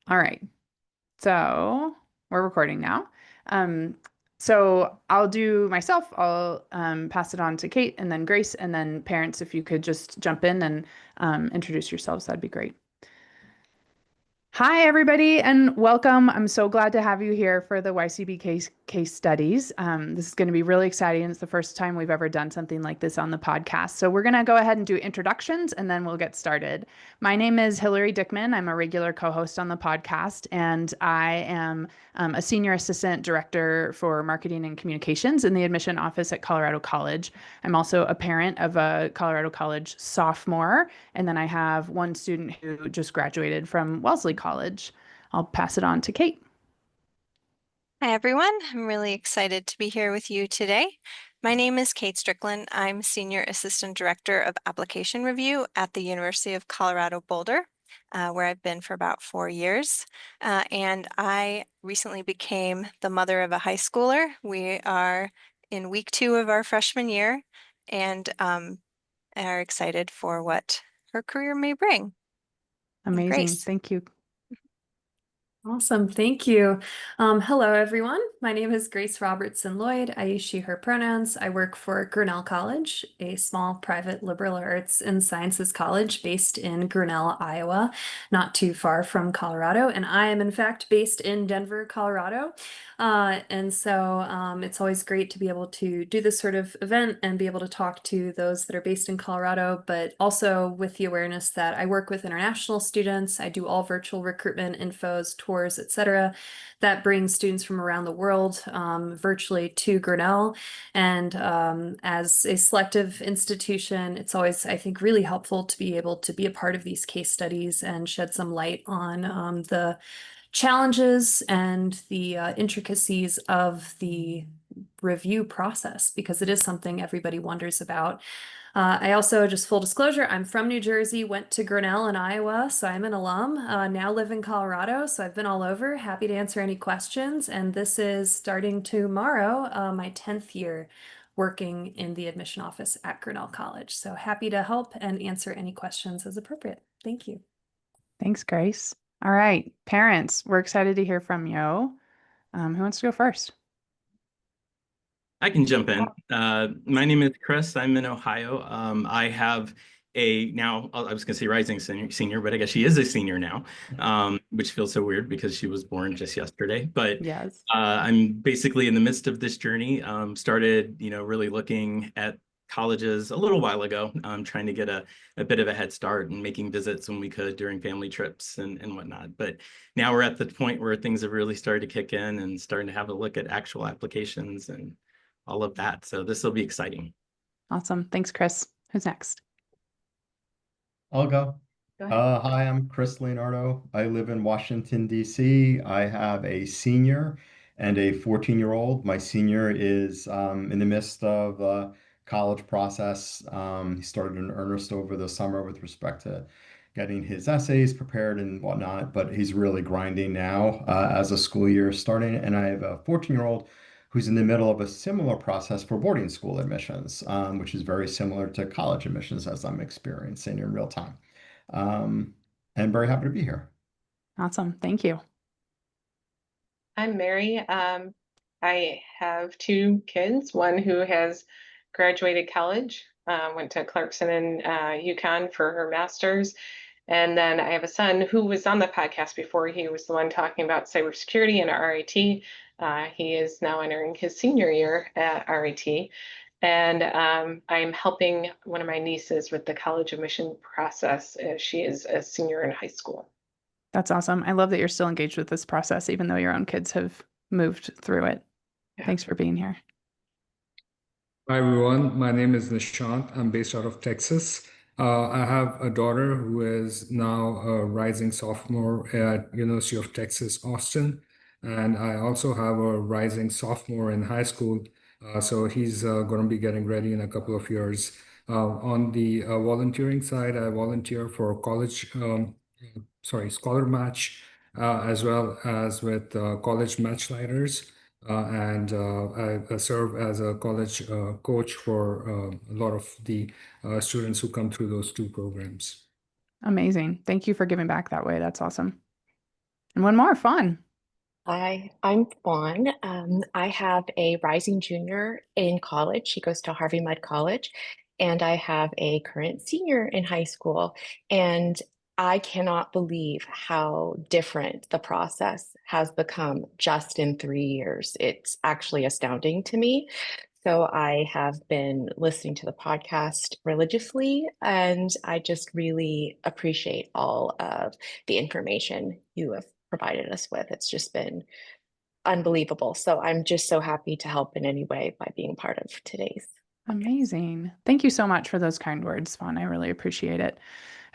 All right. So we're recording now. Um, so I'll do myself. I'll pass it on to Kate and then Grace and then parents, if you could just jump in and introduce yourselves, that'd be great. Hi, everybody, and welcome. I'm so glad to have you here for the YCB case studies. This is going to be really exciting. It's the first time we've ever done something like this on the podcast. So we're going to go ahead and do introductions, and then we'll get started. My name is Hillary Dickman. I'm a regular co-host on the podcast, and I am a senior assistant director for marketing and communications in the admission office at Colorado College. I'm also a parent of a Colorado College sophomore, and then I have one student who just graduated from Wellesley College. I'll pass it on to Kate. Hi, everyone. I'm really excited to be here with you today. My name is Kate Stricklan. I'm Senior Assistant Director of Application Review at the University of Colorado-Boulder, where I've been for about 4 years. And I recently became the mother of a high schooler. We are in week 2 of our freshman year and are excited for what her career may bring. Amazing. Grace. Thank you. Awesome. Thank you. Hello, everyone. My name is Grace Robertson-Lloyd. I use she, her pronouns. I work for Grinnell College, a small private liberal arts and sciences college based in Grinnell, Iowa, not too far from Colorado. And I am, in fact, based in Denver, Colorado. It's always great to be able to do this sort of event and be able to talk to those that are based in Colorado, but also with the awareness that I work with international students. I do all virtual recruitment infos, tours, etc. that brings students from around the world virtually to Grinnell. And as a selective institution, it's always, I think, really helpful to be able to be a part of these case studies and shed some light on the challenges and the intricacies of the review process, because it is something everybody wonders about. I also, just full disclosure, I'm from New Jersey, went to Grinnell in Iowa, so I'm an alum, now live in Colorado, so I've been all over, happy to answer any questions. And this is starting tomorrow, my 10th year working in the admission office at Grinnell College. So happy to help and answer any questions as appropriate. Thank you. Thanks, Grace. All right, parents, we're excited to hear from you. Who wants to go first? I can jump in. My name is Chris. I'm in Ohio. I have now, I was going to say rising senior, but I guess she is a senior now, which feels so weird because she was born just yesterday. But Yes. I'm basically in the midst of this journey. Started, really looking at colleges a little while ago, trying to get a bit of a head start and making visits when we could during family trips and whatnot. But now we're at the point where things have really started to kick in and starting to have a look at actual applications and all of that. So this will be exciting. Awesome. Thanks, Chris. Who's next? I'll go. Go ahead. Hi, I'm Chris Leonardo. I live in Washington, D.C. I have a senior and a 14-year-old. My senior is in the midst of a college process. He started in earnest over the summer with respect to getting his essays prepared and whatnot, but he's really grinding now as a school year is starting. And I have a 14-year-old who's in the middle of a similar process for boarding school admissions, which is very similar to college admissions as I'm experiencing in real time. And very happy to be here. Awesome. Thank you. I'm Mary. I have 2 kids, one who has graduated college, went to Clarkson and Yukon for her master's. And then I have a son who was on the podcast before. He was the one talking about cybersecurity and RIT. He is now entering his senior year at RIT. And I'm helping one of my nieces with the college admission process as she is a senior in high school. That's awesome. I love that you're still engaged with this process, even though your own kids have moved through it. Yeah. Thanks for being here. Hi, everyone. My name is Nishant. I'm based out of Texas. I have a daughter who is now a rising sophomore at University of Texas, Austin. And I also have a rising sophomore in high school. So he's going to be getting ready in a couple of years. On the volunteering side, I volunteer for Scholar Match, as well as with College Matchlighters. I serve as a college coach for a lot of the students who come through those 2 programs. Amazing. Thank you for giving back that way. That's awesome. And one more, Fawn. Hi, I'm Fawn. I have a rising junior in college. She goes to Harvey Mudd College, and I have a current senior in high school. And I cannot believe how different the process has become just in 3 years. It's actually astounding to me. So I have been listening to the podcast religiously, and I just really appreciate all of the information you have provided us with. It's just been unbelievable. So I'm just so happy to help in any way by being part of today's podcast. Amazing. Thank you so much for those kind words, Fawn. I really appreciate it.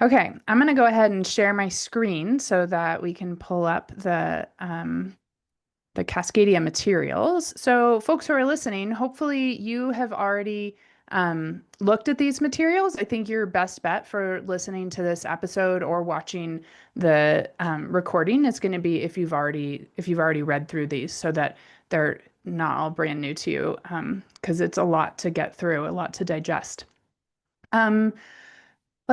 Okay, I'm going to go ahead and share my screen so that we can pull up the Cascadia materials. So folks who are listening, hopefully you have already looked at these materials. I think your best bet for listening to this episode or watching the recording is going to be if you've already read through these, so that they're not all brand new to you, because it's a lot to get through, a lot to digest. Let's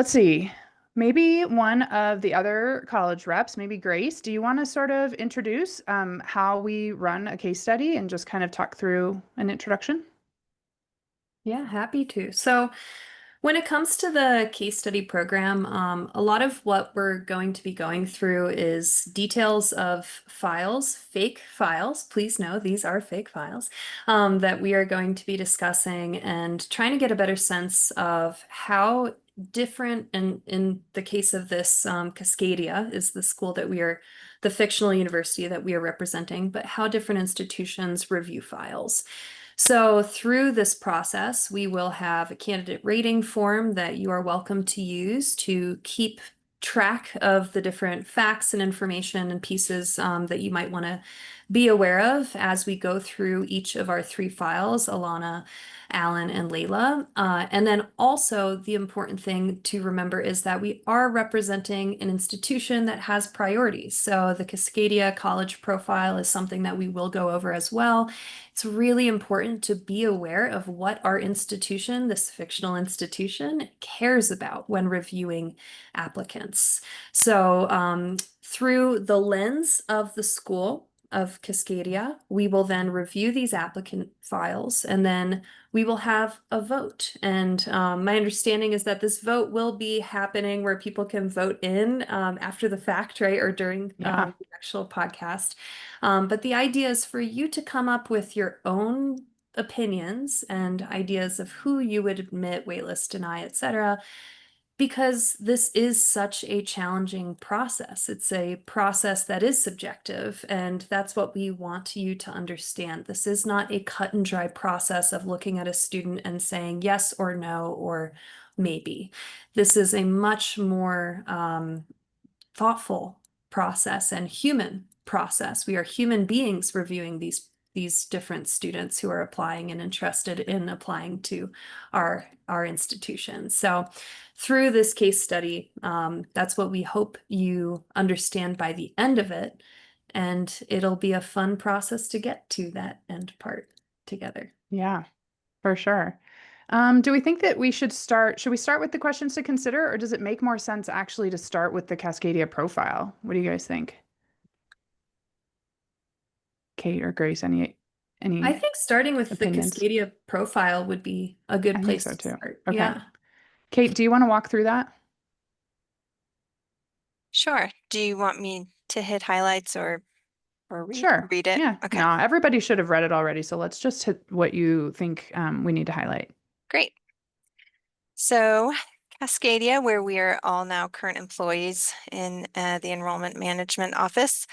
see. Maybe one of the other college reps, maybe Grace, do you want to sort of introduce how we run a case study and just kind of talk through an introduction? Yeah, happy to. So when it comes to the case study program, a lot of what we're going to be going through is details of files, fake files. Please know these are fake files that we are going to be discussing and trying to get a better sense of how different, and in the case of this, Cascadia is the school that the fictional university that we are representing, but how different institutions review files. So through this process, we will have a candidate rating form that you are welcome to use to keep track of the different facts and information and pieces that you might want to be aware of as we go through each of our 3 files, Alana, Alan, and Layla. And then also the important thing to remember is that we are representing an institution that has priorities. So the Cascadia College profile is something that we will go over as well. It's really important to be aware of what our institution, this fictional institution, cares about when reviewing applicants. So through the lens of the school of Cascadia, we will then review these applicant files, and then we will have a vote. And my understanding is that this vote will be happening where people can vote in after the fact, right? Or during the actual podcast. But the idea is for you to come up with your own opinions and ideas of who you would admit, waitlist, deny, etc., because this is such a challenging process. It's a process that is subjective, and that's what we want you to understand. This is not a cut and dry process of looking at a student and saying yes or no or maybe. This is a much more thoughtful process and human process. We are human beings reviewing these different students who are applying and interested in applying to our institution. So through this case study, that's what we hope you understand by the end of it. And it'll be a fun process to get to that end part together. Yeah, for sure. Do we think that should we start with the questions to consider, or does it make more sense actually to start with the Cascadia profile? What do you guys think? Kate or Grace, any I think starting with opinions? the Cascadia profile would be a good place to start. Okay. Yeah. Kate, do you want to walk through that? Sure. Do you want me to hit highlights or Sure. read it? Yeah. Okay. No, everybody should have read it already. So let's just hit what you think we need to highlight. Great. So Cascadia, where we are all now current employees in the enrollment management office,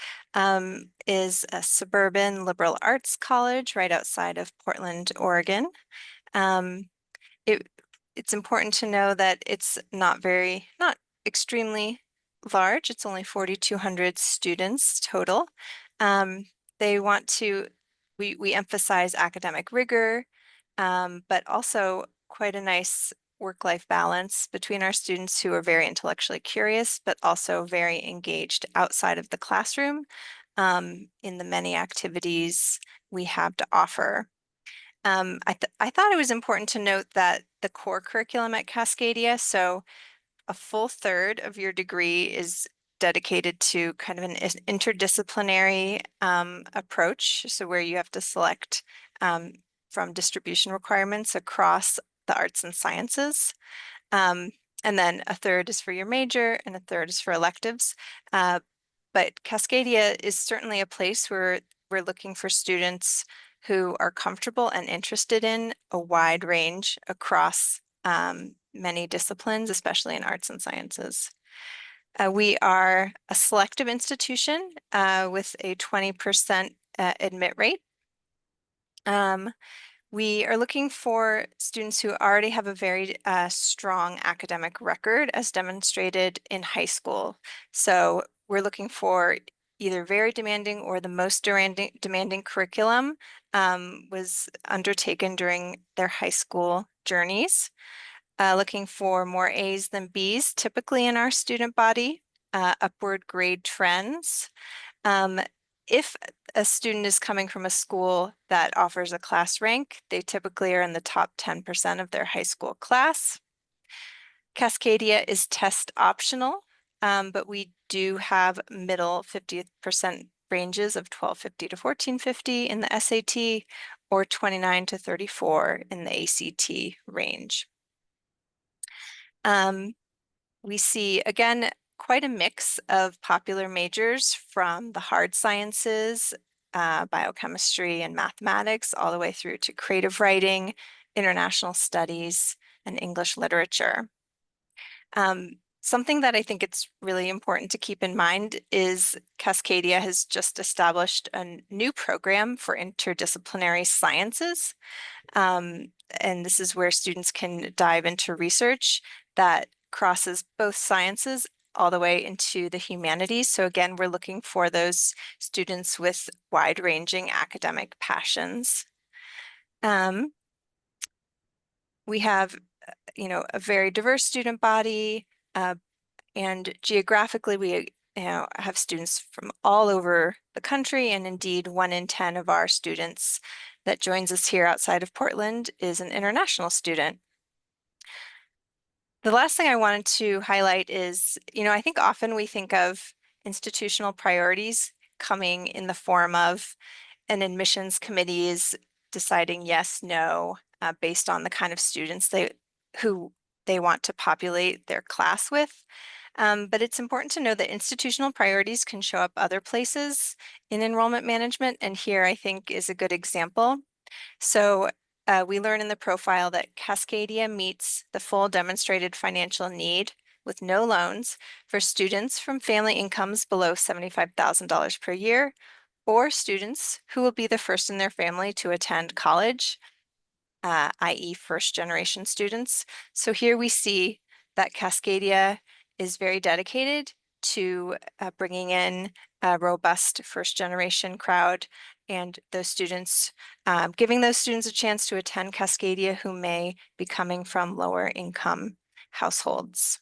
is a suburban liberal arts college right outside of Portland, Oregon. It's important to know that it's not extremely large. It's only 4,200 students total. We emphasize academic rigor, but also quite a nice work-life balance between our students who are very intellectually curious, but also very engaged outside of the classroom in the many activities we have to offer. I thought it was important to note that the core curriculum at Cascadia, so a full third of your degree is dedicated to kind of an interdisciplinary approach. So where you have to select from distribution requirements across the arts and sciences. And then a third is for your major and a third is for electives. But Cascadia is certainly a place where we're looking for students who are comfortable and interested in a wide range across many disciplines, especially in arts and sciences. We are a selective institution with a 20% admit rate. We are looking for students who already have a very strong academic record as demonstrated in high school. So we're looking for either very demanding or the most demanding curriculum was undertaken during their high school journeys. Looking for more A's than B's, typically in our student body, upward grade trends. If a student is coming from a school that offers a class rank, they typically are in the top 10% of their high school class. Cascadia is test optional, but we do have middle 50% ranges of 1250 to 1450 in the SAT or 29 to 34 in the ACT range. We see, again, quite a mix of popular majors from the hard sciences, biochemistry and mathematics, all the way through to creative writing, international studies, and English literature. Something that I think it's really important to keep in mind is Cascadia has just established a new program for interdisciplinary sciences. And this is where students can dive into research that crosses both sciences all the way into the humanities. So again, we're looking for those students with wide-ranging academic passions. We have, a very diverse student body, and geographically, we have students from all over the country, and indeed 1 in 10 of our students that joins us here outside of Portland is an international student. The last thing I wanted to highlight is, I think often we think of institutional priorities coming in the form of an admissions committee is deciding yes, no, based on the kind of students who they want to populate their class with. But it's important to know that institutional priorities can show up other places in enrollment management, and here I think is a good example. So we learn in the profile that Cascadia meets the full demonstrated financial need with no loans for students from family incomes below $75,000 per year, or students who will be the first in their family to attend college, i.e. first-generation students. So here we see that Cascadia is very dedicated to bringing in a robust first-generation crowd and those students, giving those students a chance to attend Cascadia who may be coming from lower income households.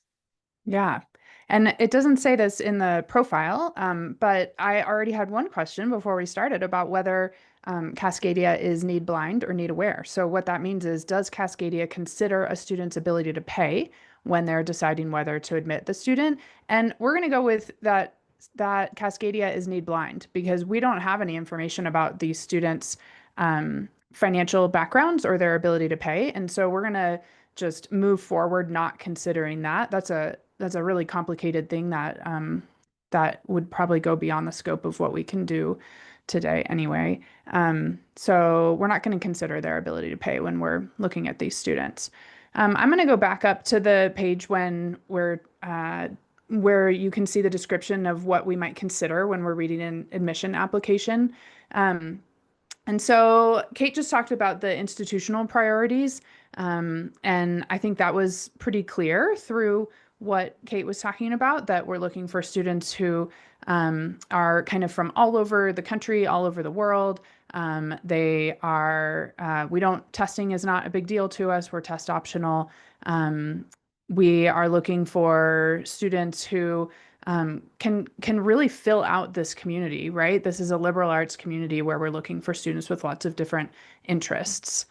Yeah. And it doesn't say this in the profile, but I already had one question before we started about whether Cascadia is need blind or need aware. So what that means is, does Cascadia consider a student's ability to pay when they're deciding whether to admit the student? And we're going to go with that Cascadia is need blind because we don't have any information about these students' financial backgrounds or their ability to pay. And so we're going to just move forward not considering that. That's a really complicated thing that that would probably go beyond the scope of what we can do today anyway. So we're not going to consider their ability to pay when we're looking at these students. I'm going to go back up to the page when we're where you can see the description of what we might consider when we're reading an admission application. And so Kate just talked about the institutional priorities, and I think that was pretty clear through what Kate was talking about, that we're looking for students who are kind of from all over the country, all over the world. They are, testing is not a big deal to us. We're test optional. We are looking for students who can really fill out this community, right? This is a liberal arts community where we're looking for students with lots of different interests.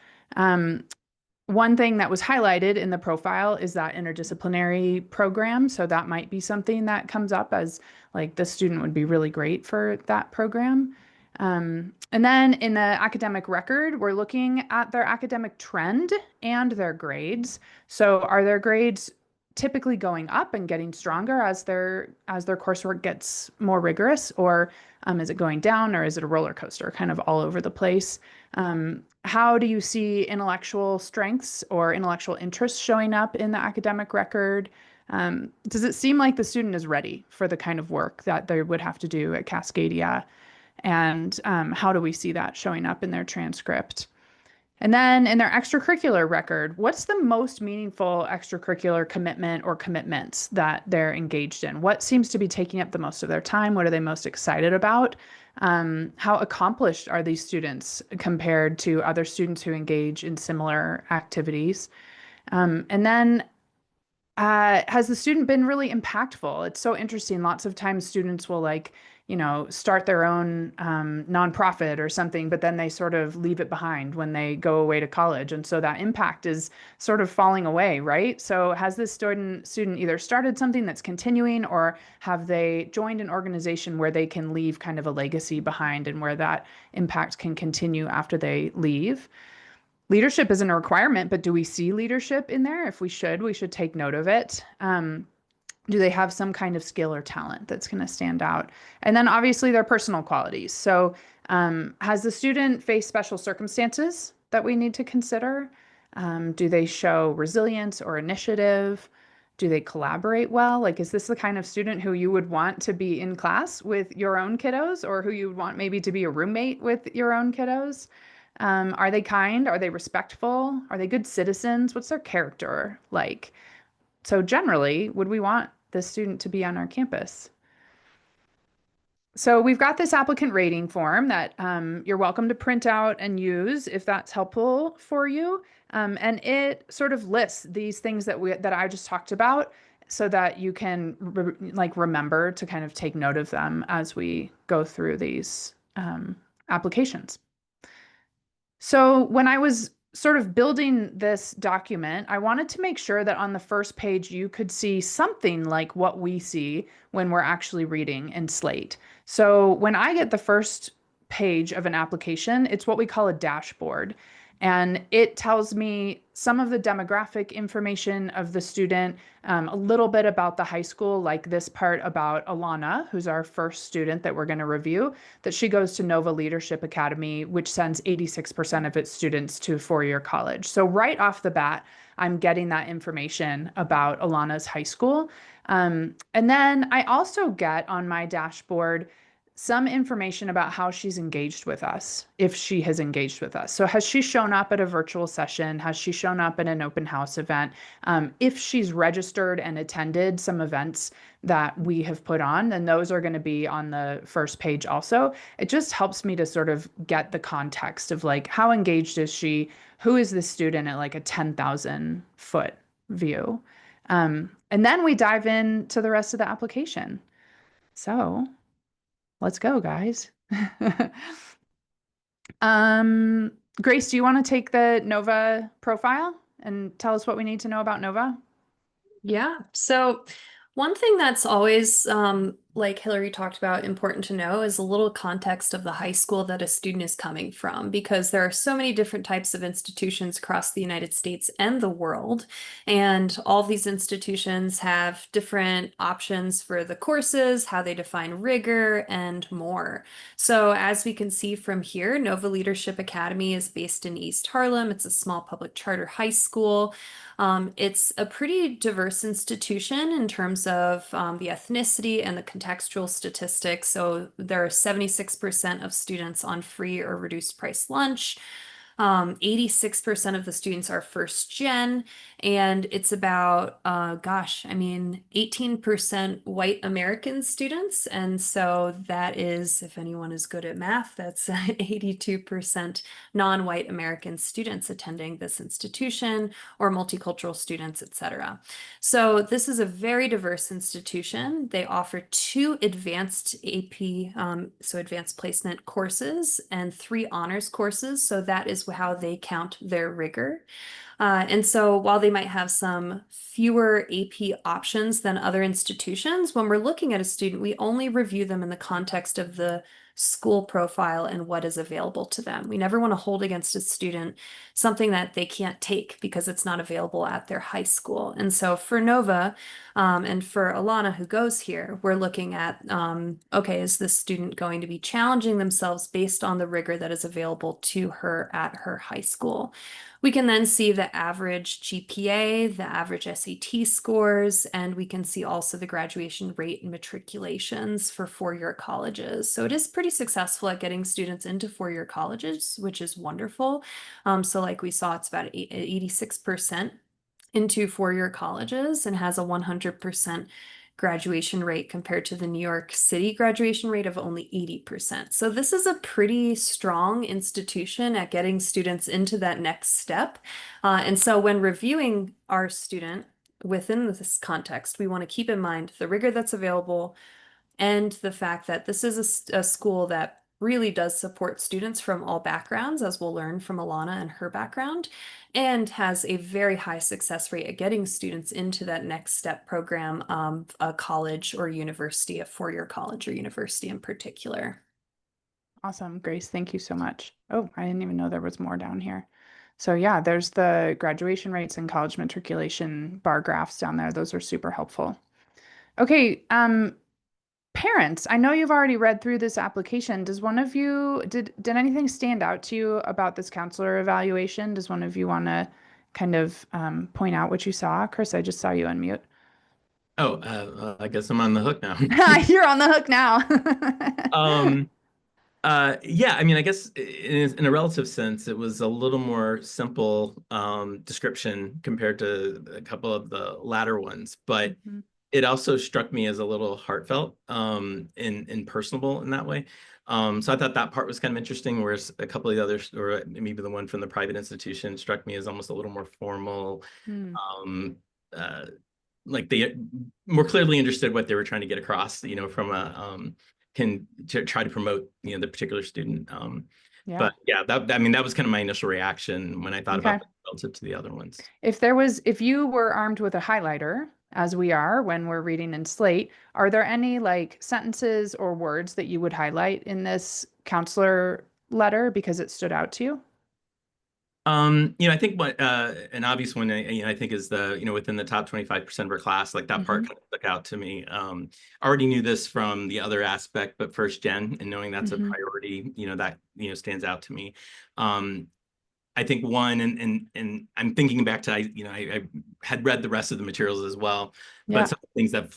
one thing that was highlighted in the profile is that interdisciplinary program. So that might be something that comes up as like the student would be really great for that program. And then in the academic record, we're looking at their academic trend and their grades. So are their grades typically going up and getting stronger as their coursework gets more rigorous, or is it going down, or is it a roller coaster, kind of all over the place? How do you see intellectual strengths or intellectual interests showing up in the academic record? Does it seem like the student is ready for the kind of work that they would have to do at Cascadia? And how do we see that showing up in their transcript? And then in their extracurricular record, what's the most meaningful extracurricular commitment or commitments that they're engaged in? What seems to be taking up the most of their time? What are they most excited about? How accomplished are these students compared to other students who engage in similar activities? And then has the student been really impactful? It's so interesting. Lots of times students will start their own nonprofit or something, but then they sort of leave it behind when they go away to college. And so that impact is sort of falling away, right? So has this student either started something that's continuing, or have they joined an organization where they can leave kind of a legacy behind and where that impact can continue after they leave? Leadership isn't a requirement, but do we see leadership in there? If we should take note of it. Do they have some kind of skill or talent that's going to stand out? And then obviously their personal qualities. So has the student faced special circumstances that we need to consider? Do they show resilience or initiative? Do they collaborate well? Like, is this the kind of student who you would want to be in class with your own kiddos, or who you would want maybe to be a roommate with your own kiddos? Are they kind? Are they respectful? Are they good citizens? What's their character like? So generally, would we want this student to be on our campus? So we've got this applicant rating form that you're welcome to print out and use if that's helpful for you. And it sort of lists these things that I just talked about, so that you can remember to kind of take note of them as we go through these applications. So when I was sort of building this document, I wanted to make sure that on the first page you could see something like what we see when we're actually reading in Slate. So when I get the first page of an application, it's what we call a dashboard. And it tells me some of the demographic information of the student, a little bit about the high school, like this part about Alana, who's our first student that we're going to review, that she goes to Nova Leadership Academy, which sends 86% of its students to four-year college. So right off the bat, I'm getting that information about Alana's high school. And then I also get on my dashboard some information about how she's engaged with us, if she has engaged with us. So has she shown up at a virtual session? Has she shown up at an open house event? If she's registered and attended some events that we have put on, then those are going to be on the first page also. It just helps me to sort of get the context of like, how engaged is she? Who is this student at like a 10,000 foot view? And then we dive into the rest of the application. So let's go, guys. Grace, do you want to take the Nova profile and tell us what we need to know about Nova? Yeah. So one thing that's always, like Hillary talked about, important to know is a little context of the high school that a student is coming from, because there are so many different types of institutions across the United States and the world. And all of these institutions have different options for the courses, how they define rigor, and more. So as we can see from here, Nova Leadership Academy is based in East Harlem. It's a small public charter high school. It's a pretty diverse institution in terms of the ethnicity and the contextual statistics. So there are 76% of students on free or reduced price lunch. 86% of the students are first gen, and it's about, 18% white American students. And so that is, if anyone is good at math, that's 82% non-white American students attending this institution, or multicultural students, etc. So this is a very diverse institution. They offer 2 advanced AP, so advanced placement courses, and 3 honors courses. So that is how they count their rigor. And so while they might have some fewer AP options than other institutions, when we're looking at a student, we only review them in the context of the school profile and what is available to them. We never want to hold against a student something that they can't take because it's not available at their high school. And so for Nova, and for Alana who goes here, we're looking at, okay, is this student going to be challenging themselves based on the rigor that is available to her at her high school? We can then see the average GPA, the average SAT scores, and we can see also the graduation rate and matriculations for four-year colleges. So it is pretty successful at getting students into four-year colleges, which is wonderful. So like we saw, it's about 86% into four-year colleges and has a 100% graduation rate compared to the New York City graduation rate of only 80%. So this is a pretty strong institution at getting students into that next step. And so when reviewing our student within this context, we want to keep in mind the rigor that's available and the fact that this is a school that really does support students from all backgrounds, as we'll learn from Alana and her background, and has a very high success rate at getting students into that next step program of a college or university, a four-year college or university in particular. Awesome, Grace. Thank you so much. Oh, I didn't even know there was more down here. So yeah, there's the graduation rates and college matriculation bar graphs down there. Those are super helpful. Okay, parents, I know you've already read through this application. Does one of you, did anything stand out to you about this counselor evaluation? Does one of you want to kind of point out what you saw? Chris, I just saw you unmute. Oh, I guess I'm on the hook now. You're on the hook now. Yeah, I mean, I guess in a relative sense, it was a little more simple description compared to a couple of the latter ones, but it also struck me as a little heartfelt and personable in that way. So I thought that part was kind of interesting, whereas a couple of the others, or maybe the one from the private institution, struck me as almost a little more formal. Like they more clearly understood what they were trying to get across, from a to try to promote, the particular student. Yeah. But yeah, that was kind of my initial reaction when I thought about that relative to the other ones. If you were armed with a highlighter, as we are when we're reading in Slate, are there any like sentences or words that you would highlight in this counselor letter because it stood out to you? I think what an obvious one, I think is the, within the top 25% of our class, like that part kind of stuck out to me. I already knew this from the other aspect, but first gen and knowing that's a priority, that, stands out to me. I think one, and I'm thinking back to, I had read the rest of the materials as well, but some of the things that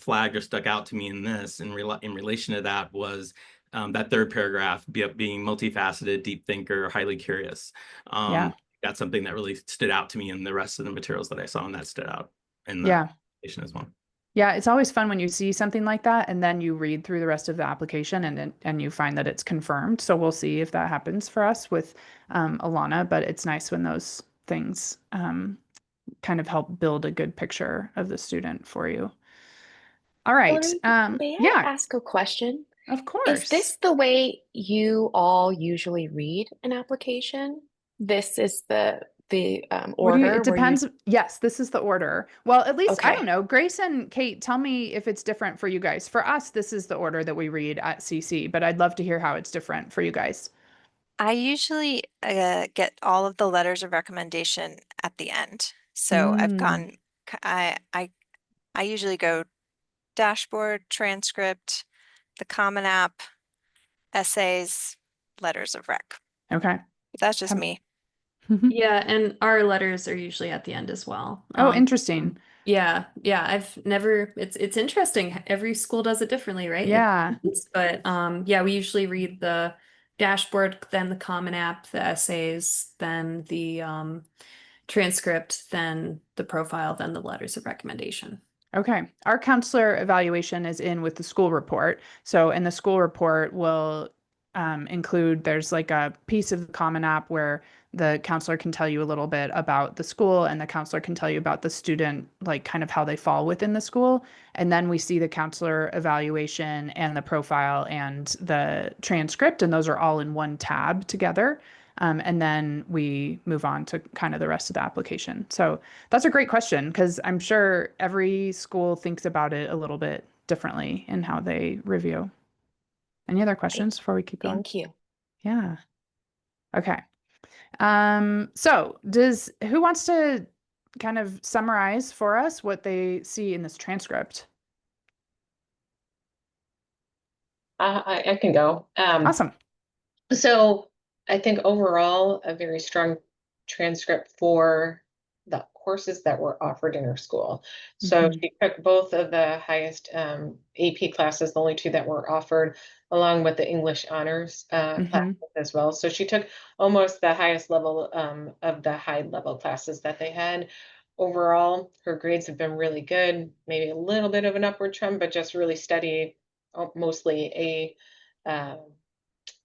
flagged or stuck out to me in this in relation to that was that third paragraph, being multifaceted, deep thinker, highly curious. That's something that really stood out to me in the rest of the materials that I saw, and that stood out in the application as well. Yeah, it's always fun when you see something like that and then you read through the rest of the application and you find that it's confirmed. So we'll see if that happens for us with Alana, but it's nice when those things kind of help build a good picture of the student for you. All right. May I ask a question? Of course. Is this the way you all usually read an application? This is the order? It depends. Yes, this is the order. Well, at least, I Okay. don't know. Grace and Kate, tell me if it's different for you guys. For us, this is the order that we read at CC, but I'd love to hear how it's different for you guys. I usually get all of the letters of recommendation at the end. So I usually go dashboard, transcript, the Common App, essays, letters of rec. Okay. That's just me. Yeah, and our letters are usually at the end as well. Oh, interesting. Yeah, I've never, it's interesting. Every school does it differently, right? Yeah. But yeah, we usually read the dashboard, then the Common App, the essays, then the transcript, then the profile, then the letters of recommendation. Okay. Our counselor evaluation is in with the school report. So in the school report, we'll include, there's like a piece of the Common App where the counselor can tell you a little bit about the school and the counselor can tell you about the student, like kind of how they fall within the school. And then we see the counselor evaluation and the profile and the transcript, and those are all in one tab together. And then we move on to kind of the rest of the application. So that's a great question because I'm sure every school thinks about it a little bit differently in how they review. Any other questions before we keep going? Thank you. Yeah. Okay. So who wants to kind of summarize for us what they see in this transcript? I can go. Awesome. So I think overall, a very strong transcript for the courses that were offered in her school. So Mhm. she took both of the highest AP classes, the only two that were offered, along with the English honors classes as well. So she took almost the highest level of the high level classes that they had. Overall, her grades have been really good, maybe a little bit of an upward trend, but just really steady, mostly A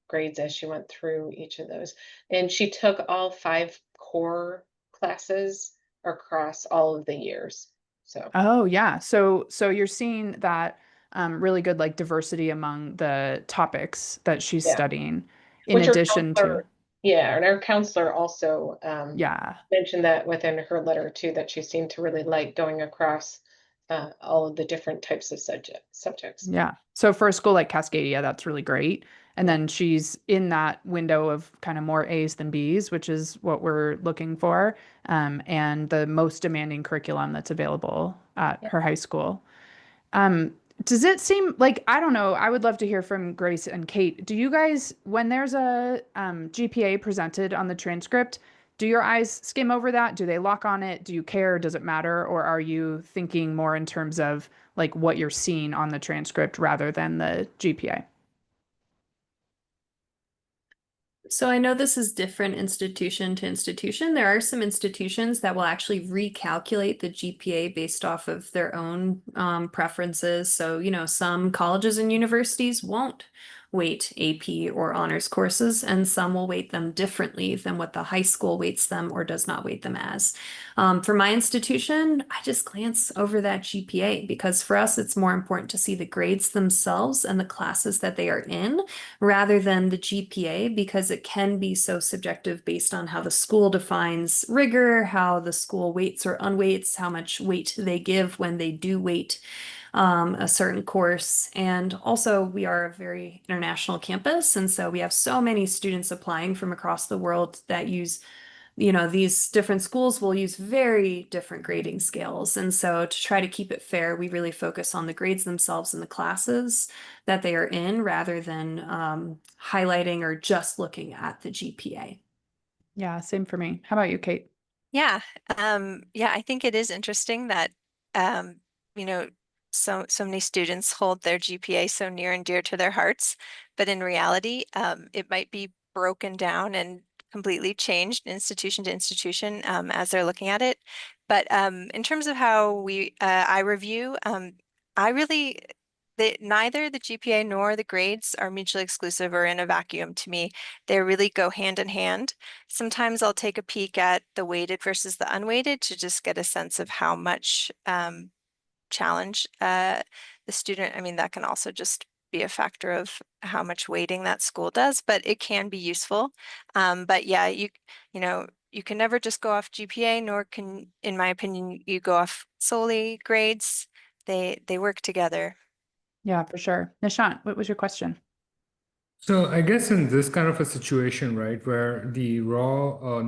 grades as she went through each of those. And she took all 5 core classes across all of the years. So Oh, yeah. So you're seeing that really good like diversity among the topics that she's yeah, studying in which our addition to, counselor, yeah, and our counselor also yeah. mentioned that within her letter too, that she seemed to really like going across all of the different types of subjects. Yeah. So for a school like Cascadia, that's really great. And Yeah. then she's in that window of kind of more A's than B's, which is what we're looking for, and the most demanding curriculum that's available at Yeah. her high school. Um, does it seem like, I don't know, I would love to hear from Grace and Kate. Do you guys, when there's a GPA presented on the transcript, do your eyes skim over that? Do they lock on it? Do you care? Does it matter? Or are you thinking more in terms of like what you're seeing on the transcript rather than the GPA? So I know this is different institution to institution. There are some institutions that will actually recalculate the GPA based off of their own preferences. So, some colleges and universities won't weight AP or honors courses, and some will weight them differently than what the high school weights them or does not weight them as. For my institution, I just glance over that GPA because for us, it's more important to see the grades themselves and the classes that they are in rather than the GPA because it can be so subjective based on how the school defines rigor, how the school weights or unweights, how much weight they give when they do weight a certain course. And also, we are a very international campus. And so we have so many students applying from across the world that use these different schools will use very different grading scales. And so to try to keep it fair, we really focus on the grades themselves and the classes that they are in rather than highlighting or just looking at the GPA. Yeah, same for me. How about you, Kate? Yeah, yeah, I think it is interesting that um, you know, so many students hold their GPA so near and dear to their hearts, but in reality, it might be broken down and completely changed institution to institution as they're looking at it. But in terms of how I review, I really neither the GPA nor the grades are mutually exclusive or in a vacuum to me. They really go hand in hand. Sometimes I'll take a peek at the weighted versus the unweighted to just get a sense of how much challenge the student. I mean, that can also just be a factor of how much weighting that school does, but it can be useful. But yeah, you can never just go off GPA, nor can, in my opinion, you go off solely grades. They work together. Yeah, for sure. Nishant, what was your question? So I guess in this kind of a situation, right, where the raw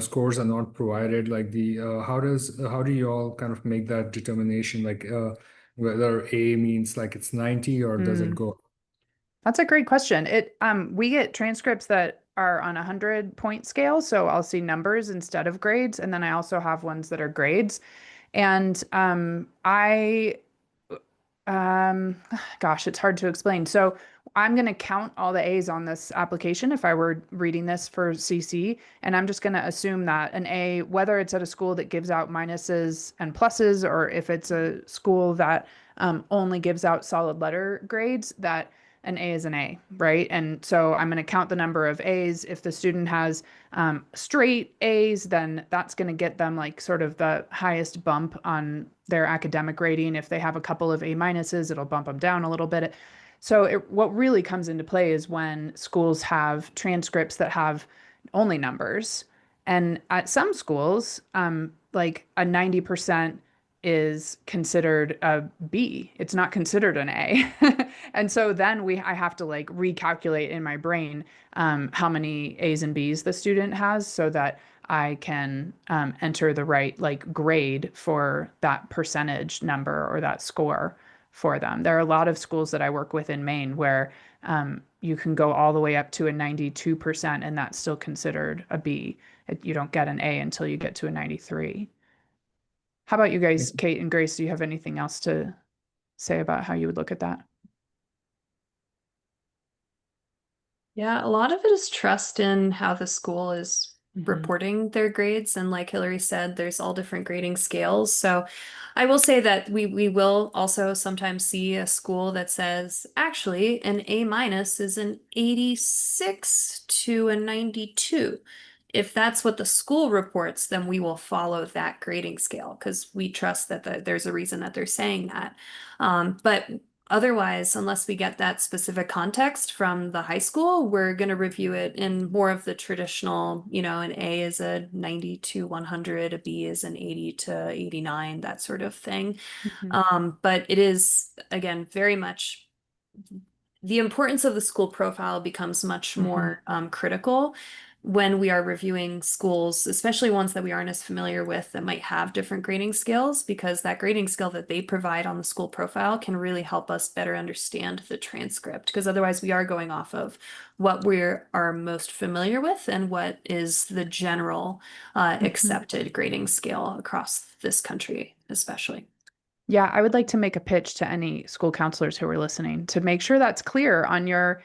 scores are not provided, like the how do you all kind of make that determination, like whether A means like it's 90 or does it Hmm. go? That's a great question. We get transcripts that are on a 100-point scale, so I'll see numbers instead of grades, and then I also have ones that are grades. And um, gosh, it's hard to explain. So I'm going to count all the A's on this application if I were reading this for CC, and I'm just going to assume that an A, whether it's at a school that gives out minuses and pluses, or if it's a school that only gives out solid letter grades, that an A is an A, right? And so I'm going to count the number of A's. If the student has straight A's, then that's going to get them like sort of the highest bump on their academic rating. If they have a couple of A minuses, it'll bump them down a little bit. So what really comes into play is when schools have transcripts that have only numbers. And at some schools, like a 90% is considered a B. It's not considered an A. And so then I have to like recalculate in my brain how many A's and B's the student has so that I can enter the right like grade for that percentage number or that score for them. There are a lot of schools that I work with in Maine where you can go all the way up to a 92% and that's still considered a B. You don't get an A until you get to a 93. How about you guys, Kate and Grace? Do you have anything else to say about how you would look at that? Yeah, a lot of it is trust in how the school is reporting their grades. And like Hillary said, there's all different grading scales. So I will say that we will also sometimes see a school that says, actually, an A minus is an 86 to a 92. If that's what the school reports, then we will follow that grading scale because we trust that there's a reason that they're saying that. But otherwise, unless we get that specific context from the high school, we're going to review it in more of the traditional, an A is a 90 to 100, a B is an 80 to 89, that sort of thing. But it is, again, very much the importance of the school profile becomes much more critical when we are reviewing schools, especially ones that we aren't as familiar with that might have different grading scales, because that grading scale that they provide on the school profile can really help us better understand the transcript. Because otherwise we are going off of what we are most familiar with and what is the general accepted grading scale across this country, especially. Yeah, I would like to make a pitch to any school counselors who are listening to make sure that's clear on your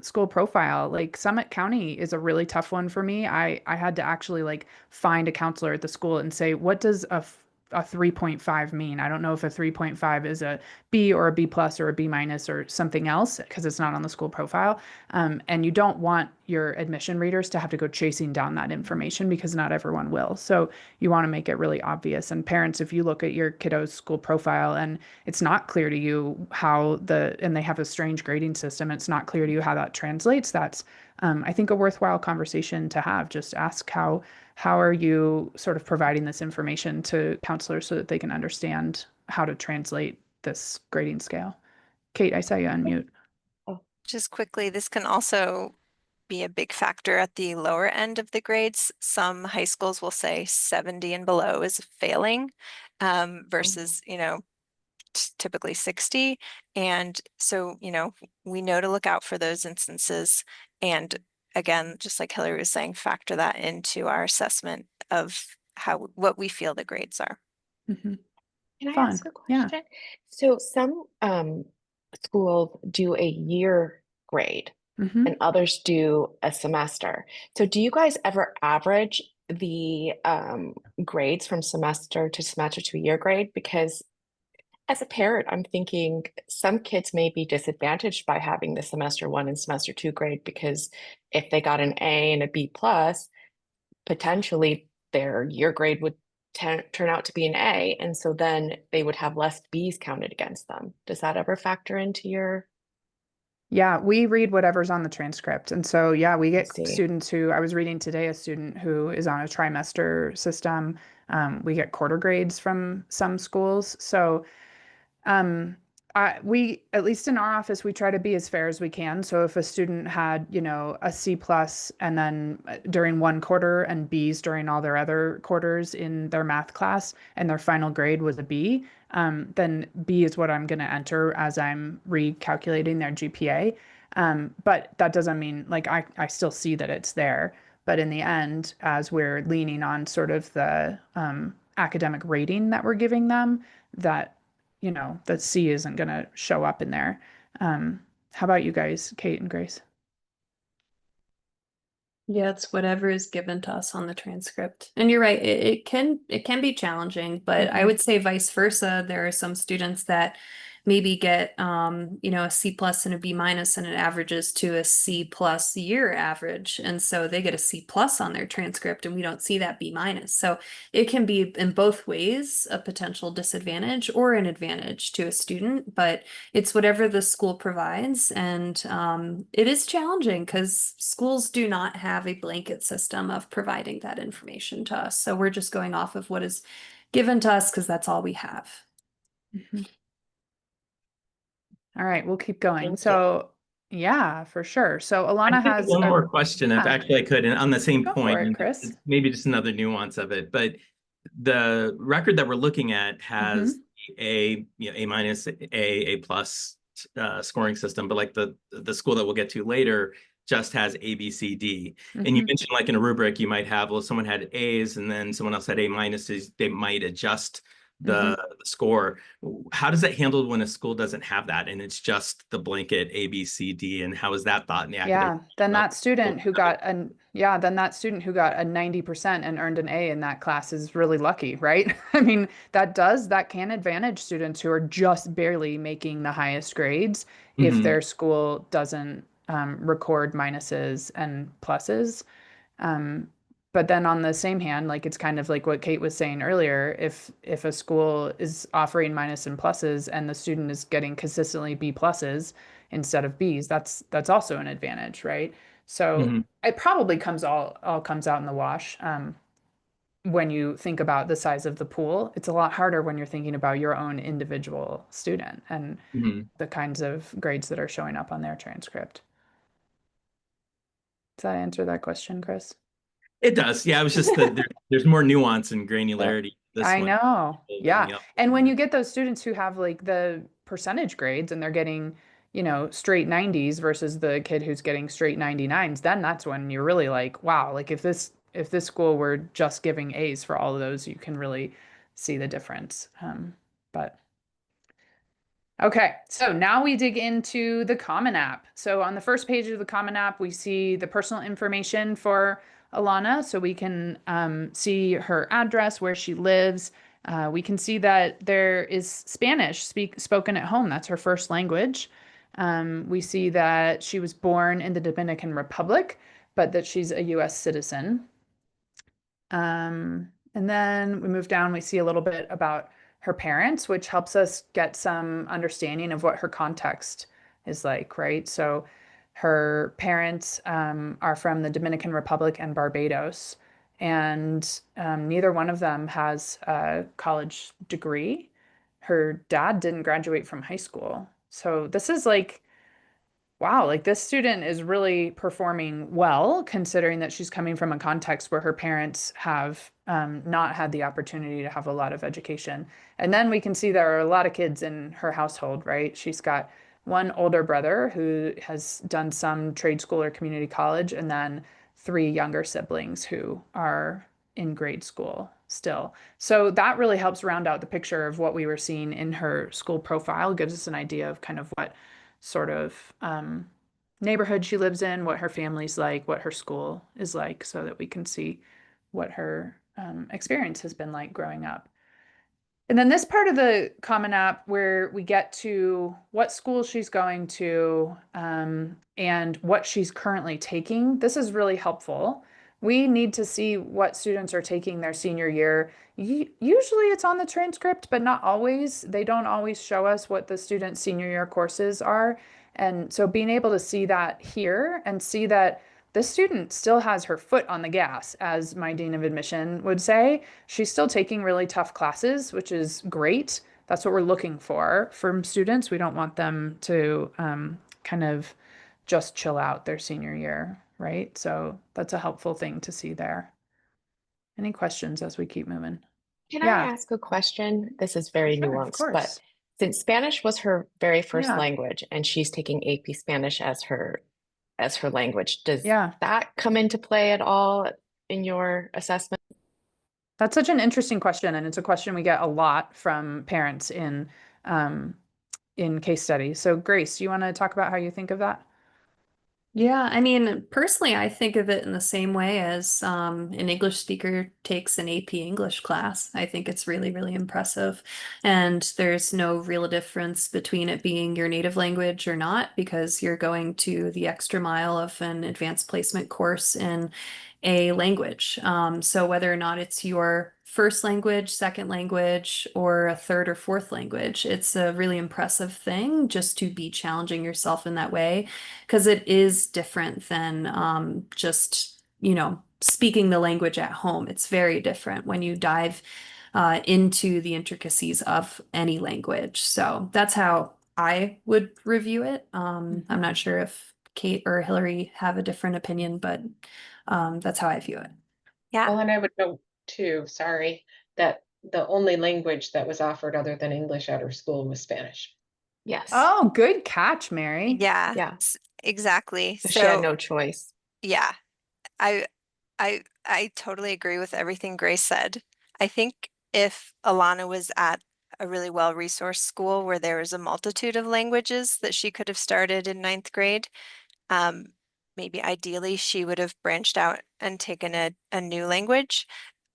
school profile. Like Summit County is a really tough one for me. I had to actually like find a counselor at the school and say, what does a 3.5 mean? I don't know if a 3.5 is a B or a B plus or a B minus or something else because it's not on the school profile. And you don't want your admission readers to have to go chasing down that information because not everyone will. So you want to make it really obvious. And parents, if you look at your kiddo's school profile and it's not clear to you and they have a strange grading system, it's not clear to you how that translates, that's, I think, a worthwhile conversation to have. Just ask how are you sort of providing this information to counselors so that they can understand how to translate this grading scale. Kate, I saw you unmute. Just quickly, this can also be a big factor at the lower end of the grades. Some high schools will say 70 and below is failing versus, typically 60. And so, we know to look out for those instances. And again, just like Hillary was saying, factor that into our assessment of what we feel the grades are. Can I Fun. ask a question? Yeah. So some schools do a year grade and others do a semester. So do you guys ever average the grades from semester to year grade? Because as a parent, I'm thinking some kids may be disadvantaged by having the semester 1 and semester 2 grade because if they got an A and a B plus, potentially their year grade would turn out to be an A. And so then they would have less B's counted against them. Does that ever factor into your? Yeah, we read whatever's on the transcript. And so, yeah, we get see. students who, I was reading today, a student who is on a trimester system. We get quarter grades from some schools. So, we, at least in our office, we try to be as fair as we can. So if a student had, a C plus and then during one quarter and B's during all their other quarters in their math class and their final grade was a B, then B is what I'm going to enter as I'm recalculating their GPA. But that doesn't mean like I still see that it's there. But in the end, as we're leaning on sort of the academic rating that we're giving them, that the C isn't going to show up in there. How about you guys, Kate and Grace? Yeah, it's whatever is given to us on the transcript. And you're right, it can be challenging, but I would say vice versa. There are some students that maybe get, a C plus and a B minus, and it averages to a C plus year average. And so they get a C plus on their transcript and we don't see that B minus. So it can be in both ways a potential disadvantage or an advantage to a student, but it's whatever the school provides. And it is challenging because schools do not have a blanket system of providing that information to us. So we're just going off of what is given to us because that's all we have. Mhm. All right, we'll keep going. Thank So yeah, for sure. So Alana I think has one more question, if yeah. actually I could, and on the same Go point, for it, and Chris. it's maybe just another nuance of it, but the record that we're looking at has A minus, A plus scoring system, but like the school that we'll get to later just has A, B, C, D. And you mentioned like in a rubric, you might have, well, someone had A's and then someone else had A minuses, they might adjust the score. How does that handle when a school doesn't have that and it's just the blanket A, B, C, D, and how is that thought in the academic? Then that student who got a 90% and earned an A in that class is really lucky, right? I mean, that can advantage students who are just barely making the highest grades if their school doesn't record minuses and pluses. But then on the same hand, like it's kind of like what Kate was saying earlier, if a school is offering minus and pluses and the student is getting consistently B pluses instead of Bs, that's also an advantage, right? So it probably all comes out in the wash. When you think about the size of the pool, it's a lot harder when you're thinking about your own individual student and the kinds of grades that are showing up on their transcript. Does that answer that question, Chris? It does. Yeah, it was just that there's more nuance and granularity. I know. Yeah. And when you get those students who have like the percentage grades and they're getting, straight 90s versus the kid who's getting straight 99s, then that's when you're really like, wow, like if this school were just giving A's for all of those, you can really see the difference. But okay, so now we dig into the Common App. So on the first page of the Common App, we see the personal information for Alana. So we can see her address, where she lives. We can see that there is Spanish spoken at home. That's her first language. We see that she was born in the Dominican Republic, but that she's a US citizen. And then we move down, we see a little bit about her parents, which helps us get some understanding of what her context is like, right? So her parents are from the Dominican Republic and Barbados, and neither one of them has a college degree. Her dad didn't graduate from high school. So this is like, wow, like this student is really performing well, considering that she's coming from a context where her parents have not had the opportunity to have a lot of education. And then we can see there are a lot of kids in her household, right? She's got one older brother who has done some trade school or community college, and then three younger siblings who are in grade school still. So that really helps round out the picture of what we were seeing in her school profile, gives us an idea of kind of what sort of neighborhood she lives in, what her family's like, what her school is like, so that we can see what her experience has been like growing up. And then this part of the Common App where we get to what school she's going to and what she's currently taking, this is really helpful. We need to see what students are taking their senior year. Usually it's on the transcript, but not always. They don't always show us what the student's senior year courses are. And so being able to see that here and see that this student still has her foot on the gas, as my dean of admission would say. She's still taking really tough classes, which is great. That's what we're looking for from students. We don't want them to kind of just chill out their senior year, right? So that's a helpful thing to see there. Any questions as we keep moving? Can I ask a question? This is very Sure, of nuanced, but course. since Spanish was her very first Yeah. language and she's taking AP Spanish as her language, does Yeah. that come into play at all in your assessment? That's such an interesting question, and it's a question we get a lot from parents in case studies. So Grace, you want to talk about how you think of that? Yeah, I mean, personally, I think of it in the same way as an English speaker takes an AP English class. I think it's really, really impressive. And there's no real difference between it being your native language or not, because you're going to the extra mile of an advanced placement course in a language. So whether or not it's your first language, second language, or a third or fourth language, it's a really impressive thing just to be challenging yourself in that way because it is different than just, speaking the language at home. It's very different when you dive into the intricacies of any language. So that's how I would review it. I'm not sure if Kate or Hillary have a different opinion, but that's how I view it. Yeah. Well, and I would note too, sorry, that the only language that was offered other than English at her school was Spanish. Yes. Oh, good catch, Mary. Yeah, Yeah. exactly. So she had So no choice. yeah, I I totally agree with everything Grace said. I think if Alana was at a really well-resourced school where there was a multitude of languages that she could have started in ninth grade, um, maybe ideally she would have branched out and taken a new language.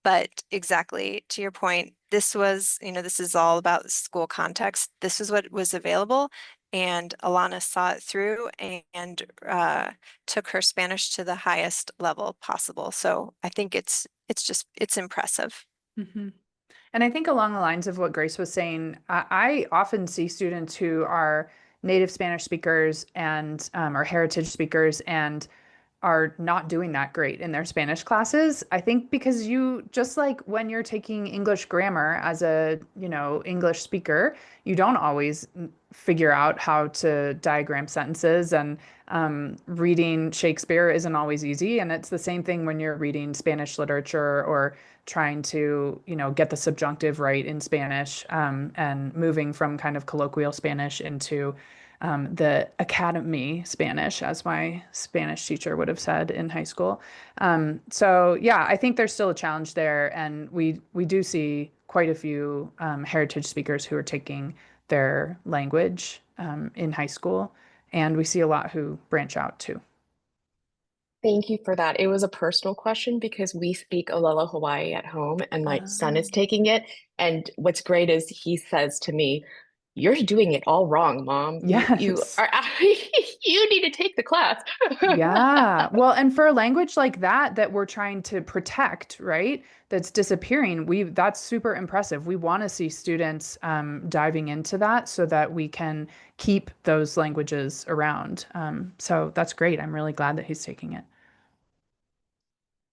But exactly to your point, this was, this is all about school context. This is what was available, and Alana saw it through and took her Spanish to the highest level possible. So I think it's impressive. Mhm. And I think along the lines of what Grace was saying, I often see students who are native Spanish speakers and or heritage speakers and are not doing that great in their Spanish classes. I think because you just like when you're taking English grammar as a, English speaker, you don't always figure out how to diagram sentences and reading Shakespeare isn't always easy. And it's the same thing when you're reading Spanish literature or trying to, get the subjunctive right in Spanish and moving from kind of colloquial Spanish into the academy Spanish, as my Spanish teacher would have said in high school. So yeah, I think there's still a challenge there, and we do see quite a few heritage speakers who are taking their language in high school, and we see a lot who branch out too. Thank you for that. It was a personal question because we speak Olelo Hawaii at home and my son is Um, taking it. And what's great is he says to me, "You're doing it all wrong, Mom. You yes. are you need to take the class." Yeah. Well, and for a language like that we're trying to protect, right? That's disappearing. That's super impressive. We want to see students diving into that so that we can keep those languages around. So that's great. I'm really glad that he's taking it.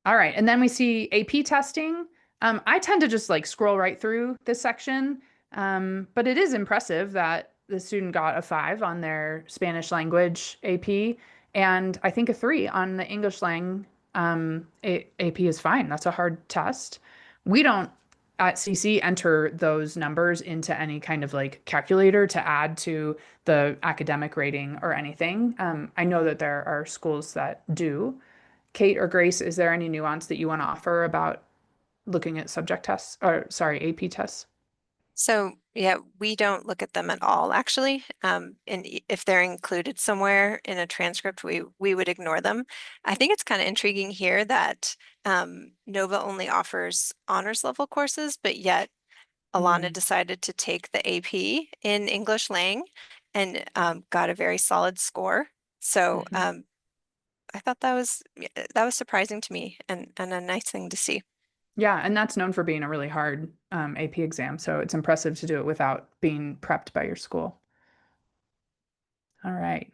All right, and then we see AP testing. I tend to just like scroll right through this section, but it is impressive that the student got a 5 on their Spanish language AP, and I think a 3 on the English lang AP is fine. That's a hard test. We don't at CC enter those numbers into any kind of like calculator to add to the academic rating or anything. I know that there are schools that do. Kate or Grace, is there any nuance that you want to offer about looking at subject tests or sorry, AP tests? So yeah, we don't look at them at all, actually. And if they're included somewhere in a transcript, we would ignore them. I think it's kind of intriguing here that Nova only offers honors level courses, but yet Alana Mm, decided to take the AP in English Lang and got a very solid score. So mhm. I thought that was surprising to me and a nice thing to see. Yeah, and that's known for being a really hard AP exam, so it's impressive to do it without being prepped by your school. All right,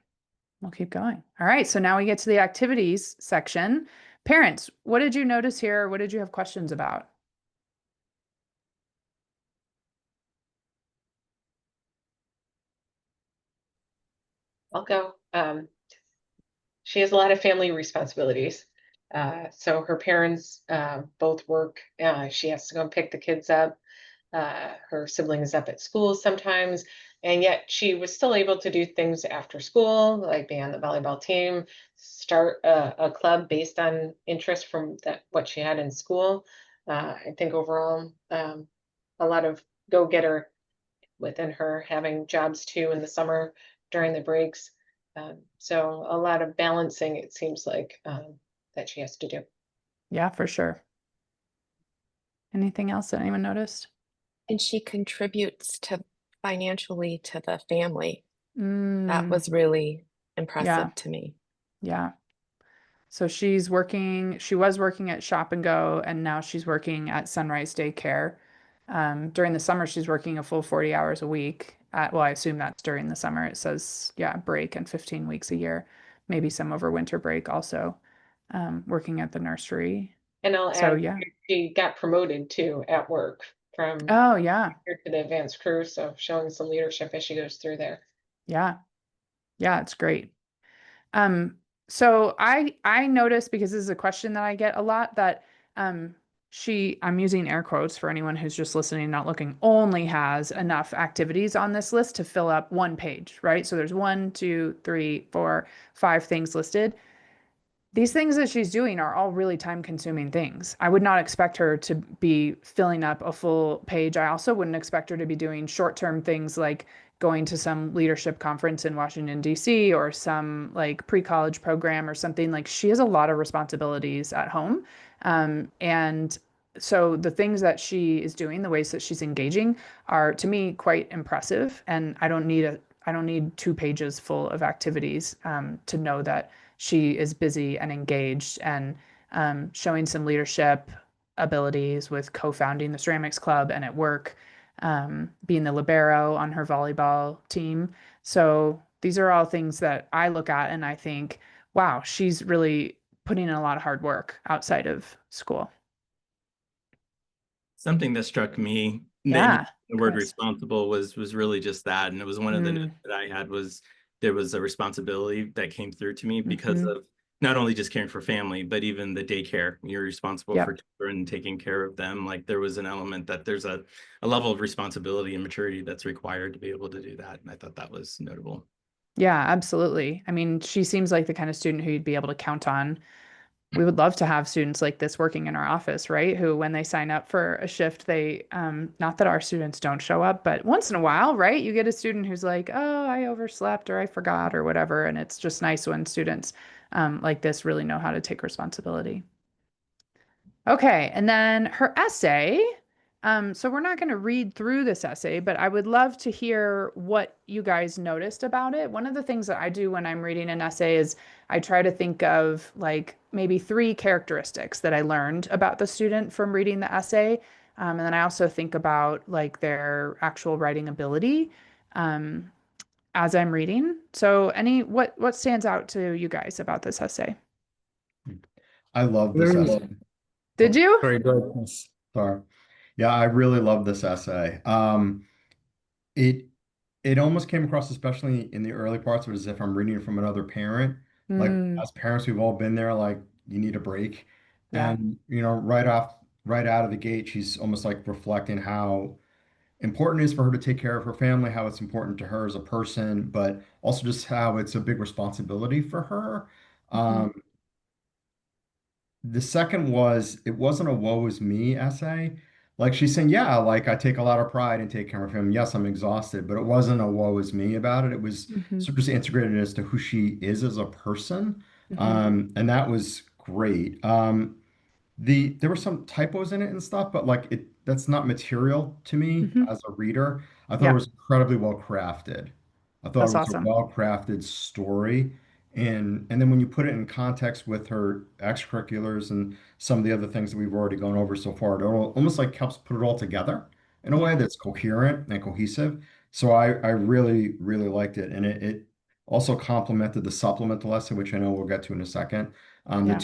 we'll keep going. All right, so now we get to the activities section. Parents, what did you notice here? What did you have questions about? I'll go. She has a lot of family responsibilities. So her parents both work. She has to go and pick the kids up. Her siblings up at school sometimes, and yet she was still able to do things after school, like be on the volleyball team, start a club based on interest from what she had in school. I think overall, a lot of go-getter within her, having jobs too in the summer during the breaks. So a lot of balancing, it seems like, that she has to do. Yeah, for sure. Anything else that anyone noticed? And she contributes to financially to the family. That Mm, was really yeah, impressive to me. yeah. So she was working at Shop and Go, and now she's working at Sunrise Daycare. During the summer, she's working a full 40 hours a week. Well, I assume that's during the summer. It says, yeah, break and 15 weeks a year, maybe some over winter break also, working at the nursery. And I'll So, add, yeah. she got promoted too at work from Oh, yeah. here to the advanced crew, so showing some leadership as she goes through there. Yeah. Yeah, it's great. Um, so I noticed, because this is a question that I get a lot, that um I'm using air quotes for anyone who's just listening, not looking, only has enough activities on this list to fill up one page, right? So there's 1, 2, 3, 4, 5 things listed. These things that she's doing are all really time consuming things. I would not expect her to be filling up a full page. I also wouldn't expect her to be doing short term things like going to some leadership conference in Washington, D.C., or some like pre college program or something. Like, she has a lot of responsibilities at home. And so the things that she is doing, the ways that she's engaging, are to me quite impressive. And I don't need 2 pages full of activities to know that she is busy and engaged, and showing some leadership abilities with co-founding the ceramics club, and at work, being the libero on her volleyball team. So these are all things that I look at and I think, wow, she's really putting in a lot of hard work outside of school. Something that struck me, the Yeah, word Chris. responsible was really just that. And it was one of the notes Mm, that I had was there was a responsibility that came through to me because hmm. of not only just caring for family, but even the daycare. You're responsible for Yep. children, taking care of them. Like, there was an element that there's a level of responsibility and maturity that's required to be able to do that. And I thought that was notable. Yeah, absolutely. I mean, she seems like the kind of student who you'd be able to count on. We would love to have students like this working in our office, right? Who, when they sign up for a shift, not that our students don't show up, but once in a while, right? You get a student who's like, oh, I overslept or I forgot or whatever. And it's just nice when students like this really know how to take responsibility. Okay, and then her essay. So we're not going to read through this essay, but I would love to hear what you guys noticed about it. One of the things that I do when I'm reading an essay is I try to think of like maybe 3 characteristics that I learned about the student from reading the essay. And then I also think about like their actual writing ability um, as I'm reading. So what stands out to you guys about this essay? I love this There is, essay. Did Oh, you? sorry, go ahead, Chris. sorry. Yeah, I really love this essay. It it almost came across, especially in the early parts, as if I'm reading it from another parent. Like, Mm, as parents, we've all been there, like, you need a break. yeah. And, right out of the gate, she's almost like reflecting how important it is for her to take care of her family, how it's important to her as a person, but also just how it's a big responsibility for her. Hmm. Um, the second was, it wasn't a woe is me essay. Like, she's saying, yeah, like, I take a lot of pride in taking care of him. Yes, I'm exhausted, but it wasn't a woe is me about it. It was Hmm. sort of just integrated as to who she is as a person. Hmm. And that was great. There were some typos in it and stuff, but like, that's not material to me Hmm. as a reader. I thought it Yeah, was incredibly well crafted. I thought it that's was a awesome. well crafted story. And then when you put it in context with her extracurriculars and some of the other things that we've already gone over so far, almost like helps put it all together in a way Yeah, that's coherent and cohesive. So I really, really liked it. And it also complemented the supplemental essay, which I know we'll get to in a second. yeah.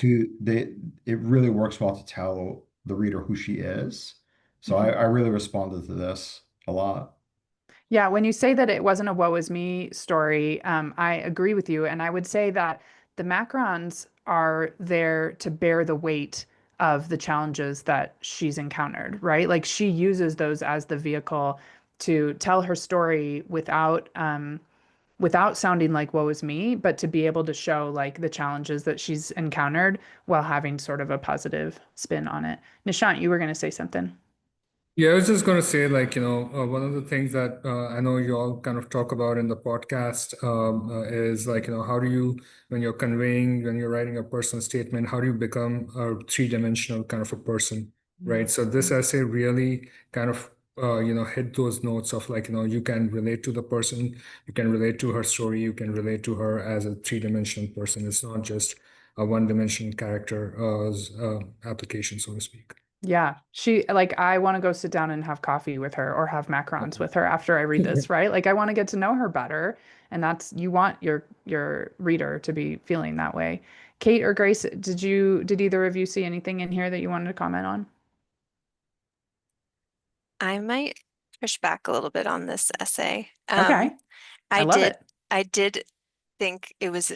It really works well to tell the reader who she is. So Hmm. I really responded to this a lot. Yeah, when you say that it wasn't a woe is me story, I agree with you. And I would say that the macrons are there to bear the weight of the challenges that she's encountered, right? Like, she uses those as the vehicle to tell her story without sounding like woe is me, but to be able to show like the challenges that she's encountered while having sort of a positive spin on it. Nishant, you were going to say something. Yeah, I was just going to say, like, one of the things that I know you all kind of talk about in the podcast is like, how do you, when you're writing a personal statement, how do you become a three-dimensional kind of a person, right? So this essay really kind of, hit those notes of like, you can relate to the person, you can relate to her story, you can relate to her as a three-dimensional person. It's not just a one-dimensional character application, so to speak. Yeah, she like I want to go sit down and have coffee with her or have macarons with her after I read this, right? Like I want to get to know her better, and that's you want your reader to be feeling that way. Kate or Grace, did either of you see anything in here that you wanted to comment on? I might push back a little bit on this essay. Okay, I I love did it. I did think it was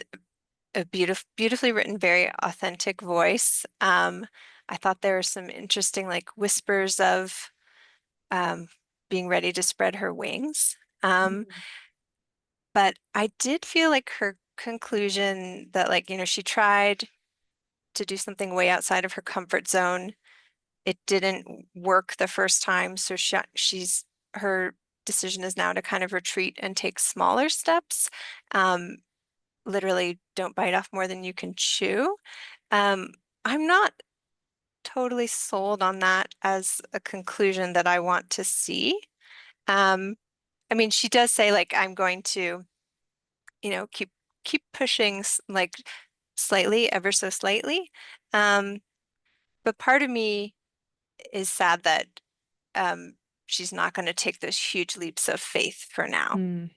a beautifully written, very authentic voice. I thought there were some interesting like whispers of um, being ready to spread her wings. But I did feel like her conclusion that like, she tried to do something way outside of her comfort zone. It didn't work the first time, so her decision is now to kind of retreat and take smaller steps. Um, Literally, don't bite off more than you can chew. Um, I'm not totally sold on that as a conclusion that I want to see. Um, I mean, she does say like, I'm going to, keep pushing like slightly, ever so slightly. Um, but part of me is sad that um, she's not going to take those huge leaps of faith for now. Mm.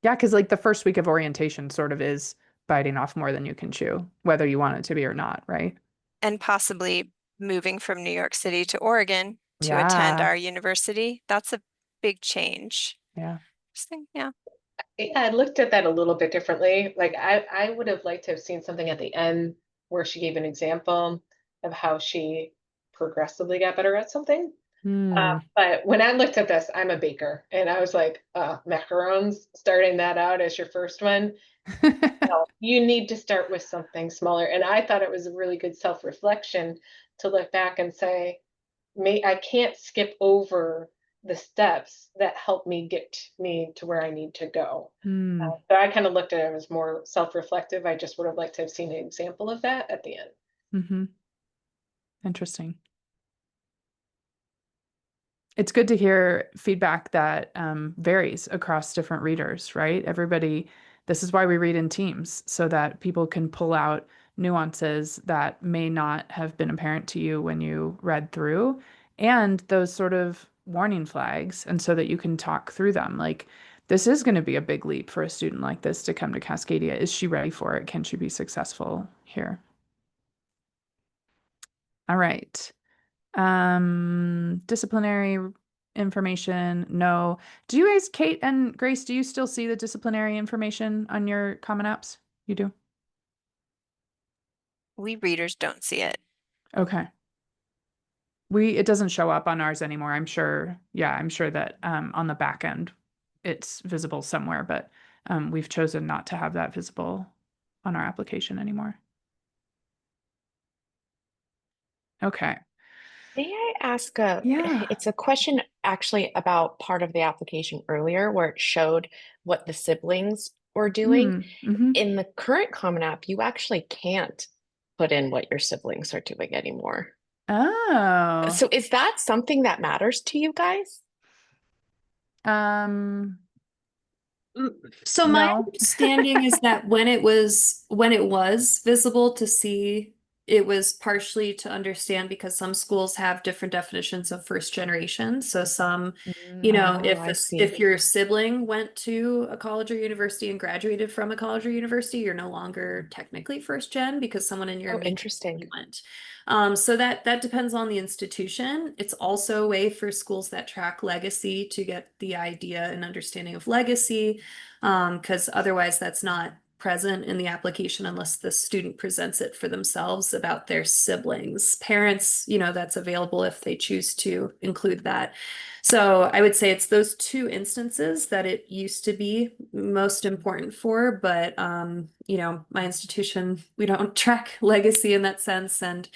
Yeah, because like the first week of orientation sort of is biting off more than you can chew, whether you want it to be or not, right? And possibly moving from New York City to Oregon to attend Yeah, our university. That's a big change. yeah. Interesting. Yeah. Yeah, I looked at that a little bit differently. Like I would have liked to have seen something at the end where she gave an example of how she progressively got better at something. Hmm. But when I looked at this, I'm a baker, and I was like, macarons, starting that out as your first one. No, you need to start with something smaller. And I thought it was a really good self-reflection to look back and say, I can't skip over the steps that help me get me to where I need to go. Hmm. So I kind of looked at it as more self-reflective. I just would have liked to have seen an example of that at the end. Mm-hmm. Interesting. It's good to hear feedback that varies across different readers, right? This is why we read in teams, so that people can pull out nuances that may not have been apparent to you when you read through, and those sort of warning flags, and so that you can talk through them. Like, this is going to be a big leap for a student like this to come to Cascadia. Is she ready for it? Can she be successful here? All right. Disciplinary information, no. Do you guys, Kate and Grace, do you still see the disciplinary information on your Common Apps? You do? We readers don't see it. Okay. It doesn't show up on ours anymore. I'm sure. Yeah, I'm sure that on the back end it's visible somewhere, but we've chosen not to have that visible on our application anymore. Okay. May I ask Yeah. it's a question actually about part of the application earlier where it showed what the siblings were doing. Mm-hmm. In the current Common App, you actually can't put in what your siblings are doing anymore. Oh. So is that something that matters to you guys? Um, So my no. understanding is that when it was visible to see, it was partially to understand because some schools have different definitions of first generation. So some, Oh, I see. if your sibling went to a college or university and graduated from a college or university, you're no longer technically first gen because someone in your Oh, immediate interesting. family went. So that depends on the institution. It's also a way for schools that track legacy to get the idea and understanding of legacy, because otherwise that's not present in the application unless the student presents it for themselves about their siblings. Parents, that's available if they choose to include that. So I would say it's those two instances that it used to be most important for, but my institution, we don't track legacy in that sense. And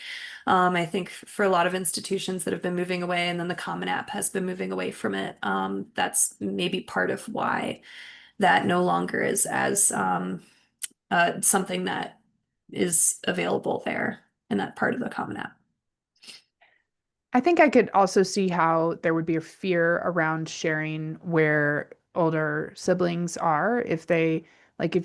I think for a lot of institutions that have been moving away, and then the Common App has been moving away from it, that's maybe part of why that no longer is as something that is available there in that part of the Common App. I think I could also see how there would be a fear around sharing where older siblings are. If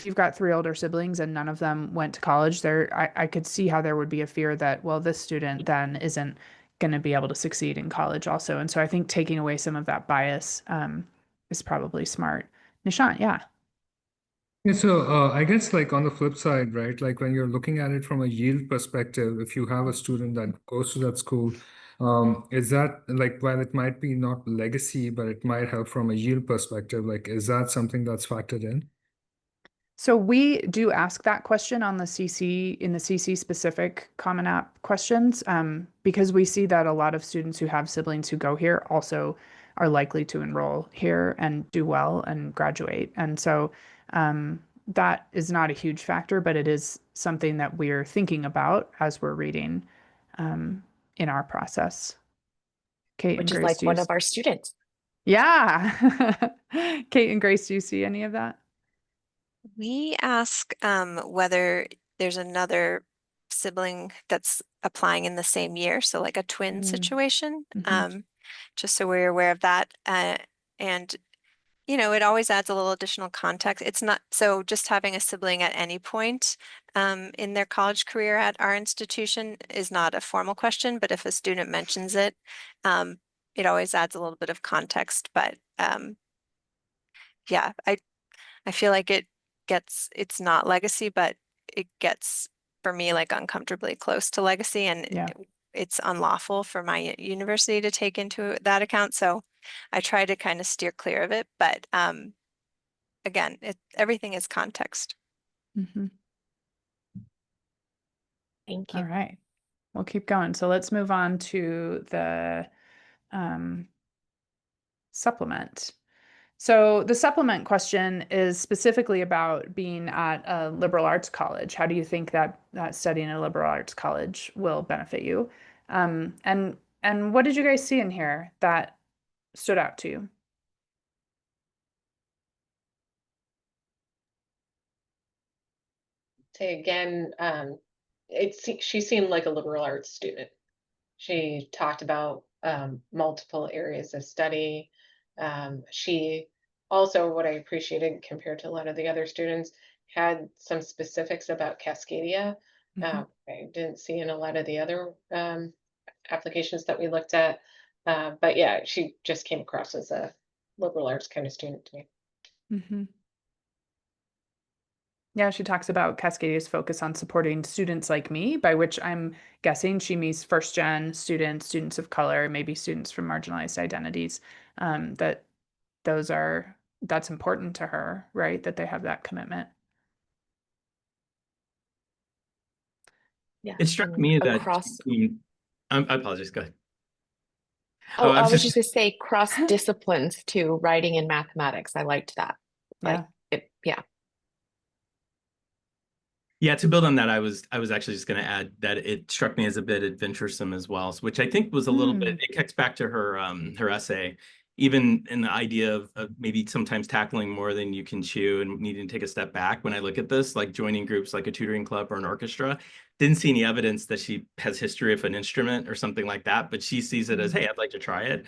you've got three older siblings and none of them went to college, I could see how there would be a fear that, well, this student then isn't going to be able to succeed in college also. And so I think taking away some of that bias is probably smart. Nishant, yeah. Yeah, so I guess like on the flip side, right? Like when you're looking at it from a yield perspective, if you have a student that goes to that school, is that like while it might be not legacy, but it might help from a yield perspective, like is that something that's factored in? So we do ask that question on the CC in the CC specific Common App questions, because we see that a lot of students who have siblings who go here also are likely to enroll here and do well and graduate. And so that is not a huge factor, but it is something that we're thinking about as we're reading in our process. Kate and Which is Grace, like one of our students. Yeah. Kate and Grace, do you see any of that? We ask whether there's another sibling that's applying in the same year, so like a twin situation, just so we're aware of that. And it always adds a little additional context. It's not so just having a sibling at any point in their college career at our institution is not a formal question, but if a student mentions it, it always adds a little bit of context. But yeah, I feel like it's not legacy, but it gets for me like uncomfortably close to legacy, and Yeah. it's unlawful for my university to take into that account. So I try to kind of steer clear of it, but again, everything is context. Thank All you. right. We'll keep going. So let's move on to the supplement. So the supplement question is specifically about being at a liberal arts college. How do you think that studying at a liberal arts college will benefit you? And what did you guys see in here that stood out to you? Say again, she seemed like a liberal arts student. She talked about multiple areas of study. She also, what I appreciated compared to a lot of the other students, had some specifics about Cascadia. I didn't see in a lot of the other applications that we looked at. But yeah, she just came across as a liberal arts kind of student to me. Yeah, she talks about Cascadia's focus on supporting students like me, by which I'm guessing she means first gen students, students of color, maybe students from marginalized identities, that's important to her, right? That they have that commitment. Yeah. It struck me that across. I apologize, go ahead. Oh, I was just going to say cross disciplines too, writing and mathematics. I liked that. Like yeah. Yeah, to build on that, I was actually just going to add that it struck me as a bit adventuresome as well, which I think was a little bit. It kicks back to her essay, even in the idea of maybe sometimes tackling more than you can chew and needing to take a step back. When I look at this, like joining groups like a tutoring club or an orchestra, didn't see any evidence that she has history of an instrument or something like that, but she sees it as, hey, I'd like to try it,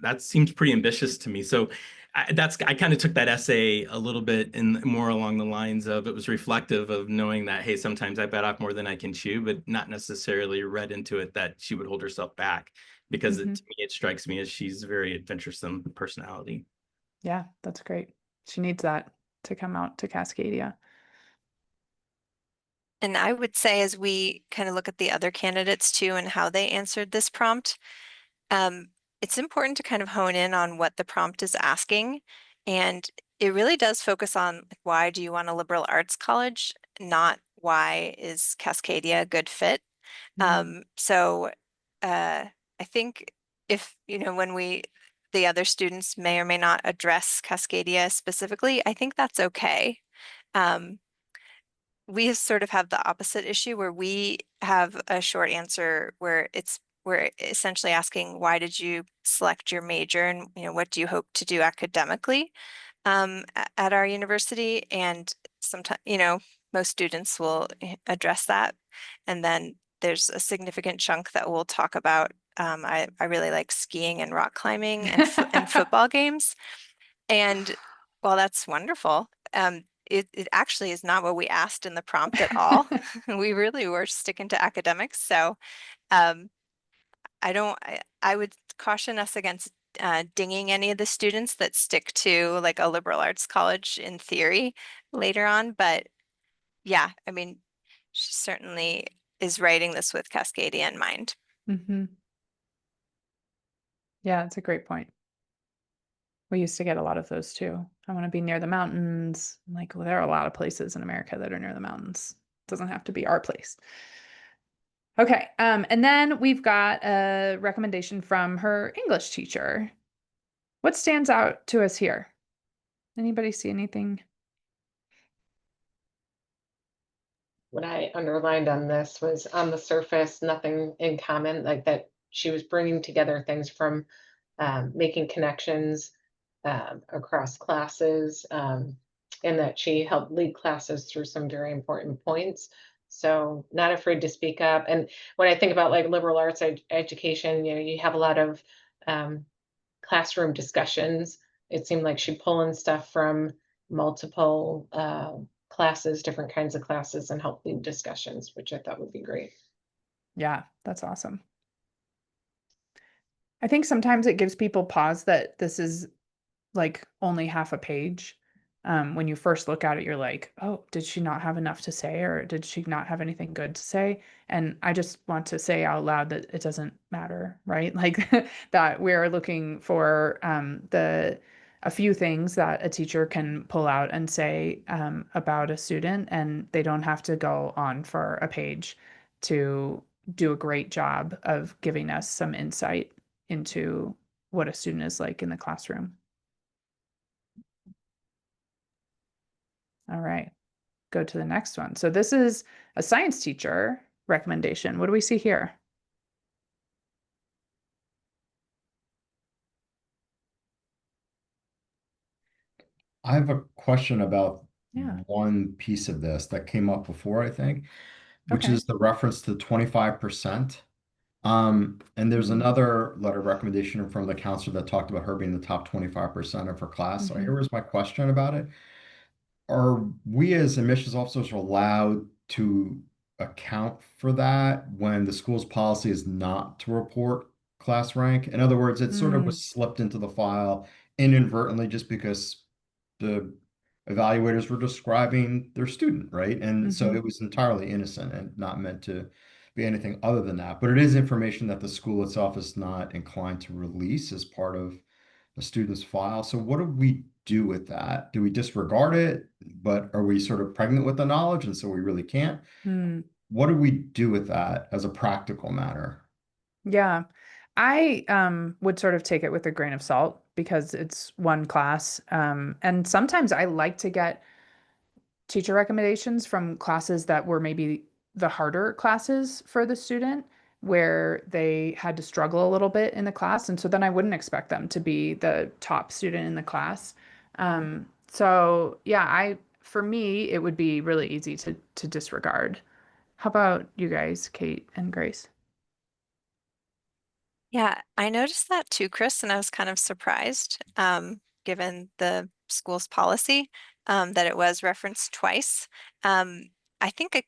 that seems pretty ambitious to me. So I kind of took that essay a little bit and more along the lines of it was reflective of knowing that, hey, sometimes I bite off more than I can chew, but not necessarily read into it that she would hold herself back, because to me, it strikes me as she's a very adventuresome personality. Yeah, that's great. She needs that to come out to Cascadia. And I would say as we kind of look at the other candidates too and how they answered this prompt, it's important to kind of hone in on what the prompt is asking. And it really does focus on like, why do you want a liberal arts college, not why is Cascadia a good fit. So I think if, when the other students may or may not address Cascadia specifically, I think that's okay. We sort of have the opposite issue where we have a short answer where we're essentially asking, why did you select your major, and what do you hope to do academically at our university? And sometimes, most students will address that. And then there's a significant chunk that we'll talk about. I really like skiing and rock climbing and football games. And while that's wonderful, it actually is not what we asked in the prompt at all. We really were sticking to academics. So um, I would caution us against dinging any of the students that stick to like a liberal arts college in theory later on. But yeah, I mean, she certainly is writing this with Cascadia in mind. Yeah, it's a great point. We used to get a lot of those too. I want to be near the mountains. Like, well, there are a lot of places in America that are near the mountains. It doesn't have to be our place. Okay, and then we've got a recommendation from her English teacher. What stands out to us here? Anybody see anything? What I underlined on this was on the surface, nothing in common, like that she was bringing together things from making connections across classes, and that she helped lead classes through some very important points. So not afraid to speak up. And when I think about like liberal arts education, you have a lot of um, classroom discussions. It seemed like she'd pull in stuff from multiple classes, different kinds of classes, and help lead discussions, which I thought would be great. Yeah, that's awesome. I think sometimes it gives people pause that this is like only half a page. When you first look at it, you're like, oh, did she not have enough to say, or did she not have anything good to say? And I just want to say out loud that it doesn't matter, right? Like that we're looking for a few things that a teacher can pull out and say about a student, and they don't have to go on for a page to do a great job of giving us some insight into what a student is like in the classroom. All right, go to the next one. So this is a science teacher recommendation. What do we see here? I have a question about Yeah. one piece of this that came up before, I think, which Okay. is the reference to 25%. And there's another letter of recommendation from the counselor that talked about her being the top 25% of her class. So here was my question about it. Are we as admissions officers allowed to account for that when the school's policy is not to report class rank? In other words, it sort of was slipped into the file inadvertently just because the evaluators were describing their student, right? And so it was entirely innocent and not meant to be anything other than that. But it is information that the school itself is not inclined to release as part of a student's file. So what do we do with that? Do we disregard it? But are we sort of pregnant with the knowledge and so we really can't? What do we do with that as a practical matter? Yeah. I would sort of take it with a grain of salt because it's one class. And sometimes I like to get teacher recommendations from classes that were maybe the harder classes for the student, where they had to struggle a little bit in the class. And so then I wouldn't expect them to be the top student in the class. So yeah, for me, it would be really easy to disregard. How about you guys, Kate and Grace? Yeah, I noticed that too, Chris, and I was kind of surprised, given the school's policy, that it was referenced twice. I think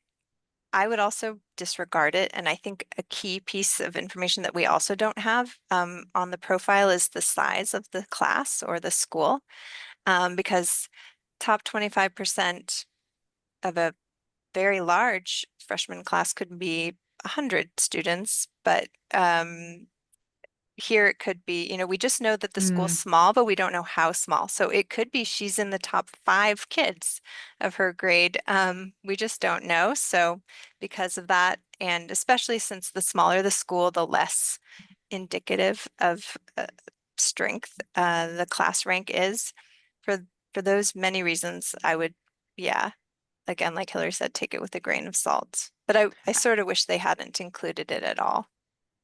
I would also disregard it, and I think a key piece of information that we also don't have on the profile is the size of the class or the school, because top 25% of a very large freshman class could be 100 students, but here it could be, we just know that the school's Mm. small, but we don't know how small. So it could be she's in the top 5 kids of her grade. We just don't know. So because of that, and especially since the smaller the school, the less indicative of strength the class rank is. For those many reasons, I would, yeah, again, like Hillary said, take it with a grain of salt. But I sort of wish they hadn't included it at all.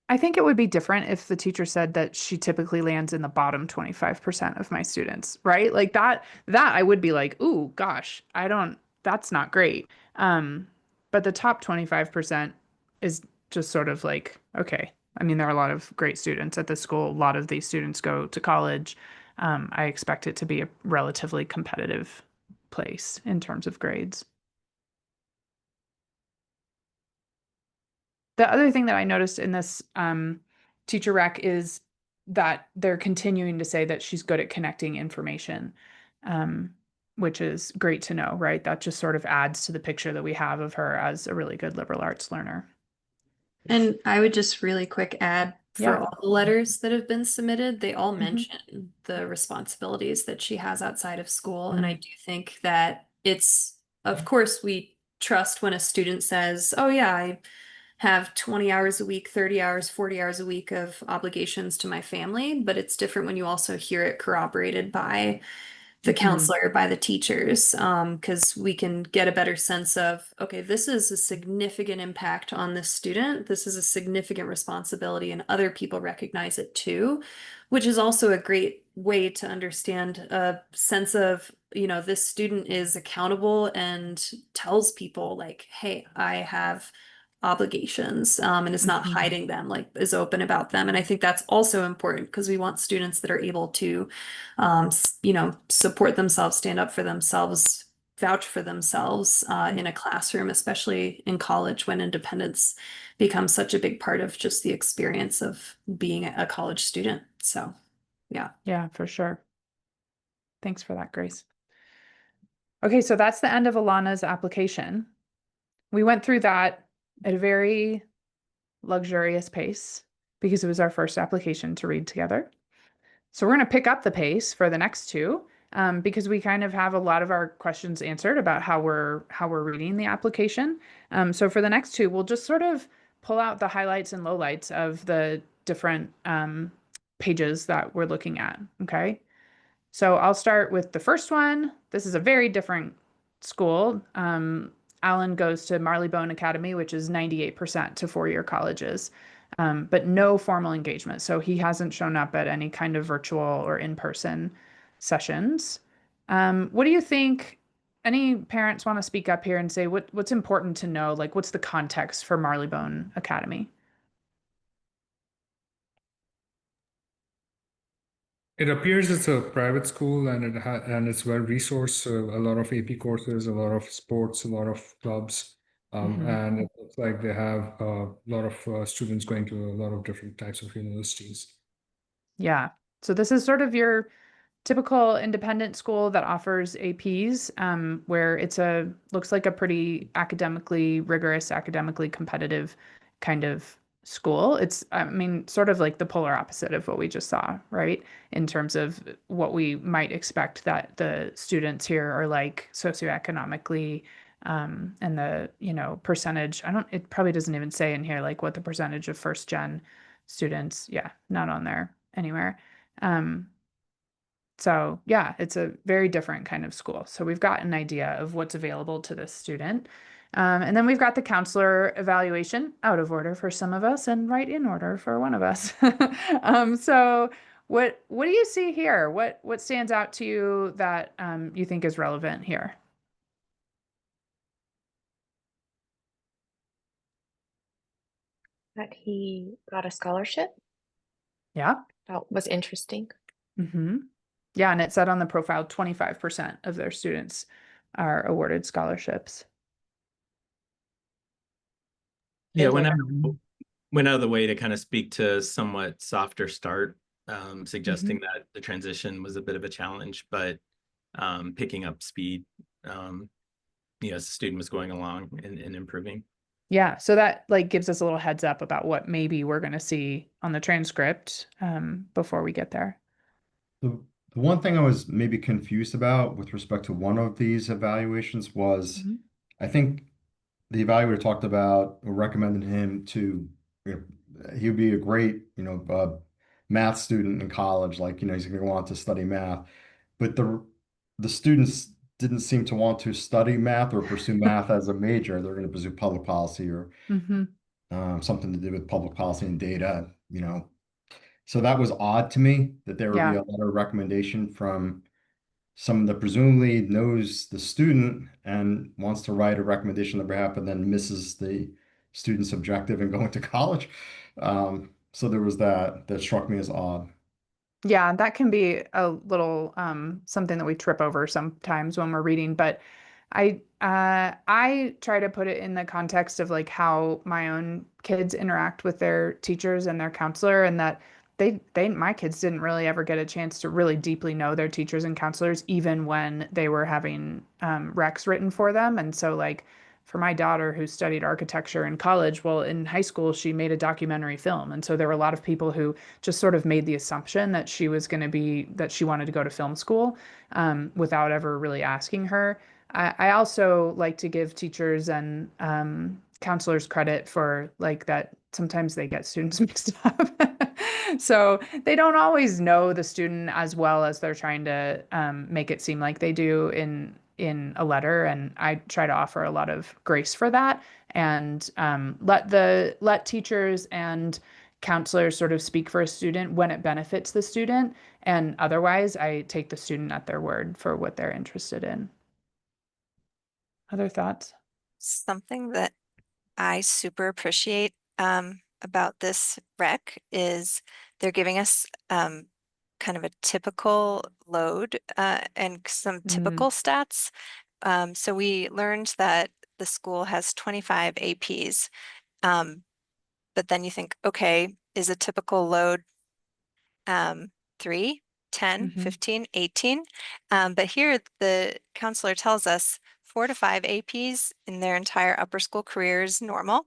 I think it would be different if the teacher said that she typically lands in the bottom 25% of my students, right? Like that I would be like, "Ooh, gosh, that's not great." But the top 25% is just sort of like, okay. I mean, there are a lot of great students at this school. A lot of these students go to college. I expect it to be a relatively competitive place in terms of grades. The other thing that I noticed in this teacher rec is that they're continuing to say that she's good at connecting information, um, which is great to know, right? That just sort of adds to the picture that we have of her as a really good liberal arts learner. And I would just really quick add for Yeah. all the letters that have been submitted, they all Mhm. mention the responsibilities that she has outside of school. And I Mm. do think that of course, we trust when a student says, oh, yeah, I have 20 hours a week, 30 hours, 40 hours a week of obligations to my family. But it's different when you also hear it corroborated by the Mhm. counselor, by the teachers, because we can get a better sense of, okay, this is a significant impact on this student. This is a significant responsibility, and other people recognize it too, which is also a great way to understand a sense of, this student is accountable and tells people like, hey, I have obligations, and is not Mhm. hiding them, like is open about them. And I think that's also important because we want students that are able to support themselves, stand up for themselves, vouch for themselves in a classroom, especially in college when independence becomes such a big part of just the experience of being a college student. So, yeah. Yeah, for sure. Thanks for that, Grace. Okay, so that's the end of Alana's application. We went through that at a very luxurious pace because it was our first application to read together. So we're going to pick up the pace for the next two because we kind of have a lot of our questions answered about how we're reading the application. So for the next two, we'll just sort of pull out the highlights and lowlights of the different pages that we're looking at. Okay. So I'll start with the first one. This is a very different school. Alan goes to Marleybone Academy, which is 98% to four-year colleges, but no formal engagement. So he hasn't shown up at any kind of virtual or in-person sessions. What do you think? Any parents want to speak up here and say what's important to know? Like, what's the context for Marleybone Academy? It appears it's a private school and it's well resourced. So a lot of AP courses, a lot of sports, a lot of clubs, and it looks like they have a lot of students going to a lot of different types of universities. Yeah. So this is sort of your typical independent school that offers APs, where looks like a pretty academically rigorous, academically competitive kind of school. It's, I mean, sort of like the polar opposite of what we just saw, right? In terms of what we might expect that the students here are like socioeconomically, and the, percentage, it probably doesn't even say in here like what the percentage of first gen students, yeah, not on there anywhere. So yeah, it's a very different kind of school. So we've got an idea of what's available to this student. And then we've got the counselor evaluation, out of order for some of us and right in order for one of us. So what do you see here? What stands out to you that you think is relevant here? That he got a scholarship. Yeah. That was interesting. Mm-hmm. Yeah, and it said on the profile 25% of their students are awarded scholarships. Yeah, went out of the way to kind of speak to somewhat softer start, suggesting that the transition was a bit of a challenge, but picking up speed, as the student was going along and improving. Yeah, so that like gives us a little heads up about what maybe we're going to see on the transcript before we get there. The, the one thing I was maybe confused about with respect to one of these evaluations was Mhm. I think the evaluator talked about or recommended him to, you he would be a great, math student in college, like, he's going to want to study math. But the students didn't seem to want to study math or pursue math as a major. They're going to pursue public policy or Hmm. something to do with public policy and data. So that was odd to me that there would be Yeah. a letter of recommendation from someone that presumably knows the student and wants to write a recommendation on their behalf, but then misses the student's objective in going to college. So there was that struck me as odd. Yeah, that can be a little something that we trip over sometimes when we're reading, but I try to put it in the context of like how my own kids interact with their teachers and their counselor, and that they my kids didn't really ever get a chance to really deeply know their teachers and counselors even when they were having recs written for them. And so like for my daughter who studied architecture in college, well, in high school she made a documentary film, and so there were a lot of people who just sort of made the assumption that she wanted to go to film school without ever really asking her. I also like to give teachers and counselors credit for like that sometimes they get students mixed up. So they don't always know the student as well as they're trying to make it seem like they do in a letter. And I try to offer a lot of grace for that and let teachers and counselors sort of speak for a student when it benefits the student. And otherwise, I take the student at their word for what they're interested in. Other thoughts? Something that I super appreciate about this rec is they're giving us kind of a typical load and some Mm, typical stats. So we learned that the school has 25 APs, but then you think, okay, is a typical load 3, 10, mhm, 15, 18? But here the counselor tells us 4 to 5 APs in their entire upper school career is normal.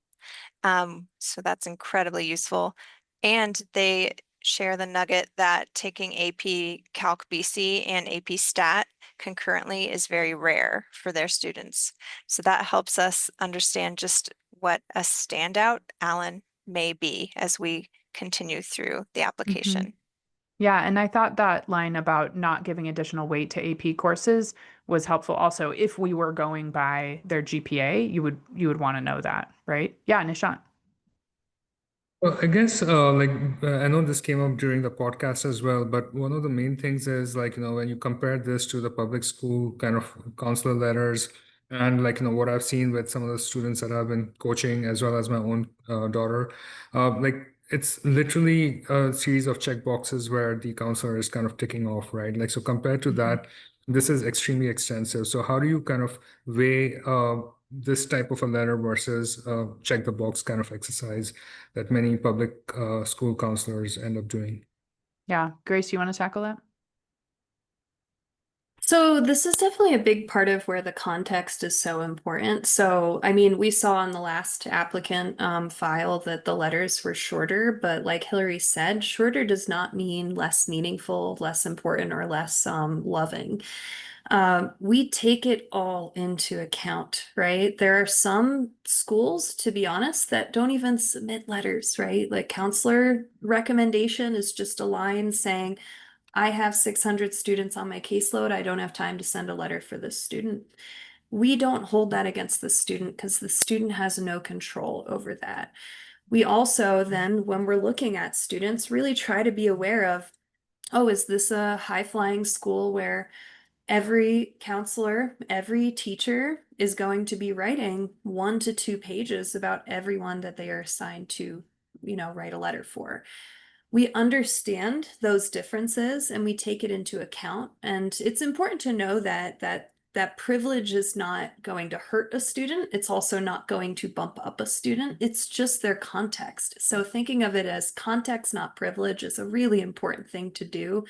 So that's incredibly useful. And they share the nugget that taking AP Calc BC and AP Stat concurrently is very rare for their students. So that helps us understand just what a standout Alan may be as we continue through the mhm. application. Yeah, and I thought that line about not giving additional weight to AP courses was helpful also. If we were going by their GPA, you would want to know that, right? Yeah, Nishant. Well, I guess I know this came up during the podcast as well, but one of the main things is like, when you compare this to the public school kind of counselor letters and like, what I've seen with some of the students that I've been coaching as well as my own daughter, like it's literally a series of check boxes where the counselor is kind of ticking off, right? Like, so compared to Mhm. that, this is extremely extensive. So how do you kind of weigh this type of a letter versus check the box kind of exercise that many public school counselors end up doing? Yeah, Grace, you want to tackle that? So this is definitely a big part of where the context is so important. So, I mean, we saw on the last applicant file that the letters were shorter, but like Hillary said, shorter does not mean less meaningful, less important, or less loving. We take it all into account, right? There are some schools, to be honest, that don't even submit letters, right? Like counselor recommendation is just a line saying, I have 600 students on my caseload. I don't have time to send a letter for this student. We don't hold that against the student because the student has no control over that. We also then, when we're looking at students, really try to be aware of, oh, is this a high flying school where every counselor, every teacher is going to be writing 1 to 2 pages about everyone that they are assigned to, write a letter for? We understand those differences and we take it into account. And it's important to know that privilege is not going to hurt a student. It's also not going to bump up a student. It's just their context. So thinking of it as context, not privilege, is a really important thing to do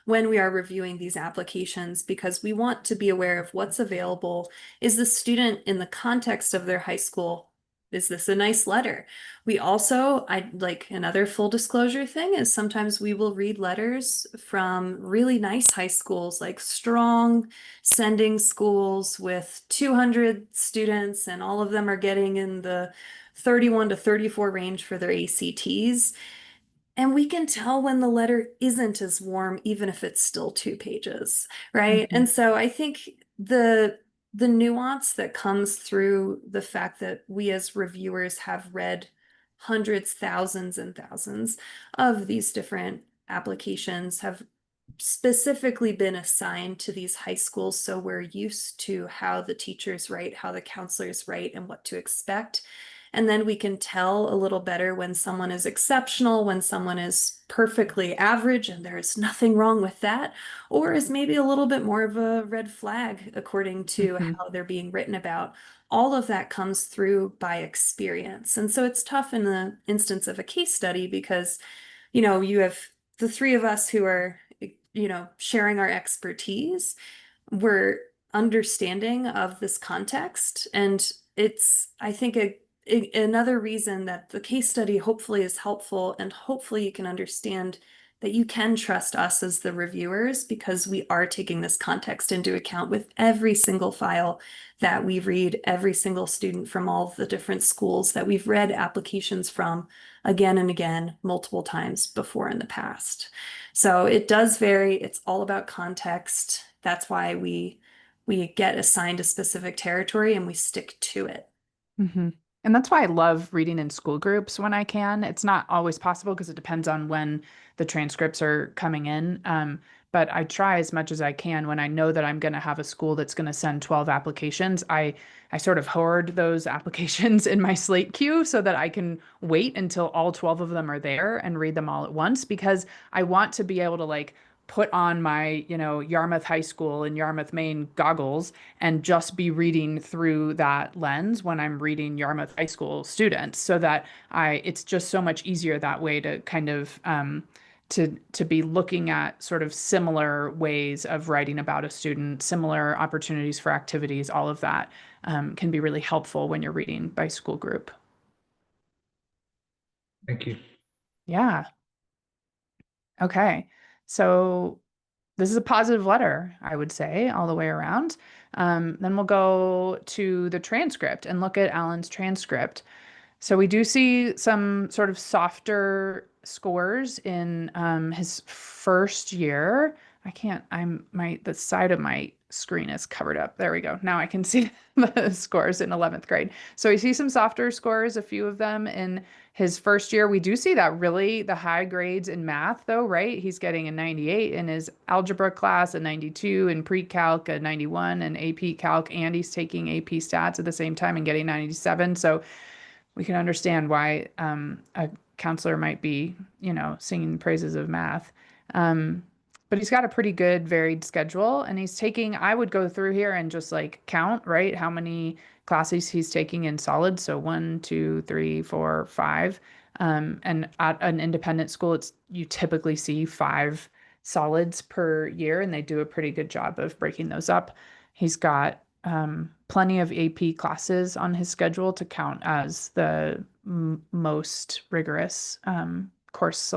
when we are reviewing these applications, because we want to be aware of what's available. Is the student in the context of their high school is this a nice letter? We also, I like another full disclosure thing is sometimes we will read letters from really nice high schools, like strong sending schools with 200 students, and all of them are getting in the 31 to 34 range for their ACTs. And we can tell when the letter isn't as warm, even if it's still 2 pages, right? Mhm. And so I think the nuance that comes through the fact that we as reviewers have read hundreds, thousands, and thousands of these different applications have specifically been assigned to these high schools. So we're used to how the teachers write, how the counselors write, and what to expect. And then we can tell a little better when someone is exceptional, when someone is perfectly average, and there's nothing wrong with that, or is maybe a little bit more of a red flag according to Mhm. how they're being written about. All of that comes through by experience. And so it's tough in the instance of a case study because, you have the three of us who are, sharing our expertise. We're understanding of this context. And it's, I think, another reason that the case study hopefully is helpful, and hopefully you can understand that you can trust us as the reviewers because we are taking this context into account with every single file that we read, every single student from all the different schools that we've read applications from again and again, multiple times before in the past. So it does vary. It's all about context. That's why we get assigned a specific territory and we stick to it. Mhm. And that's why I love reading in school groups when I can. It's not always possible because it depends on when the transcripts are coming in. But I try as much as I can when I know that I'm going to have a school that's going to send 12 applications. I sort of hoard those applications in my slate queue so that I can wait until all 12 of them are there and read them all at once because I want to be able to like put on my, Yarmouth High School in Yarmouth, Maine goggles and just be reading through that lens when I'm reading Yarmouth High School students so that it's just so much easier that way to kind of to be looking at sort of similar ways of writing about a student, similar opportunities for activities, all of that can be really helpful when you're reading by school group. Thank you. Yeah. Okay. So this is a positive letter, I would say, all the way around. Then we'll go to the transcript and look at Alan's transcript. So we do see some sort of softer scores in his first year. I can't, the side of my screen is covered up. There we go. Now I can see the scores in 11th grade. So we see some softer scores, a few of them in his first year. We do see that really the high grades in math though, right? He's getting a 98 in his algebra class, a 92 in pre-calc, a 91 in AP calc, and he's taking AP stats at the same time and getting 97. So we can understand why a counselor might be, singing praises of math. But he's got a pretty good varied schedule and he's taking, I would go through here and just like count, right? How many classes he's taking in solids. So 1, 2, 3, 4, 5. And at an independent school, you typically see 5 solids per year and they do a pretty good job of breaking those up. He's got plenty of AP classes on his schedule to count as the most rigorous course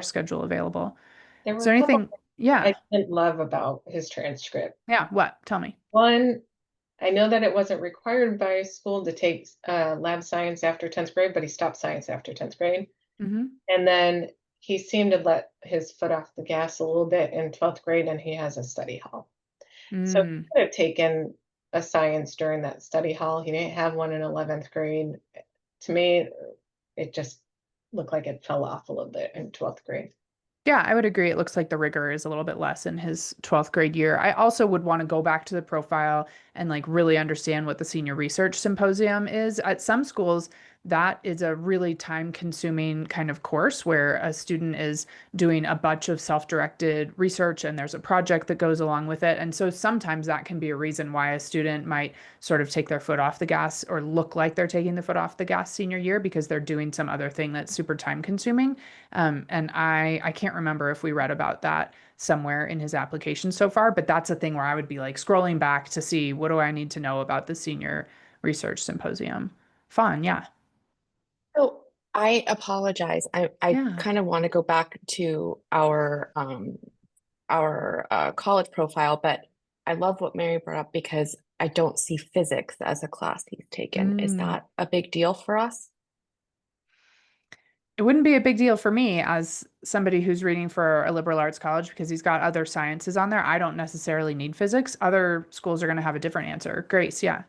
schedule available. There Is were there a couple anything? Yeah. I didn't love about his transcript. Yeah. What? Tell me. One, I know that it wasn't required by school to take lab science after 10th grade, but he stopped science after 10th grade. Mm-hmm. And then he seemed to let his foot off the gas a little bit in 12th grade, and he has a study hall. So he Mm. could have taken a science during that study hall. He didn't have one in 11th grade. To me, it just looked like it fell off a little bit in 12th grade. Yeah, I would agree. It looks like the rigor is a little bit less in his 12th grade year. I also would want to go back to the profile and like really understand what the senior research symposium is. At some schools, that is a really time-consuming kind of course where a student is doing a bunch of self-directed research and there's a project that goes along with it. And so sometimes that can be a reason why a student might sort of take their foot off the gas or look like they're taking the foot off the gas senior year because they're doing some other thing that's super time-consuming. And I can't remember if we read about that somewhere in his application so far, but that's a thing where I would be like scrolling back to see what do I need to know about the senior research symposium fun. Yeah. So I apologize. I Yeah. kind of want to go back to our college profile, but I love what Mary brought up because I don't see physics as a class he's taken. Is Mm. that a big deal for us? It wouldn't be a big deal for me as somebody who's reading for a liberal arts college because he's got other sciences on there. I don't necessarily need physics. Other schools are going to have a different answer. Grace, yeah.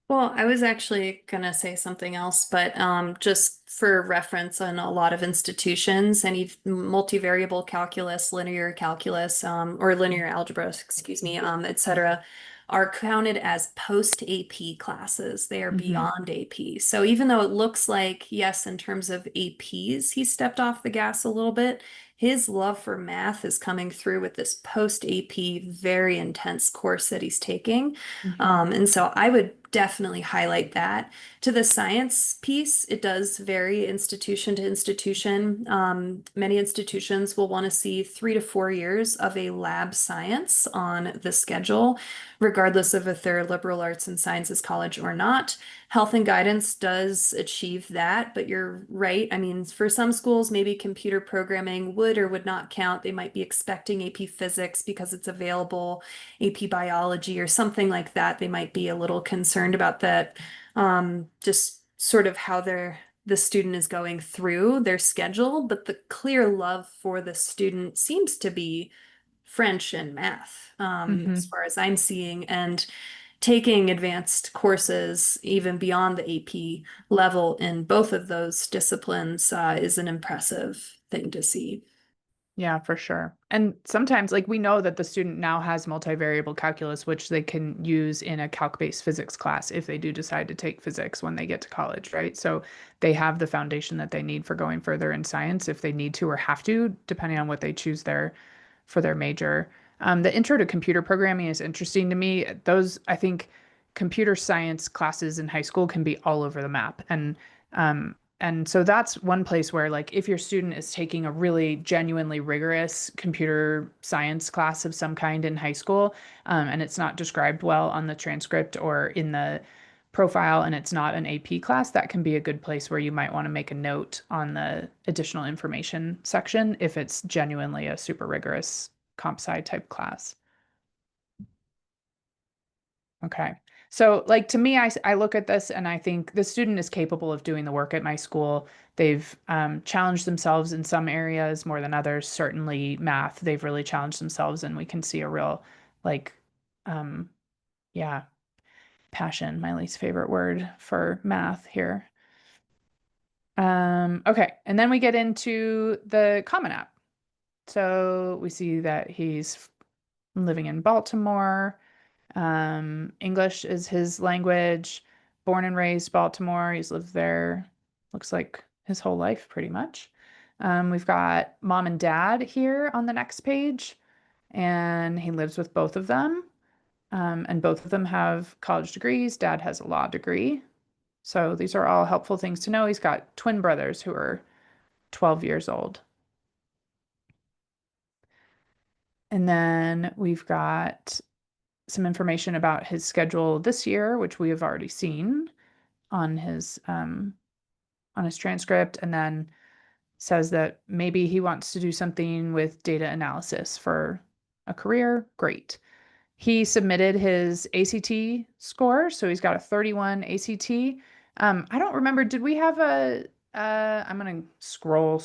Well, I was actually gonna say something else, but just for reference on a lot of institutions, any multivariable calculus, linear calculus, or linear algebra, excuse me, et cetera, are counted as post AP classes. They are Hmm. beyond AP. So even though it looks like, yes, in terms of APs, he stepped off the gas a little bit, his love for math is coming through with this post AP, very intense course that he's taking. Hmm. And so I would definitely highlight that. To the science piece, it does vary institution to institution. Many institutions will want to see 3 to 4 years of a lab science on the schedule, regardless of if they're liberal arts and sciences college or not. Health and guidance does achieve that, but you're right. I mean, for some schools, maybe computer programming would or would not count. They might be expecting AP physics because it's available, AP biology or something like that. They might be a little concerned about that. Just sort of how the student is going through their schedule, but the clear love for the student seems to be French and math, as Hmm. far as I'm seeing, and taking advanced courses even beyond the AP level in both of those disciplines is an impressive thing to see. Yeah, for sure. And sometimes, like, we know that the student now has multivariable calculus, which they can use in a calc-based physics class if they do decide to take physics when they get to college, right? So they have the foundation that they need for going further in science if they need to or have to, depending on what they choose for their major. The intro to computer programming is interesting to me. Those, I think, computer science classes in high school can be all over the map. And so that's one place where, like, if your student is taking a really genuinely rigorous computer science class of some kind in high school, and it's not described well on the transcript or in the profile, and it's not an AP class, that can be a good place where you might want to make a note on the additional information section if it's genuinely a super rigorous comp sci type class. Okay. So, like, to me, I look at this and I think the student is capable of doing the work at my school. They've challenged themselves in some areas more than others. Certainly, math, they've really challenged themselves, and we can see a real, like, um, yeah, passion, my least favorite word for math here. Okay. And then we get into the Common App. So we see that he's living in Baltimore. English is his language. Born and raised Baltimore. He's lived there, looks like his whole life, pretty much. We've got mom and dad here on the next page, and he lives with both of them. And both of them have college degrees. Dad has a law degree. So these are all helpful things to know. He's got twin brothers who are 12 years old. And then we've got some information about his schedule this year, which we have already seen on his transcript, and then says that maybe he wants to do something with data analysis for a career. Great. He submitted his ACT score, so he's got a 31 ACT. I don't remember, did we have I'm gonna scroll.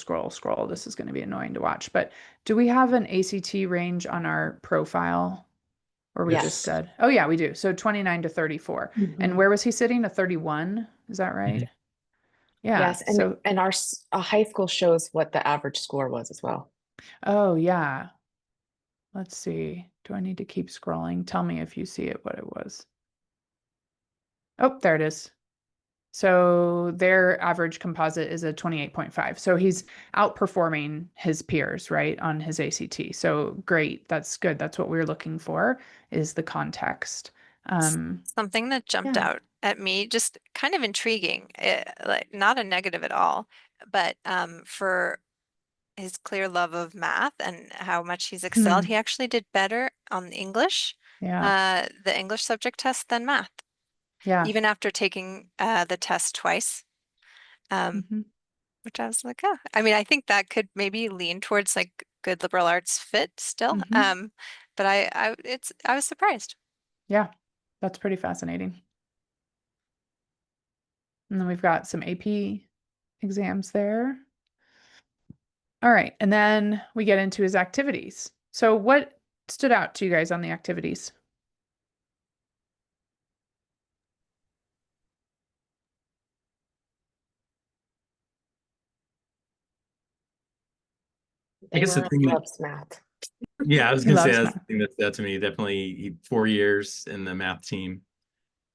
This is gonna be annoying to watch, but do we have an ACT range on our profile? Or we just Yes. said, oh yeah, we do. So 29 to 34. And Mhm. where was he sitting? A 31? Is that right? Yeah. Yes, So, and our high school shows what the average score was as well. oh yeah. Let's see. Do I need to keep scrolling? Tell me if you see it, what it was. Oh, there it is. So their average composite is a 28.5. So he's outperforming his peers, right, on his ACT. So great. That's good. That's what we're looking for is the context. Something that jumped Yeah. out at me, just kind of intriguing, like not a negative at all, but for his clear love of math and how much he's excelled, Hmm. he actually did better on English, Yeah. the English subject test than math. Yeah. even after taking the test twice. Mhm. Which I was like, oh, I mean, I think that could maybe lean towards like good liberal arts fit still. Mhm. But I was surprised. Yeah, that's pretty fascinating. And then we've got some AP exams there. All right, and then we get into his activities. So what stood out to you guys on the activities? I guess the Emma thing that, loves math. yeah, I was He gonna say loves that's the math. thing that stood out to me. Definitely 4 years in the math team.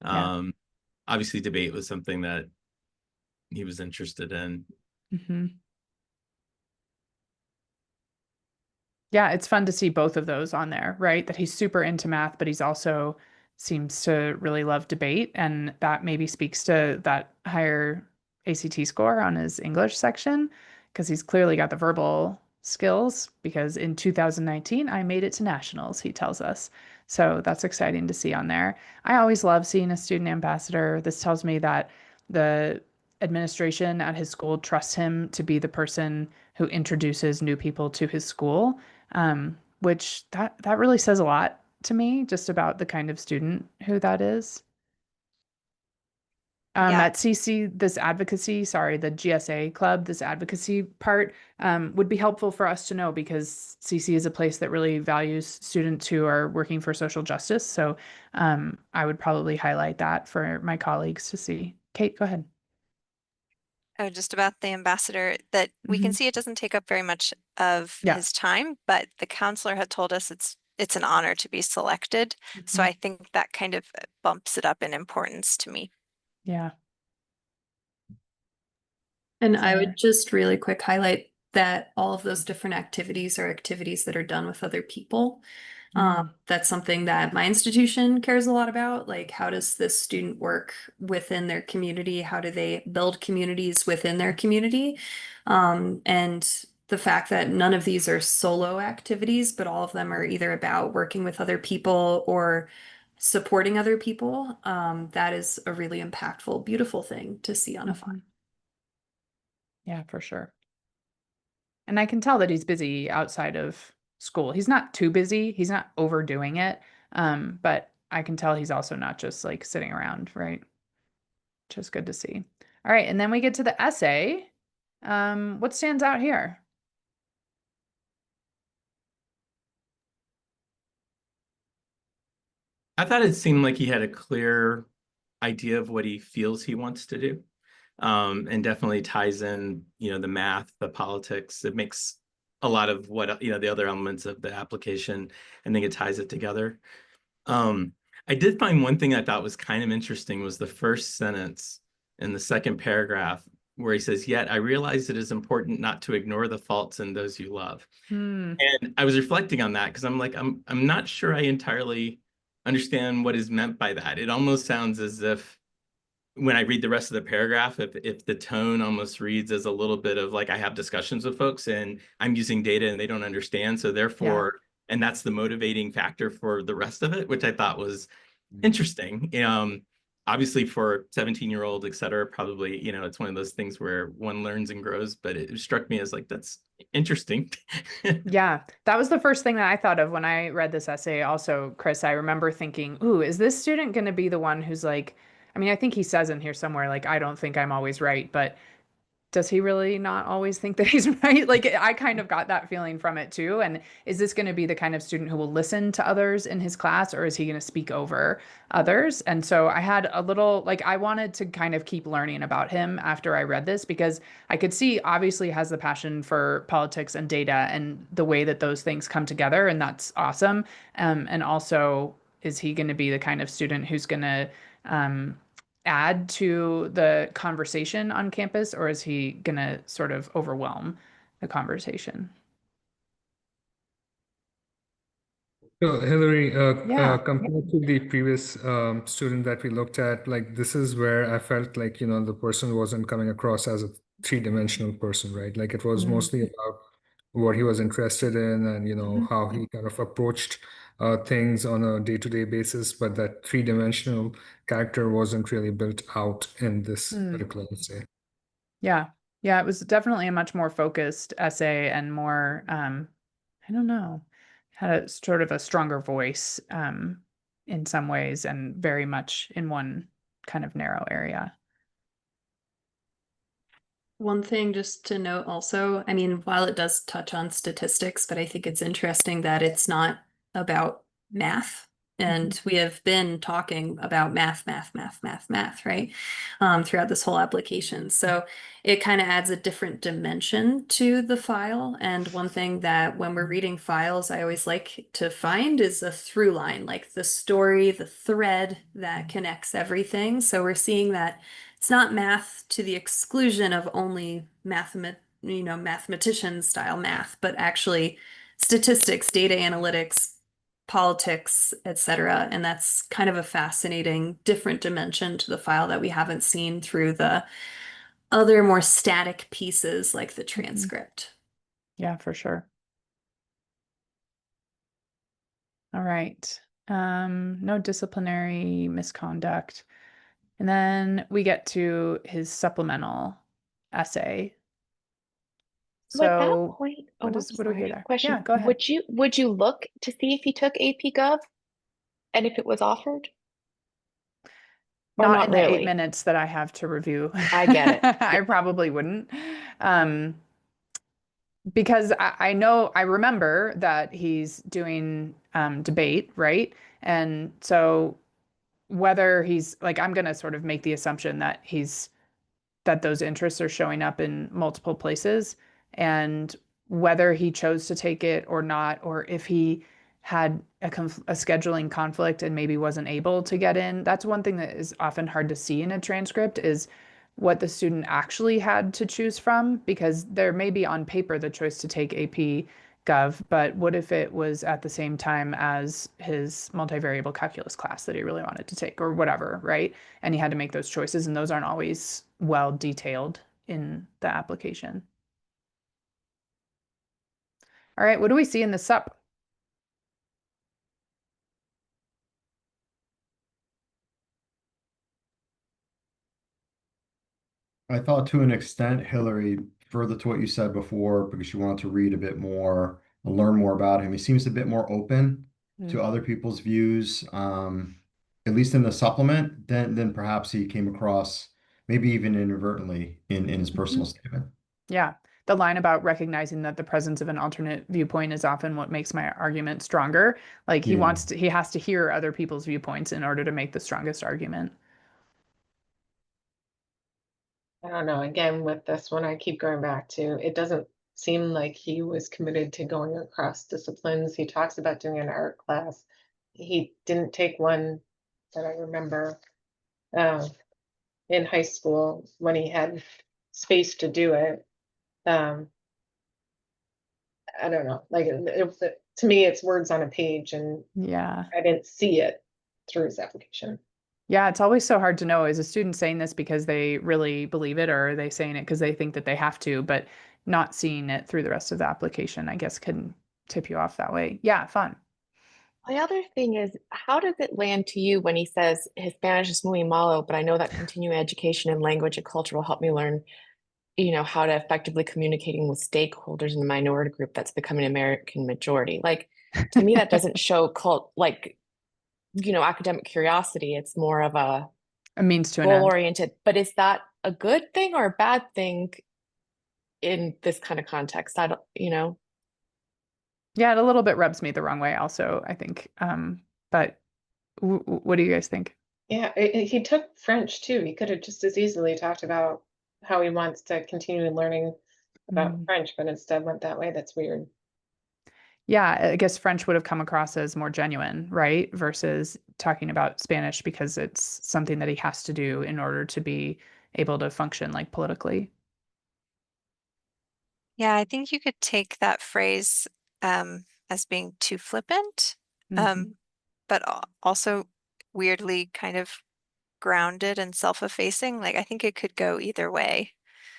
Yeah. Um, Obviously debate was something that he was interested in. Mhm. Yeah, it's fun to see both of those on there, right? That he's super into math, but he's also seems to really love debate. And that maybe speaks to that higher ACT score on his English section, because he's clearly got the verbal skills. Because in 2019, I made it to nationals, he tells us. So that's exciting to see on there. I always love seeing a student ambassador. This tells me that the administration at his school trusts him to be the person who introduces new people to his school, which that really says a lot to me, just about the kind of student who that is. Yeah, At CC, this advocacy, sorry, the GSA club, this advocacy part would be helpful for us to know, because CC is a place that really values students who are working for social justice. So I would probably highlight that for my colleagues to see. Kate, go ahead. oh, just about the ambassador, that we can Mhm. see it doesn't take up very much of Yeah. his time, but the counselor had told us it's an honor to be selected. So Mhm. I think that kind of bumps it up in importance to me. Yeah. And I Same would just really quick highlight that all of those different activities are activities that are done with other people. here. That's something that my institution cares a lot about. Like, how does this student work within their community? How do they build communities within their community? And the fact that none of these are solo activities, but all of them are either about working with other people or supporting other people. That is a really impactful, beautiful thing to see on a file. Mhm. Yeah, for sure. And I can tell that he's busy outside of school. He's not too busy. He's not overdoing it. But I can tell he's also not just like sitting around, right? Which is good to see. All right, and then we get to the essay. What stands out here? I thought it seemed like he had a clear idea of what he feels he wants to do. And definitely ties in, the math, the politics. It makes a lot of what, the other elements of the application. I think it ties it together. Um, I did find one thing I thought was kind of interesting was the first sentence in the second paragraph, where he says, "Yet I realize it is important not to ignore the faults in those you love." Hmm. And I was reflecting on that because I'm like, I'm not sure I entirely understand what is meant by that. It almost sounds as if, when I read the rest of the paragraph, if the tone almost reads as a little bit of like, I have discussions with folks and I'm using data and they don't understand. So Yeah. therefore, and that's the motivating factor for the rest of it, which I thought was interesting. Obviously for 17-year-old, et cetera, probably, it's one of those things where one learns and grows, but it struck me as like, that's interesting. Yeah, that was the first thing that I thought of when I read this essay. Also, Chris, I remember thinking, ooh, is this student going to be the one who's like, I mean, I think he says in here somewhere, like, I don't think I'm always right, but does he really not always think that he's right? Like, I kind of got that feeling from it too. And is this going to be the kind of student who will listen to others in his class, or is he going to speak over others? And so I had a little, like, I wanted to kind of keep learning about him after I read this, because I could see obviously has the passion for politics and data and the way that those things come together. And that's awesome. And also, is he going to be the kind of student who's going to, um, add to the conversation on campus, or is he going to sort of overwhelm the conversation? So, Hillary, Yeah. compared to the previous student that we looked at, like this is where I felt like, the person wasn't coming across as a three-dimensional person, right? Like it was Mm-hmm. mostly about what he was interested in and, Mm-hmm. how he kind of approached things on a day-to-day basis, but that three-dimensional character wasn't really built out in this particular essay. Yeah. Yeah, it was definitely a much more focused essay and more, I don't know, had a sort of a stronger voice in some ways and very much in one kind of narrow area. One thing just to note also, I mean, while it does touch on statistics, but I think it's interesting that it's not about math. And we have been talking about math, right? Throughout this whole application. So it kind of adds a different dimension to the file. And one thing that when we're reading files, I always like to find is a through line, like the story, the thread that connects everything. So we're seeing that it's not math to the exclusion of only mathematician style math, but actually statistics, data analytics, politics, etc. And that's kind of a fascinating different dimension to the file that we haven't seen through the other more static pieces like the transcript. Yeah, for sure. All right. No disciplinary misconduct. And then we get to his supplemental essay. So at that So point, what I'm do we hear sorry. there? Question. Yeah, go ahead. Would you look to see if he took AP Gov and if it was offered? Or Not not in the 8 really? minutes that I have to review. I get it. I probably wouldn't. Because I remember that he's doing debate, right? And so whether he's like, I'm going to sort of make the assumption that that those interests are showing up in multiple places, and whether he chose to take it or not, or if he had a scheduling conflict and maybe wasn't able to get in. That's one thing that is often hard to see in a transcript is what the student actually had to choose from, because there may be on paper the choice to take AP Gov, but what if it was at the same time as his multivariable calculus class that he really wanted to take or whatever, right? And he had to make those choices, and those aren't always well detailed in the application. All right, what do we see in the sup? I thought to an extent, Hillary, further to what you said before, because you wanted to read a bit more and learn more about him, he seems a bit more open to other people's views, at least in the supplement, than perhaps he came across, maybe even inadvertently in his personal statement. Yeah. The line about recognizing that the presence of an alternate viewpoint is often what makes my argument stronger. Like Yeah. he has to hear other people's viewpoints in order to make the strongest argument. I don't know, again, with this one, I keep going back to, it doesn't seem like he was committed to going across disciplines. He talks about doing an art class. He didn't take one that I remember in high school when he had space to do it. I don't know, like to me, it's words on a page, and Yeah. I didn't see it through his application. Yeah, it's always so hard to know. Is a student saying this because they really believe it, or are they saying it because they think that they have to, but not seeing it through the rest of the application, I guess, can tip you off that way. Yeah, fun. The other thing is, how does it land to you when he says his Spanish is muy malo, but I know that continuing education in language and culture will help me learn, how to effectively communicating with stakeholders in the minority group that's becoming American majority. Like, to me, that doesn't show academic curiosity. It's more of a A means to an end. goal-oriented. But is that a good thing or a bad thing in this kind of context? I don't. Yeah, it a little bit rubs me the wrong way also, I think. But what do you guys think? Yeah, he took French too. He could have just as easily talked about how he wants to continue learning about French, but instead went that way. That's weird. Yeah, I guess French would have come across as more genuine, right? Versus talking about Spanish because it's something that he has to do in order to be able to function like politically. Yeah, I think you could take that phrase as being too flippant, but also weirdly kind of grounded and self-effacing. Like I think it could go either way.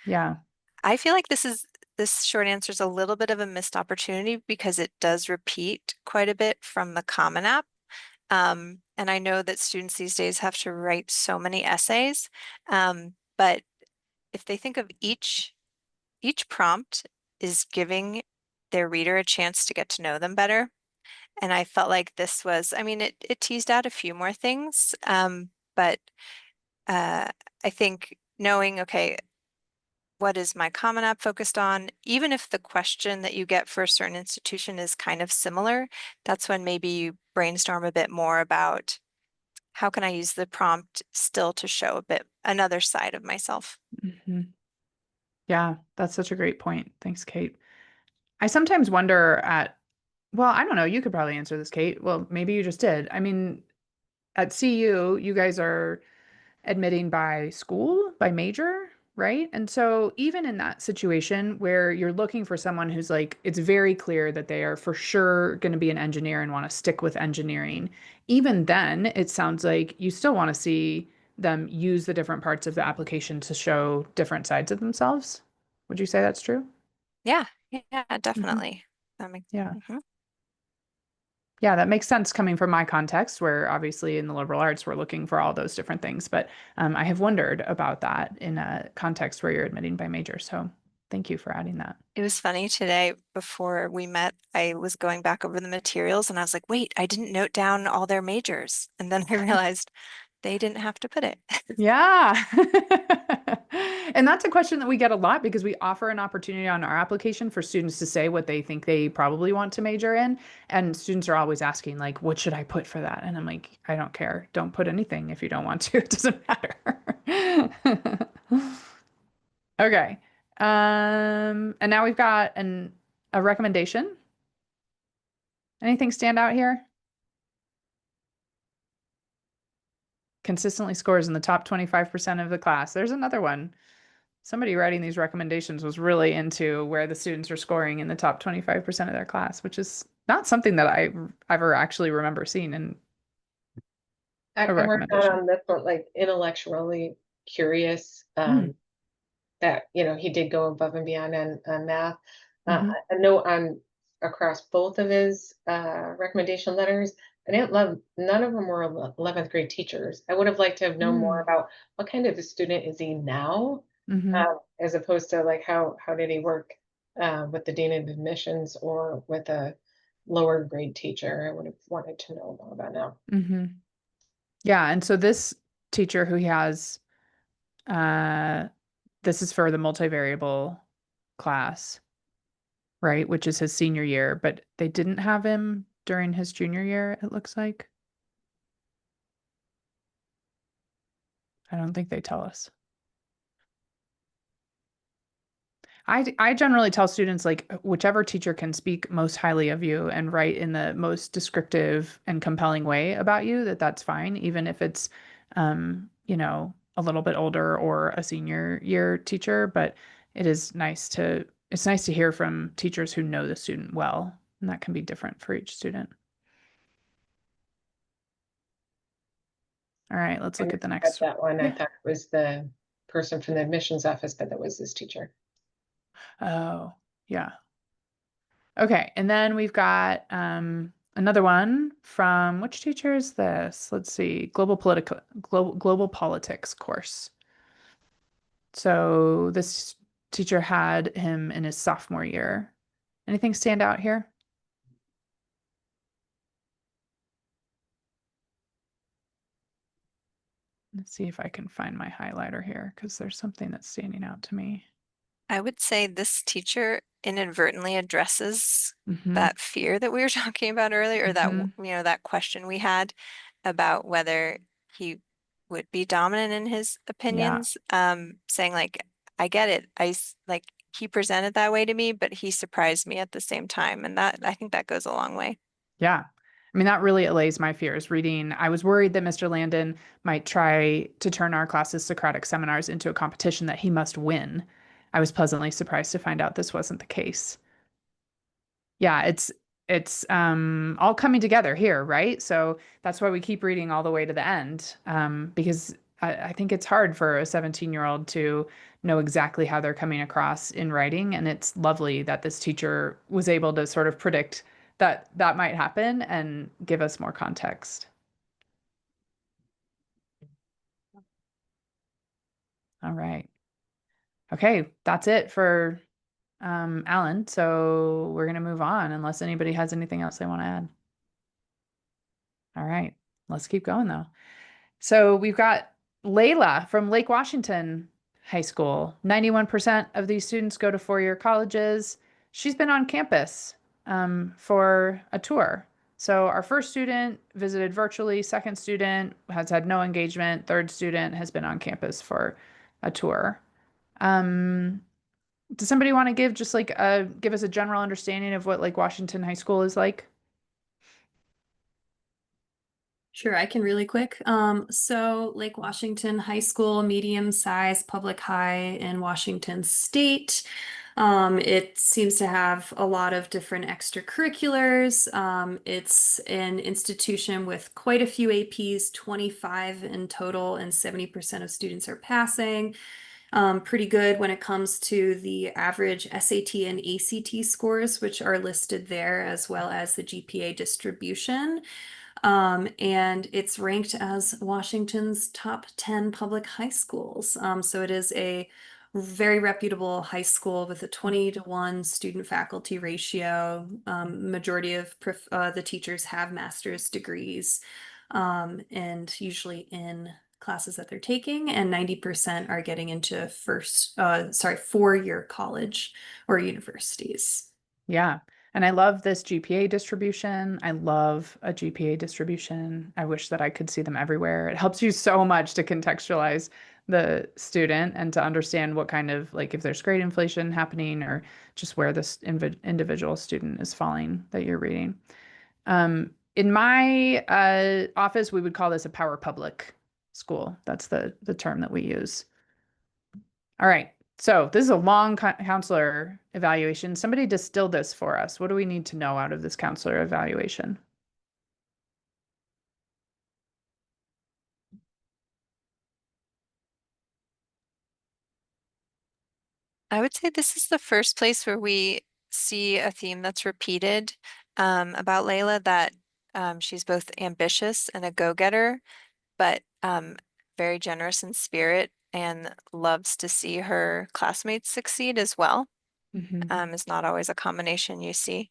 Yeah. I feel like this is this short answer is a little bit of a missed opportunity because it does repeat quite a bit from the Common App. And I know that students these days have to write so many essays, but if they think of each prompt is giving their reader a chance to get to know them better. And I felt like this was, I mean, it teased out a few more things, but I think knowing, okay, what is my Common App focused on? Even if the question that you get for a certain institution is kind of similar, that's when maybe you brainstorm a bit more about how can I use the prompt still to show a bit another side of myself. Mm-hmm. Yeah, that's such a great point. Thanks, Kate. I sometimes wonder well, I don't know, you could probably answer this, Kate. Well, maybe you just did. I mean, at CU, you guys are admitting by school, by major, right? And so even in that situation where you're looking for someone who's like, it's very clear that they are for sure going to be an engineer and want to stick with engineering, even then, it sounds like you still want to see them use the different parts of the application to show different sides of themselves. Would you say that's true? Yeah, Mm-hmm. definitely. That makes Yeah. Yeah, that makes sense coming from my context, where obviously in the liberal arts, we're looking for all those different things. But I have wondered about that in a context where you're admitting by major. So thank you for adding that. It was funny today before we met, I was going back over the materials and I was like, wait, I didn't note down all their majors. And then I realized they didn't have to put it. Yeah. And that's a question that we get a lot because we offer an opportunity on our application for students to say what they think they probably want to major in. And students are always asking, like, what should I put for that? And I'm like, I don't care. Don't put anything if you don't want to. It doesn't matter. Okay. And now we've got a recommendation. Anything stand out here? Consistently scores in the top 25% of the class. There's another one. Somebody writing these recommendations was really into where the students are scoring in the top 25% of their class, which is not something that I ever actually remember seeing in I a worked out recommendation. on this one, like intellectually curious. Mm, That he did go above and beyond on math. mhm, I know on across both of his recommendation letters, I didn't love none of them were 11th grade teachers. I would have liked to have known more mm, about what kind of a student is he now, mhm, as opposed to like how did he work with the dean of admissions or with a lower grade teacher. I would have wanted to know more about now. mhm. Yeah, and so this teacher who he has, uh, this is for the multivariable class, right? Which is his senior year, but they didn't have him during his junior year, it looks like. I don't think they tell us. I generally tell students like whichever teacher can speak most highly of you and write in the most descriptive and compelling way about you, that's fine, even if it's a little bit older or a senior year teacher. But it's nice to hear from teachers who know the student well, and that can be different for each student. All right, let's I look at the misread next. that one. I Yeah. thought it was the person from the admissions office, but that was this teacher. Oh, yeah. Okay, and then we've got another one from which teacher is this? Let's see, global politics course. So this teacher had him in his sophomore year. Anything stand out here? Let's see if I can find my highlighter here because there's something that's standing out to me. I would say this teacher inadvertently addresses Mm-hmm. that fear that we were talking about earlier, or that, Mm-hmm. that question we had about whether he would be dominant in his Yeah. opinions, saying like, I get it. Like he presented that way to me, but he surprised me at the same time. And that, I think that goes a long way. Yeah. I mean, that really allays my fears. I was worried that Mr. Landon might try to turn our class's Socratic seminars into a competition that he must win. I was pleasantly surprised to find out this wasn't the case. Yeah, it's all coming together here, right? So that's why we keep reading all the way to the end, because I think it's hard for a 17-year-old to know exactly how they're coming across in writing. And it's lovely that this teacher was able to sort of predict that that might happen and give us more context. All right. Okay, that's it for Alan. So we're going to move on unless anybody has anything else they want to add. All right, let's keep going though. So we've got Layla from Lake Washington High School. 91% of these students go to four-year colleges. She's been on campus for a tour. So our first student visited virtually, second student has had no engagement, third student has been on campus for a tour. Does somebody want to give just like give us a general understanding of what Lake Washington High School is like? Sure, I can really quick. So Lake Washington High School, medium-sized public high in Washington State. It seems to have a lot of different extracurriculars. It's an institution with quite a few APs, 25 in total, and 70% of students are passing. Pretty good when it comes to the average SAT and ACT scores, which are listed there, as well as the GPA distribution. And it's ranked as Washington's top 10 public high schools. So it is a very reputable high school with a 20-to-1 student faculty ratio. Majority of the teachers have master's degrees, and usually in classes that they're taking, and 90% are getting into four-year college or universities. Yeah. And I love this GPA distribution. I love a GPA distribution. I wish that I could see them everywhere. It helps you so much to contextualize the student and to understand what kind of, like, if there's grade inflation happening or just where this individual student is falling that you're reading. In my office, we would call this a power public school. That's the term that we use. All right. So this is a long counselor evaluation. Somebody distilled this for us. What do we need to know out of this counselor evaluation? I would say this is the first place where we see a theme that's repeated about Layla, that she's both ambitious and a go-getter, but very generous in spirit and loves to see her classmates succeed as well. Is not always a combination you see.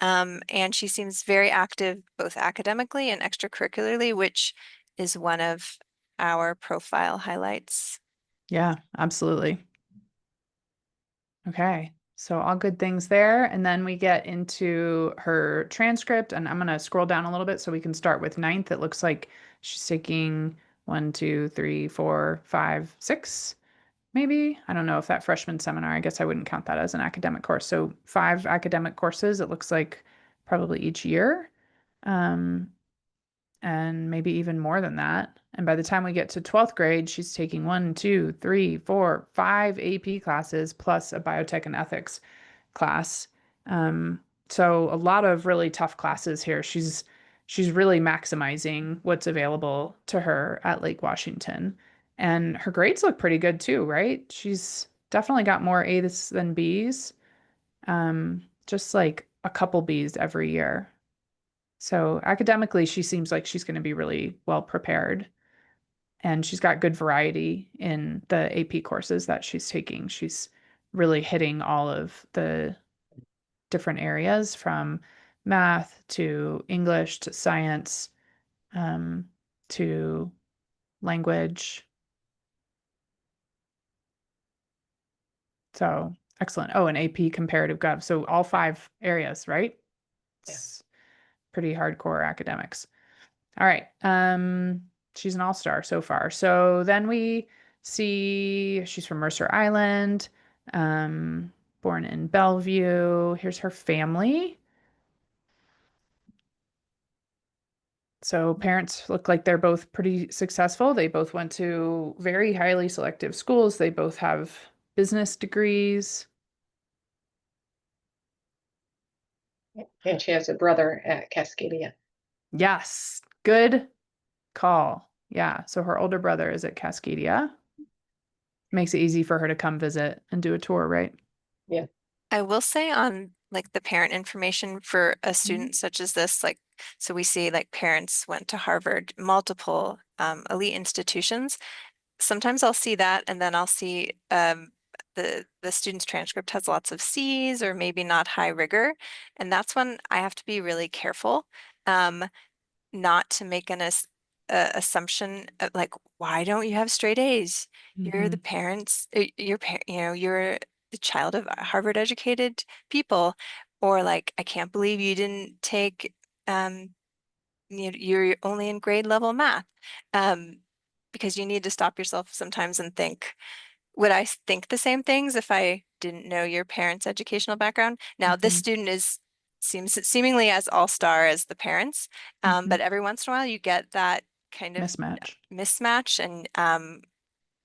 And she seems very active both academically and extracurricularly, which is one of our profile highlights. Yeah, absolutely. Okay, so all good things there. And then we get into her transcript, and I'm going to scroll down a little bit so we can start with ninth. It looks like she's taking 1, 2, 3, 4, 5, 6, maybe. I don't know if that freshman seminar, I guess I wouldn't count that as an academic course. So 5 academic courses, it looks like probably each year. And maybe even more than that. And by the time we get to 12th grade, she's taking 1, 2, 3, 4, 5 AP classes plus a biotech and ethics class. So a lot of really tough classes here. She's really maximizing what's available to her at Lake Washington. And her grades look pretty good too, right? She's definitely got more A's than B's. Just like a couple B's every year. So academically, she seems like she's going to be really well prepared. And she's got good variety in the AP courses that she's taking. She's really hitting all of the different areas from math to English to science to language. So excellent. Oh, and AP comparative gov. So all 5 areas, right? It's pretty hardcore academics. All right. She's an all-star so far. So then we see she's from Mercer Island, born in Bellevue. Here's her family. So parents look like they're both pretty successful. They both went to very highly selective schools. They both have business degrees. And she has a brother at Cascadia. Yes, good call. Yeah. So her older brother is at Cascadia. Makes it easy for her to come visit and do a tour, right? Yeah. I will say on like the parent information for a Mhm. student such as this, like, so we see like parents went to Harvard, multiple elite institutions. Sometimes I'll see that, and then I'll see the student's transcript has lots of C's or maybe not high rigor, and that's when I have to be really careful. Um, not to make an assumption of, like, why don't you have straight A's? You're the Mhm. parents, you're the child of Harvard educated people, or like, I can't believe you didn't take, um, you're only in grade level math. Um, because you need to stop yourself sometimes and think, would I think the same things if I didn't know your parents' educational background? Now, this Mhm. student seems seemingly as all-star as the parents, but Mhm. every once in a while you get that kind of Mismatch. mismatch, and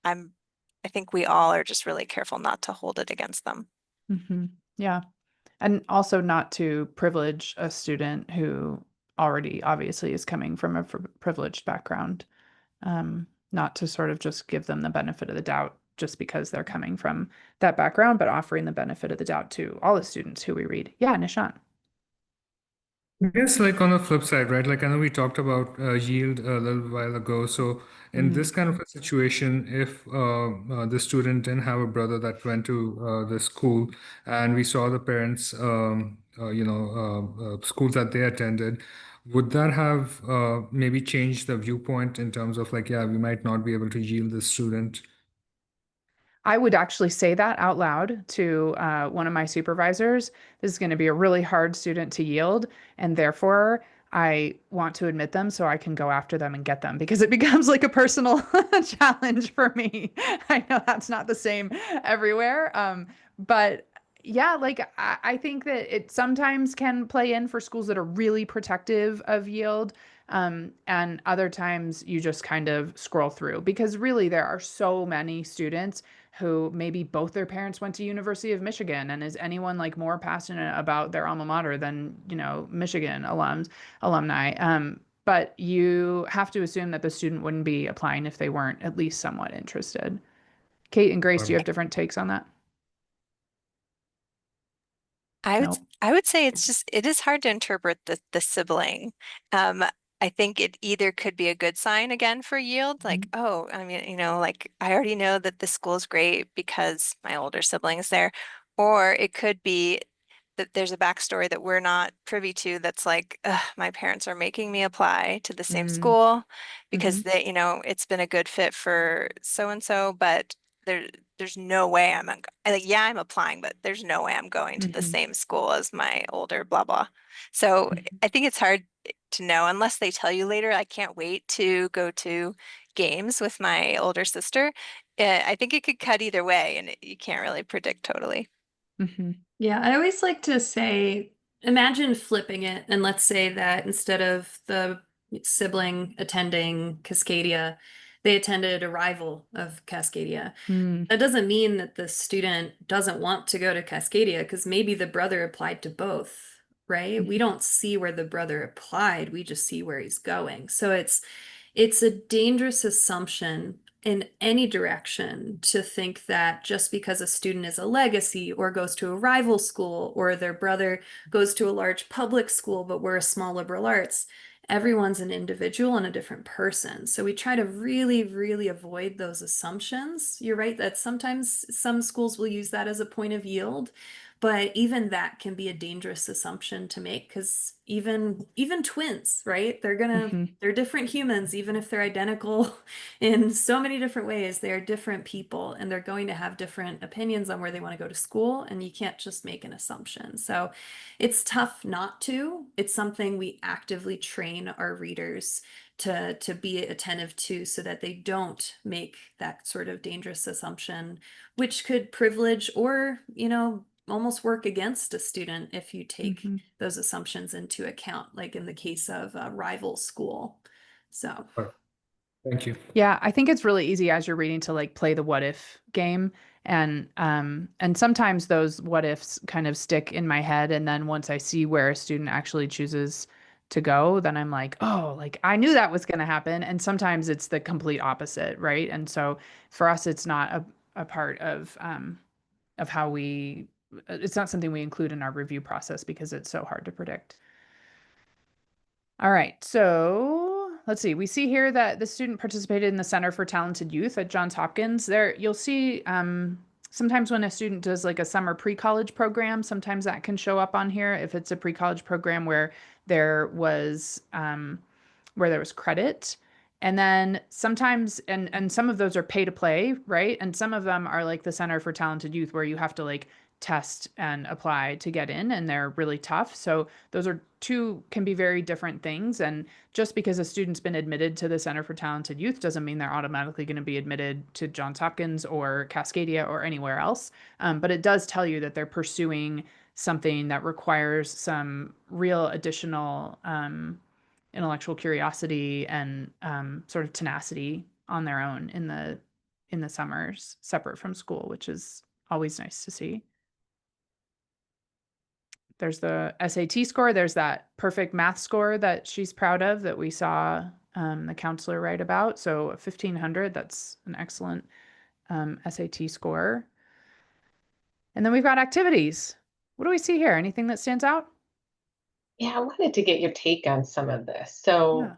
I'm I think we all are just really careful not to hold it against them. Yeah. And also not to privilege a student who already obviously is coming from a privileged background. Not to sort of just give them the benefit of the doubt just because they're coming from that background, but offering the benefit of the doubt to all the students who we read. Yeah, Nishant. I guess like on the flip side, right? Like I know we talked about yield a little while ago. So in Mm, this kind of a situation, if the student didn't have a brother that went to the school, and we saw the parents, schools that they attended, would that have maybe changed the viewpoint in terms of like, yeah, we might not be able to yield the student? I would actually say that out loud to one of my supervisors. This is going to be a really hard student to yield, and therefore I want to admit them so I can go after them and get them because it becomes like a personal challenge for me. I know that's not the same everywhere, but yeah, like I think that it sometimes can play in for schools that are really protective of yield. And other times you just kind of scroll through because really there are so many students who maybe both their parents went to University of Michigan, and is anyone like more passionate about their alma mater than, Michigan alumni. But you have to assume that the student wouldn't be applying if they weren't at least somewhat interested. Kate and Grace, do you have different takes on that? No. I would say it is hard to interpret the sibling. Um, I think it either could be a good sign again for yield, like, oh, I mean, like, I already know that the school is great because my older sibling is there, or it could be that there's a backstory that we're not privy to that's like, ugh, my parents are making me apply to the same Mm, school because mhm, it's been a good fit for so and so, but there there's no way like, yeah, I'm applying, but there's no way I'm going to the mhm, same school as my older blah blah. So mhm, I think it's hard to know unless they tell you later. I can't wait to go to games with my older sister. I think it could cut either way, and you can't really predict totally. mhm, Yeah, I always like to say, imagine flipping it, and let's say that instead of the sibling attending Cascadia, they attended a rival of Cascadia. mm, That doesn't mean that the student doesn't want to go to Cascadia, because maybe the brother applied to both, right? We don't see where the brother applied, we just see where he's going. So it's a dangerous assumption in any direction to think that just because a student is a legacy or goes to a rival school or their brother goes to a large public school, but we're a small liberal arts, everyone's an individual and a different person. So we try to really, really avoid those assumptions. You're right that sometimes some schools will use that as a point of yield, but even that can be a dangerous assumption to make because even twins, right? mhm, They're different humans, even if they're identical in so many different ways. They're different people and they're going to have different opinions on where they want to go to school, and you can't just make an assumption. So it's tough not to. It's something we actively train our readers to be attentive to so that they don't make that sort of dangerous assumption, which could privilege or, almost work against a student if you take mhm. those assumptions into account, like in the case of a rival school. So, Thank you. Yeah, I think it's really easy as you're reading to like play the what if game, and sometimes those what ifs kind of stick in my head, and then once I see where a student actually chooses to go, then I'm like, oh, like I knew that was going to happen. And sometimes it's the complete opposite, right? And so for us, it's not a part of how it's not something we include in our review process because it's so hard to predict. All right, so let's see. We see here that the student participated in the Center for Talented Youth at Johns Hopkins. There, you'll see sometimes when a student does like a summer pre-college program, sometimes that can show up on here if it's a pre-college program where there was credit. And then sometimes, and some of those are pay to play, right? And some of them are like the Center for Talented Youth where you have to like test and apply to get in, and they're really tough. So those are can be very different things. And just because a student's been admitted to the Center for Talented Youth doesn't mean they're automatically going to be admitted to Johns Hopkins or Cascadia or anywhere else. But it does tell you that they're pursuing something that requires some real additional intellectual curiosity and sort of tenacity on their own in the summers, separate from school, which is always nice to see. There's the SAT score. There's that perfect math score that she's proud of that we saw the counselor write about. So 1,500, that's an excellent SAT score. And then we've got activities. What do we see here? Anything that stands out? Yeah, I wanted to get your take on some of this. So Yeah.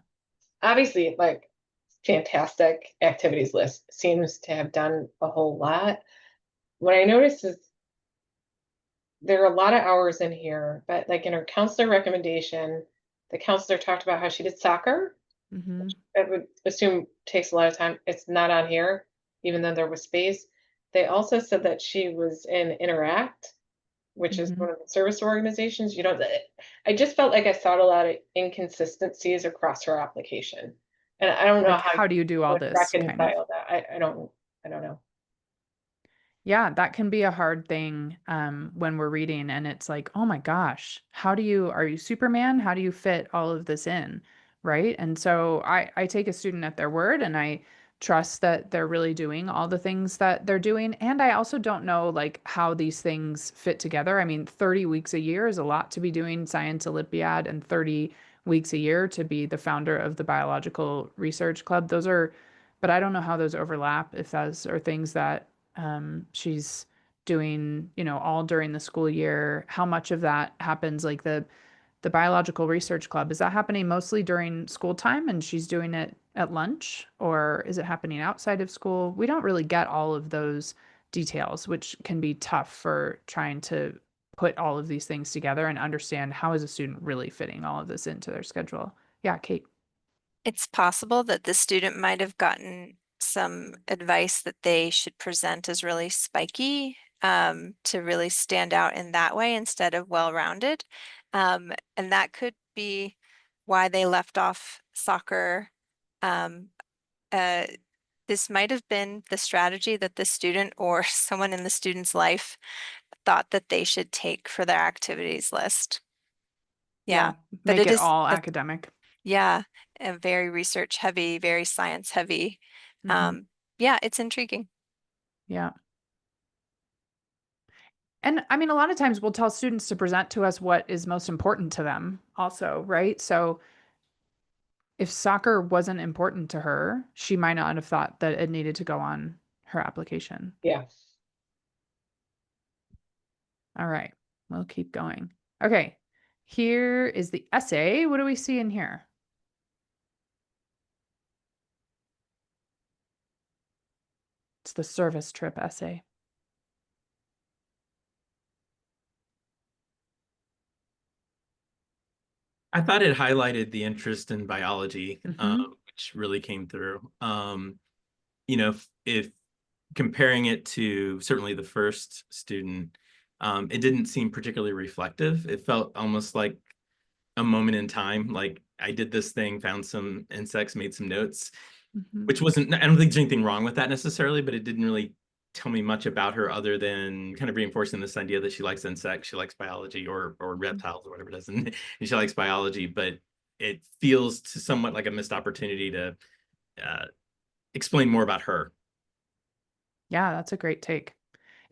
obviously, like, fantastic activities list seems to have done a whole lot. What I noticed is there are a lot of hours in here, but like in her counselor recommendation, the counselor talked about how she did soccer. Mm-hmm. I would assume takes a lot of time. It's not on here, even though there was space. They also said that she was in Interact, which is Mm-hmm. one of the service organizations. You know, I just felt like I saw a lot of inconsistencies across her application, and I don't know Like, how how do you you do all would this kind of? reconcile that. I don't know. Yeah, that can be a hard thing when we're reading and it's like, oh my gosh, are you Superman? How do you fit all of this in? Right. And so I take a student at their word and I trust that they're really doing all the things that they're doing. And I also don't know like how these things fit together. I mean, 30 weeks a year is a lot to be doing Science Olympiad and 30 weeks a year to be the founder of the Biological Research Club. But I don't know how those overlap, if those are things that she's doing, all during the school year. How much of that happens, like the biological research club, is that happening mostly during school time and she's doing it at lunch, or is it happening outside of school? We don't really get all of those details, which can be tough for trying to put all of these things together and understand how is a student really fitting all of this into their schedule. Yeah, Kate. It's possible that the student might have gotten some advice that they should present as really spiky to really stand out in that way instead of well-rounded. And that could be why they left off soccer. Um, this might have been the strategy that the student or someone in the student's life thought that they should take for their activities list. Yeah, Yeah, but make it all academic. yeah, very research heavy, very science heavy. Mm-hmm. Yeah, it's intriguing. Yeah. And I mean, a lot of times we'll tell students to present to us what is most important to them also, right? So if soccer wasn't important to her, she might not have thought that it needed to go on her application. Yeah. All right, we'll keep going. Okay, here is the essay. What do we see in here? It's the service trip essay. I thought it highlighted the interest in biology, Mm-hmm. which really came through. If comparing it to certainly the first student, it didn't seem particularly reflective. It felt almost like a moment in time. Like I did this thing, found some insects, made some notes, Mm-hmm. which wasn't, I don't think there's anything wrong with that necessarily, but it didn't really tell me much about her other than kind of reinforcing this idea that she likes insects, she likes biology or reptiles or whatever it is, and she likes biology, but it feels somewhat like a missed opportunity to explain more about her. Yeah, that's a great take.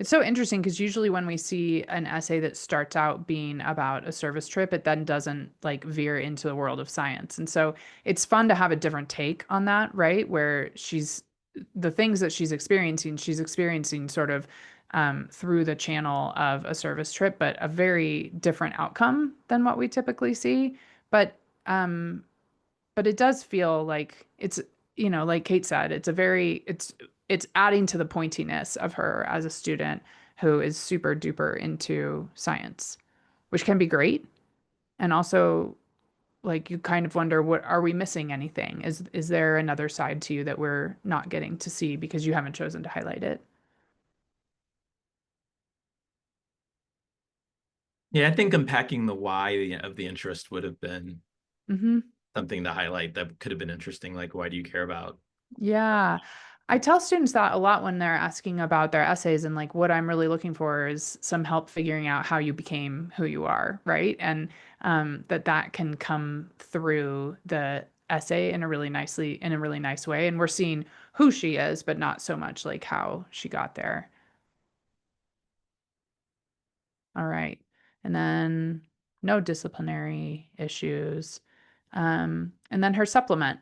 It's so interesting because usually when we see an essay that starts out being about a service trip, it then doesn't like veer into the world of science. And so it's fun to have a different take on that, right? Where the things that she's experiencing sort of through the channel of a service trip, but a very different outcome than what we typically see. But um, but it does feel like it's, like Kate said, it's adding to the pointiness of her as a student who is super duper into science, which can be great. And also, like, you kind of wonder, what are we missing anything? Is there another side to you that we're not getting to see because you haven't chosen to highlight it? Yeah, I think unpacking the why of the interest would have been Mm-hmm. something to highlight that could have been interesting. Like, why do you care about? Yeah. I tell students that a lot when they're asking about their essays, and like what I'm really looking for is some help figuring out how you became who you are, right? And that can come through the essay in a really nice way. And we're seeing who she is, but not so much like how she got there. All right. And then no disciplinary issues. And then her supplement.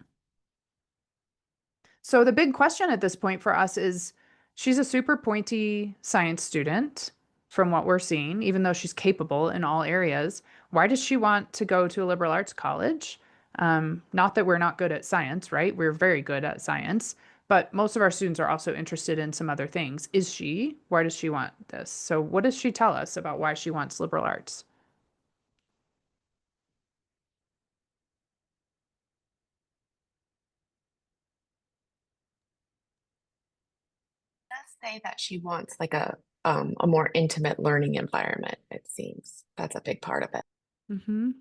So the big question at this point for us is, she's a super pointy science student from what we're seeing, even though she's capable in all areas. Why does she want to go to a liberal arts college? Not that we're not good at science, right? We're very good at science, but most of our students are also interested in some other things. Is she? Why does she want this? So what does she tell us about why she wants liberal arts? Does say that she wants like a more intimate learning environment, it seems. That's a big part of it. Mm-hmm.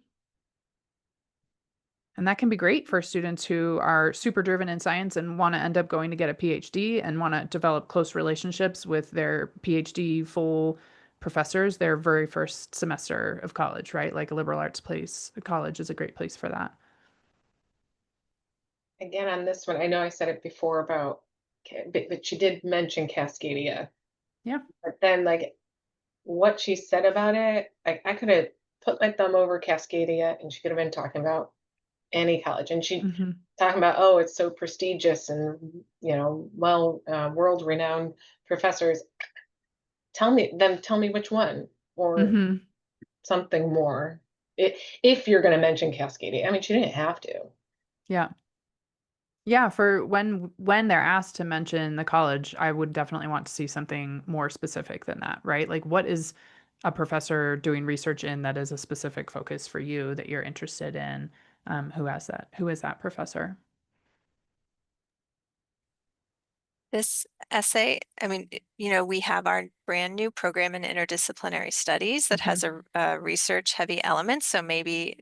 And that can be great for students who are super driven in science and want to end up going to get a PhD and want to develop close relationships with their PhD full professors their very first semester of college, right? Like a liberal arts place, a college is a great place for that. Again, on this one, I know I said it before about, but she did mention Cascadia. Yeah. But then, like, what she said about it, I could have put my thumb over Cascadia, and she could have been talking about any college, and she Mm-hmm. talking about, oh, it's so prestigious and well, world-renowned professors. Tell me which one, or Mm-hmm. something more. If you're going to mention Cascadia, I mean, she didn't have to. Yeah. Yeah, for when they're asked to mention the college, I would definitely want to see something more specific than that, right? Like, what is a professor doing research in that is a specific focus for you that you're interested in? Who has that? Who is that professor? This essay, I mean, we have our brand new program in interdisciplinary studies that has a research heavy element. So maybe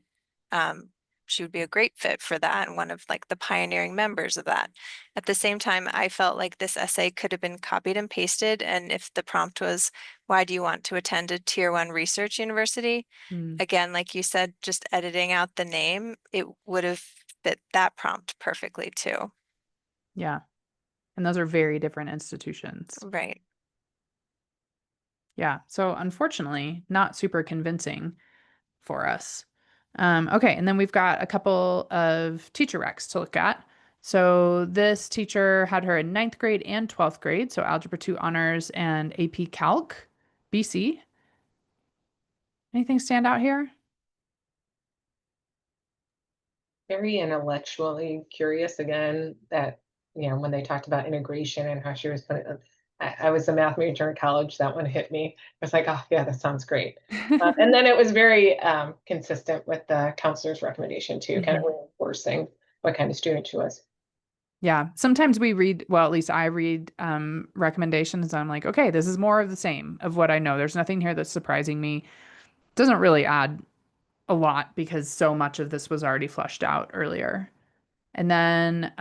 she would be a great fit for that and one of like the pioneering members of that. At the same time, I felt like this essay could have been copied and pasted. And if the prompt was, why do you want to attend a tier 1 research university? Mm, Again, like you said, just editing out the name, it would have fit that prompt perfectly too. yeah. And those are very different institutions. Right. Yeah. So unfortunately, not super convincing for us. Okay. And then we've got a couple of teacher recs to look at. So this teacher had her in 9th grade and 12th grade. So Algebra 2 Honors and AP Calc, BC. Anything stand out here? Very intellectually curious again, that when they talked about integration and how she was putting it, I was a math major in college. That one hit me. I was like, oh yeah, that sounds great. And then it was very consistent with the counselor's recommendation too, kind of reinforcing what kind of student she was. Yeah. Sometimes we read, well, at least I read recommendations. And I'm like, okay, this is more of the same of what I know. There's nothing here that's surprising me. Doesn't really add a lot because so much of this was already flushed out earlier. And then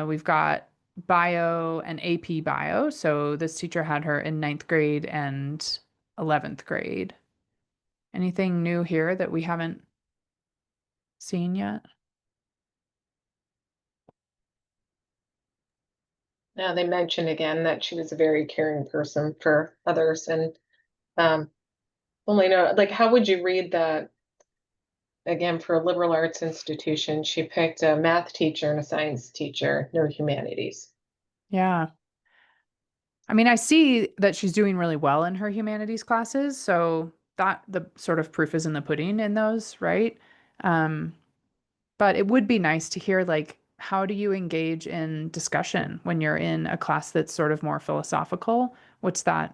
we've got bio and AP bio. So this teacher had her in 9th grade and 11th grade. Anything new here that we haven't seen yet? Now they mentioned again that she was a very caring person for others, and um, only know, like, how would you read that again for a liberal arts institution? She picked a math teacher and a science teacher, no humanities. Yeah. I mean, I see that she's doing really well in her humanities classes, so that the sort of proof is in the pudding in those, right? Um, but it would be nice to hear like how do you engage in discussion when you're in a class that's sort of more philosophical? What's that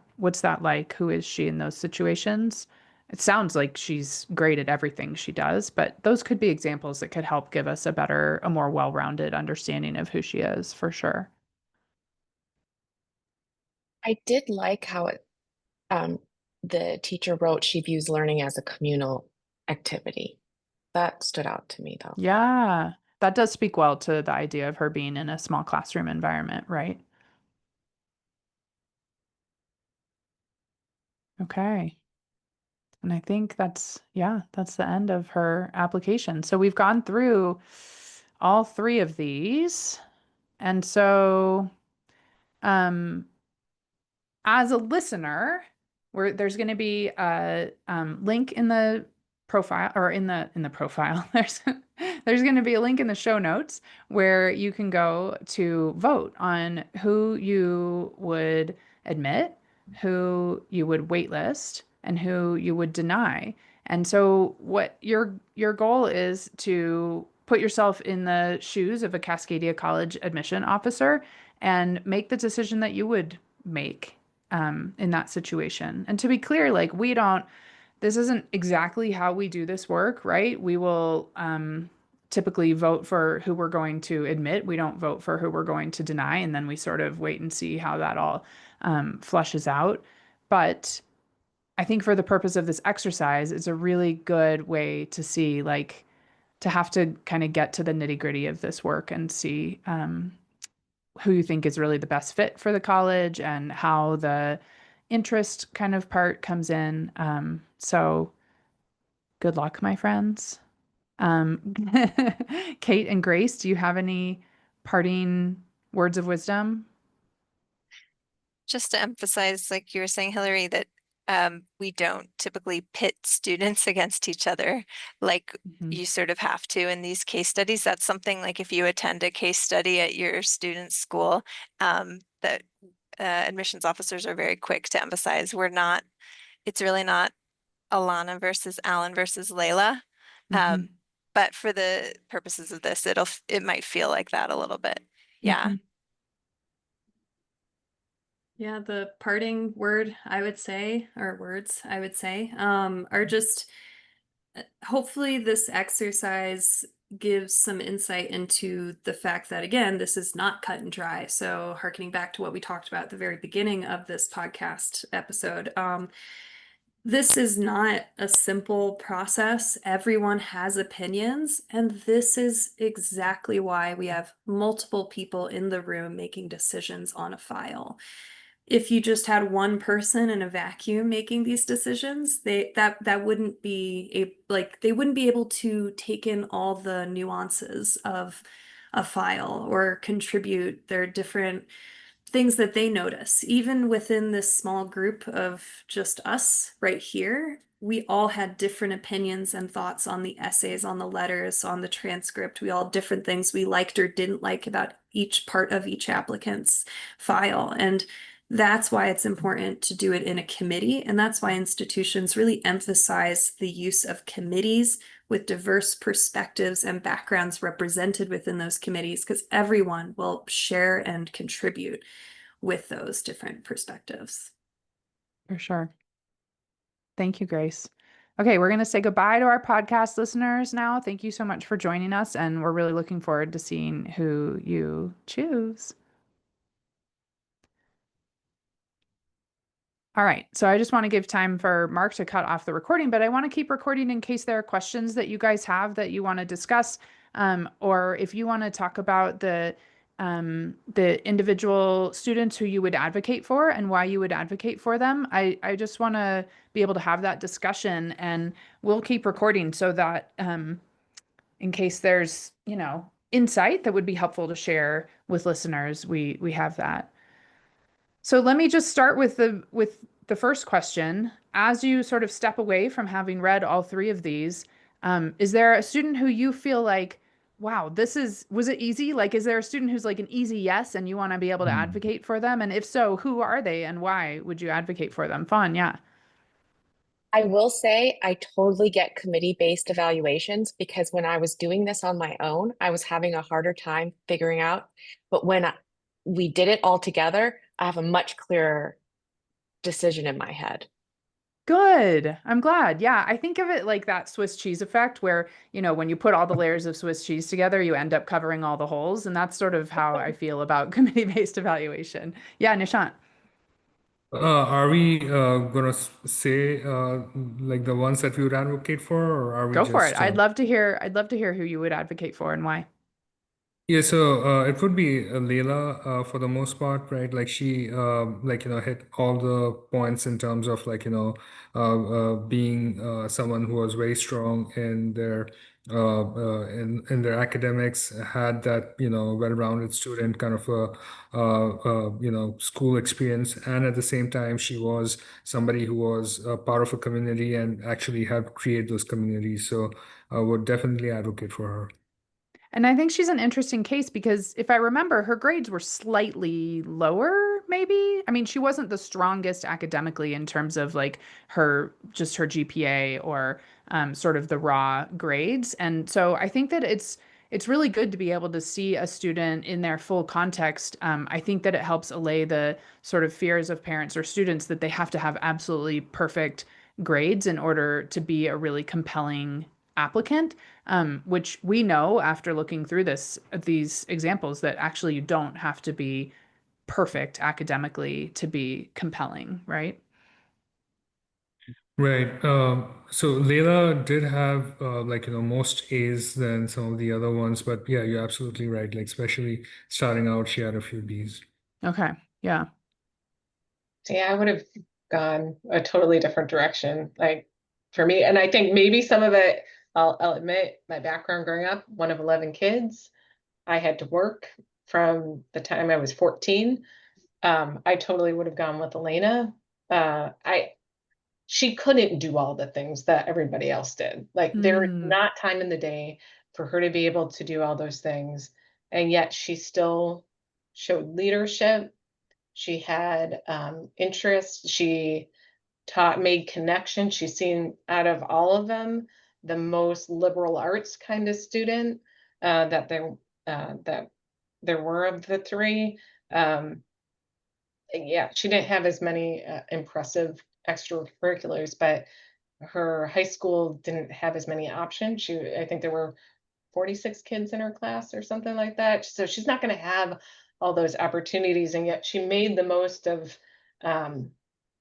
like? Who is she in those situations? It sounds like she's great at everything she does, but those could be examples that could help give us a more well-rounded understanding of who she is for sure. I did like how um, the teacher wrote she views learning as a communal activity. That stood out to me, though. Yeah, that does speak well to the idea of her being in a small classroom environment, right? Okay. And I think that's the end of her application. So we've gone through all three of these. And so, um, as a listener, there's going to be a link in the profile or in the profile. There's going to be a link in the show notes where you can go to vote on who you would admit, who you would waitlist, and who you would deny. And so, what your goal is to put yourself in the shoes of a Cascadia College admission officer and make the decision that you would make in that situation. And to be clear, like this isn't exactly how we do this work, right? We will typically vote for who we're going to admit. We don't vote for who we're going to deny. And then we sort of wait and see how that all flushes out. But I think for the purpose of this exercise, it's a really good way to see, like, to have to kind of get to the nitty gritty of this work and see who you think is really the best fit for the college and how the interest kind of part comes in. So good luck, my friends. Um, Kate and Grace, do you have any parting words of wisdom? Just to emphasize, like you were saying, Hillary, that we don't typically pit students against each other like Mhm. you sort of have to in these case studies. That's something like if you attend a case study at your student's school, that admissions officers are very quick to emphasize it's really not Alana versus Alan versus Layla. Mhm. But for the purposes of this, it might feel like that a little bit. Yeah. Mhm. Yeah, the parting word I would say, or words I would say, are just hopefully this exercise gives some insight into the fact that, again, this is not cut and dry. So, harkening back to what we talked about at the very beginning of this podcast episode, this is not a simple process. Everyone has opinions, and this is exactly why we have multiple people in the room making decisions on a file. If you just had one person in a vacuum making these decisions, that wouldn't be they wouldn't be able to take in all the nuances of a file or contribute their different things that they notice. Even within this small group of just us right here, we all had different opinions and thoughts on the essays, on the letters, on the transcript. We all had different things we liked or didn't like about each part of each applicant's file. And that's why it's important to do it in a committee. And that's why institutions really emphasize the use of committees with diverse perspectives and backgrounds represented within those committees, because everyone will share and contribute with those different perspectives. For sure. Thank you, Grace. Okay, we're going to say goodbye to our podcast listeners now. Thank you so much for joining us, and we're really looking forward to seeing who you choose. All right, so I just want to give time for Mark to cut off the recording, but I want to keep recording in case there are questions that you guys have that you want to discuss, or if you want to talk about the individual students who you would advocate for and why you would advocate for them. I just want to be able to have that discussion, and we'll keep recording so that in case there's, insight that would be helpful to share with listeners, we have that. So let me just start with the first question. As you sort of step away from having read all three of these, is there a student who you feel like, wow, was it easy? Like, is there a student who's like an easy yes and you want to be able to Hmm. advocate for them? And if so, who are they and why would you advocate for them? Fun, yeah. I will say I totally get committee-based evaluations because when I was doing this on my own, I was having a harder time figuring out. But we did it all together, I have a much clearer decision in my head. Good. I'm glad. Yeah, I think of it like that Swiss cheese effect where, when you put all the layers of Swiss cheese together, you end up covering all the holes. And that's sort of how I feel about committee-based evaluation. Yeah, Nishant, Are we gonna say like the ones that we would advocate for, or are we go for it. just I'd love to hear who you would advocate for and why. Yeah, so it would be Layla for the most part, right? Like she like hit all the points in terms of like being someone who was very strong in their in their academics, had that well-rounded student kind of school experience, and at the same time she was somebody who was a part of a community and actually helped create those communities. So I would definitely advocate for her. And I think she's an interesting case because if I remember, her grades were slightly lower, maybe. I mean, she wasn't the strongest academically in terms of like her GPA or sort of the raw grades. And so I think that it's really good to be able to see a student in their full context. I think that it helps allay the sort of fears of parents or students that they have to have absolutely perfect grades in order to be a really compelling applicant, which we know after looking through these examples that actually you don't have to be perfect academically to be compelling, right? Right. So Layla did have most A's than some of the other ones, but yeah, you're absolutely right. Like especially starting out, she had a few B's. Okay. Yeah. Yeah, I would have gone a totally different direction, like for me. And I think maybe some of it, I'll admit, my background growing up, one of 11 kids, I had to work from the time I was 14. I totally would have gone with Elena. She couldn't do all the things that everybody else did. Like there is Mm, not time in the day for her to be able to do all those things. And yet she still showed leadership. She had interest. She made connections. She seemed out of all of them the most liberal arts kind of student that there were of the three. Um, yeah, she didn't have as many impressive extracurriculars, but her high school didn't have as many options. I think there were 46 kids in her class or something like that. So she's not going to have all those opportunities, and yet she made the most of um,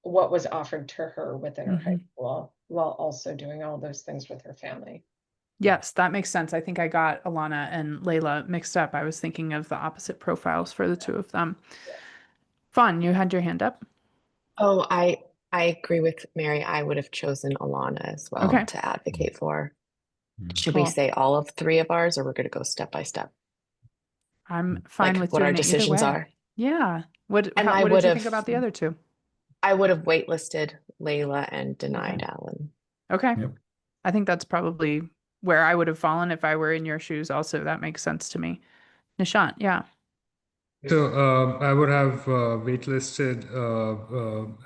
what was offered to her within her high mhm. school while also doing all those things with her family. Yes, that makes sense. I think I got Alana and Layla mixed up. I was thinking of the opposite profiles for the two of them. Fun, you had your hand up. Oh, I agree with Mary. I would have chosen Alana as well Okay, to advocate for. Hmm. Should we cool. say all of three of ours, or we're going to go step by step, I'm fine like with what our doing it either decisions way. are? Yeah. And What did you think about the other two? I would have waitlisted Layla and Okay. denied Alan. Okay. Yep. I think that's probably where I would have fallen if I were in your shoes also. That makes sense to me. Nishant, yeah. So I would have waitlisted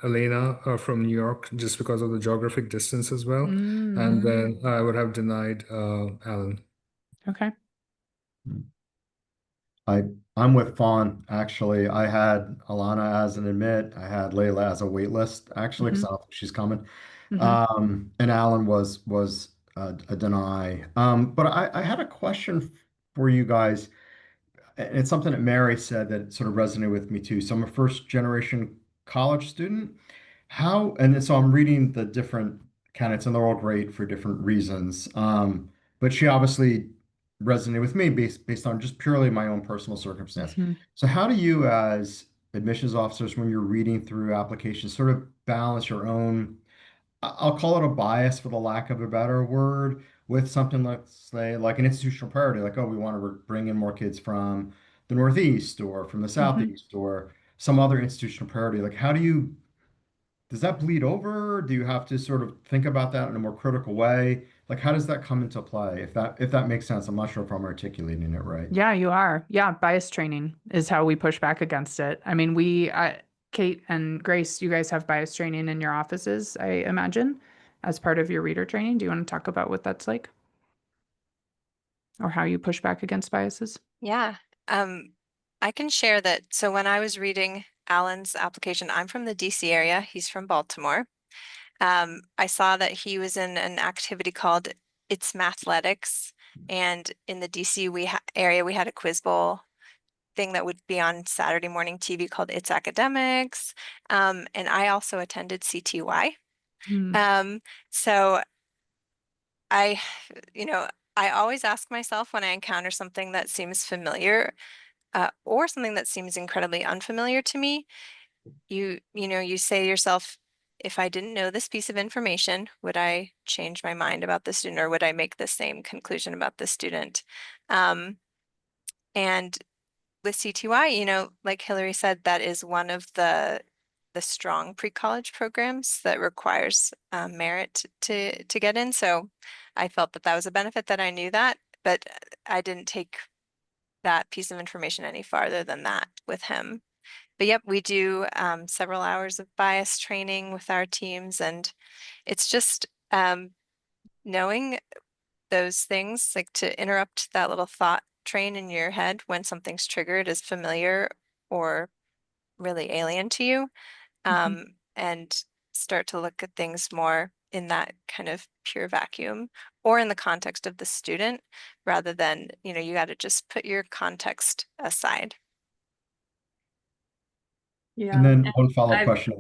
Elena from New York just because of the geographic distance as well, and Mm, then I would have denied Alan. okay. I I'm with Fawn actually. I had Alana as an admit. I had Layla as a wait list actually because Hmm. I don't think she's coming. Hmm. And Alan was a deny. But I had a question for you guys. And it's something that Mary said that sort of resonated with me too. So I'm a first generation college student. And then so I'm reading the different candidates, and they're all great for different reasons. But she obviously resonated with me based on just purely my own personal circumstance. Hmm. So how do you, as admissions officers, when you're reading through applications, sort of balance your own, I'll call it a bias for the lack of a better word, with something like, say, like an institutional priority, like, oh, we want to bring in more kids from the Northeast or from the Mhm. Southeast or some other institutional priority. Like, does that bleed over? Do you have to sort of think about that in a more critical way? Like, how does that come into play? If that makes sense, I'm not sure if I'm articulating it right. Yeah, you are. Yeah, bias training is how we push back against it. I mean, Kate and Grace, you guys have bias training in your offices, I imagine, as part of your reader training. Do you want to talk about what that's like or how you push back against biases? Yeah. Um, I can share that. So when I was reading Alan's application, I'm from the DC area. He's from Baltimore. I saw that he was in an activity called It's Mathletics. And in the DC area, we had a quiz bowl thing that would be on Saturday morning TV called It's Academics. And I also attended CTY. Hmm. So I, you know, I always ask myself when I encounter something that seems familiar, or something that seems incredibly unfamiliar to me, you say to yourself, if I didn't know this piece of information, would I change my mind about the student or would I make the same conclusion about the student? Um, and with CTY, like Hillary said, that is one of the strong pre-college programs that requires merit to get in. So I felt that that was a benefit that I knew that, but I didn't take that piece of information any farther than that with him. But yep, we do several hours of bias training with our teams, and it's just knowing those things, like to interrupt that little thought train in your head when something's triggered is familiar or really alien to you, Mhm. and start to look at things more in that kind of pure vacuum or in the context of the student rather than, you got to just put your context aside. And Yeah. then And one follow-up I've question,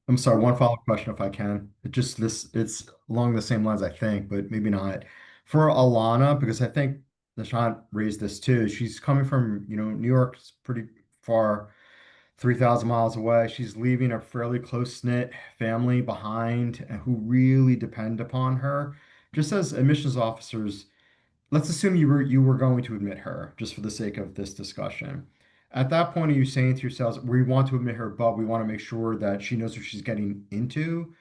I'm sorry, one follow-up question if I can. It's along the same lines, I think, but maybe not. For Alana, because I think Nishant raised this too. She's coming from, New York's pretty far, 3,000 miles away. She's leaving a fairly close-knit family behind and who really depend upon her. Just as admissions officers, let's assume you were going to admit her, just for the sake of this discussion. At that point, are you saying to yourselves, we want to admit her, but we want to make sure that she knows what she's getting into?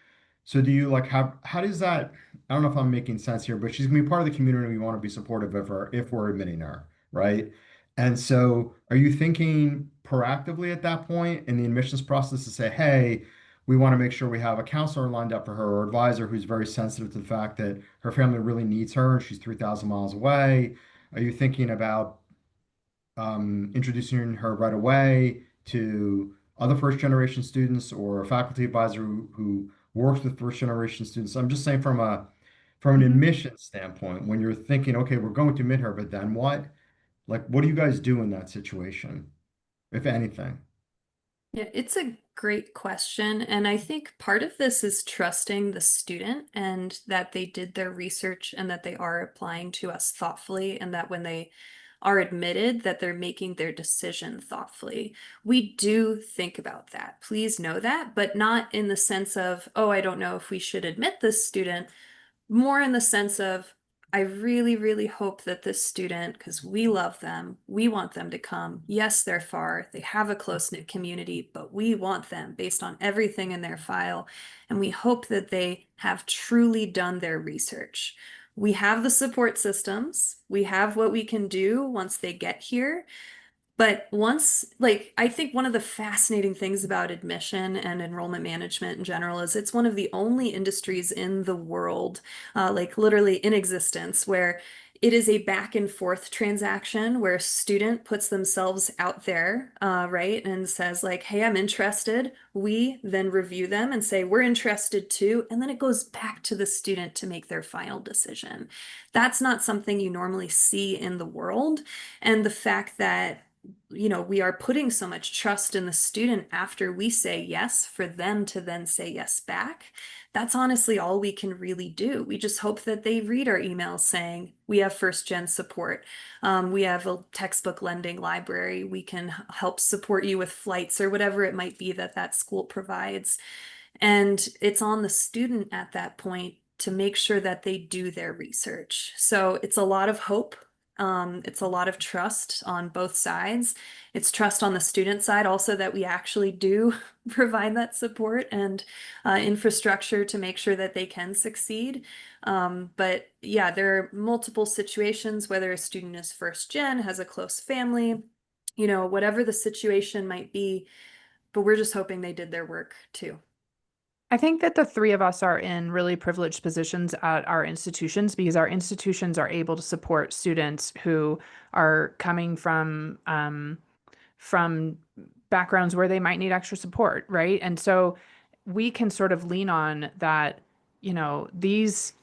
So do you like have how does that I don't know if I'm making sense here, but she's gonna be part of the community. We want to be supportive of her if we're admitting her, right? And so are you thinking proactively at that point in the admissions process to say, hey, we want to make sure we have a counselor lined up for her or advisor who's very sensitive to the fact that her family really needs her and she's 3,000 miles away? Are you thinking about introducing her right away to other first generation students or a faculty advisor who works with first generation students? I'm just saying from an Mhm. admission standpoint, when you're thinking, okay, we're going to admit her, but then what? Like, what do you guys do in that situation, if anything? Yeah, it's a great question. And I think part of this is trusting the student and that they did their research and that they are applying to us thoughtfully and that when they are admitted that they're making their decision thoughtfully. We do think about that. Please know that, but not in the sense of, oh, I don't know if we should admit this student, more in the sense of, I really, really hope that this student, because we love them, we want them to come. Yes, they're far, they have a close-knit community, but we want them based on everything in their file. And we hope that they have truly done their research. We have the support systems, we have what we can do once they get here. But once, like, I think one of the fascinating things about admission and enrollment management in general is it's one of the only industries in the world, like literally in existence, where it is a back and forth transaction where a student puts themselves out there, right, and says, like, hey, I'm interested. We then review them and say, we're interested too. And then it goes back to the student to make their final decision. That's not something you normally see in the world. And the fact that we are putting so much trust in the student after we say yes for them to then say yes back. That's honestly all we can really do. We just hope that they read our emails saying we have first gen support. We have a textbook lending library. We can help support you with flights or whatever it might be that that school provides. And it's on the student at that point to make sure that they do their research. So it's a lot of hope. It's a lot of trust on both sides. It's trust on the student side also that we actually do provide that support and infrastructure to make sure that they can succeed. But yeah, there are multiple situations, whether a student is first gen, has a close family, you know, whatever the situation might be, but we're just hoping they did their work too. I think that the three of us are in really privileged positions at our institutions because our institutions are able to support students who are coming from backgrounds where they might need extra support, right? And so we can sort of lean on that, you know, these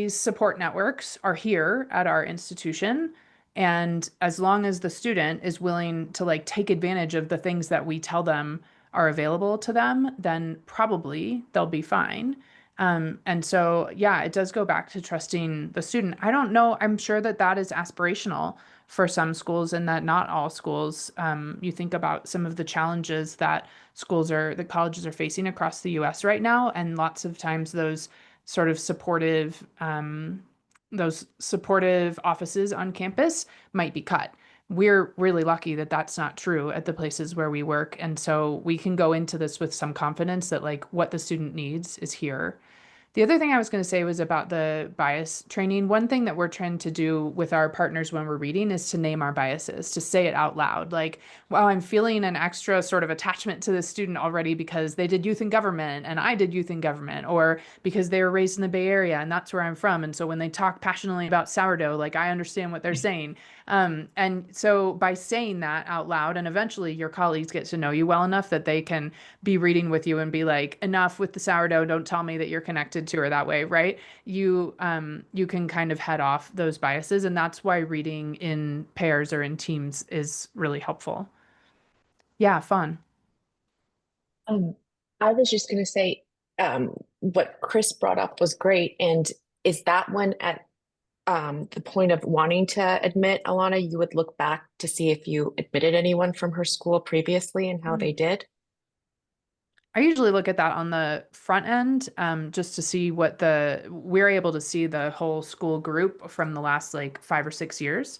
support networks are here at our institution. And as long as the student is willing to like take advantage of the things that we tell them are available to them, then probably they'll be fine. And so, yeah, it does go back to trusting the student. I don't know. I'm sure that that is aspirational for some schools and that not all schools. You think about some of the challenges that the colleges are facing across the US right now, and lots of times sort of those supportive offices on campus might be cut. We're really lucky that that's not true at the places where we work. And so we can go into this with some confidence that like what the student needs is here. The other thing I was going to say was about the bias training. One thing that we're trying to do with our partners when we're reading is to name our biases, to say it out loud. Like, wow, I'm feeling an extra sort of attachment to this student already because they did youth in government and I did youth in government, or because they were raised in the Bay Area and that's where I'm from. And so when they talk passionately about sourdough, like I understand what they're saying. And so by saying that out loud, and eventually your colleagues get to know you well enough that they can be reading with you and be like, enough with the sourdough, don't tell me that you're connected to her that way, right? You can kind of head off those biases, and that's why reading in pairs or in teams is really helpful. Yeah, fun. Um, I was just going to say, what Chris brought up was great. And is that when at the point of wanting to admit Alana, you would look back to see if you admitted anyone from her school previously and how they did? I usually look at that on the front end, just to see we're able to see the whole school group from the last like 5 or 6 years,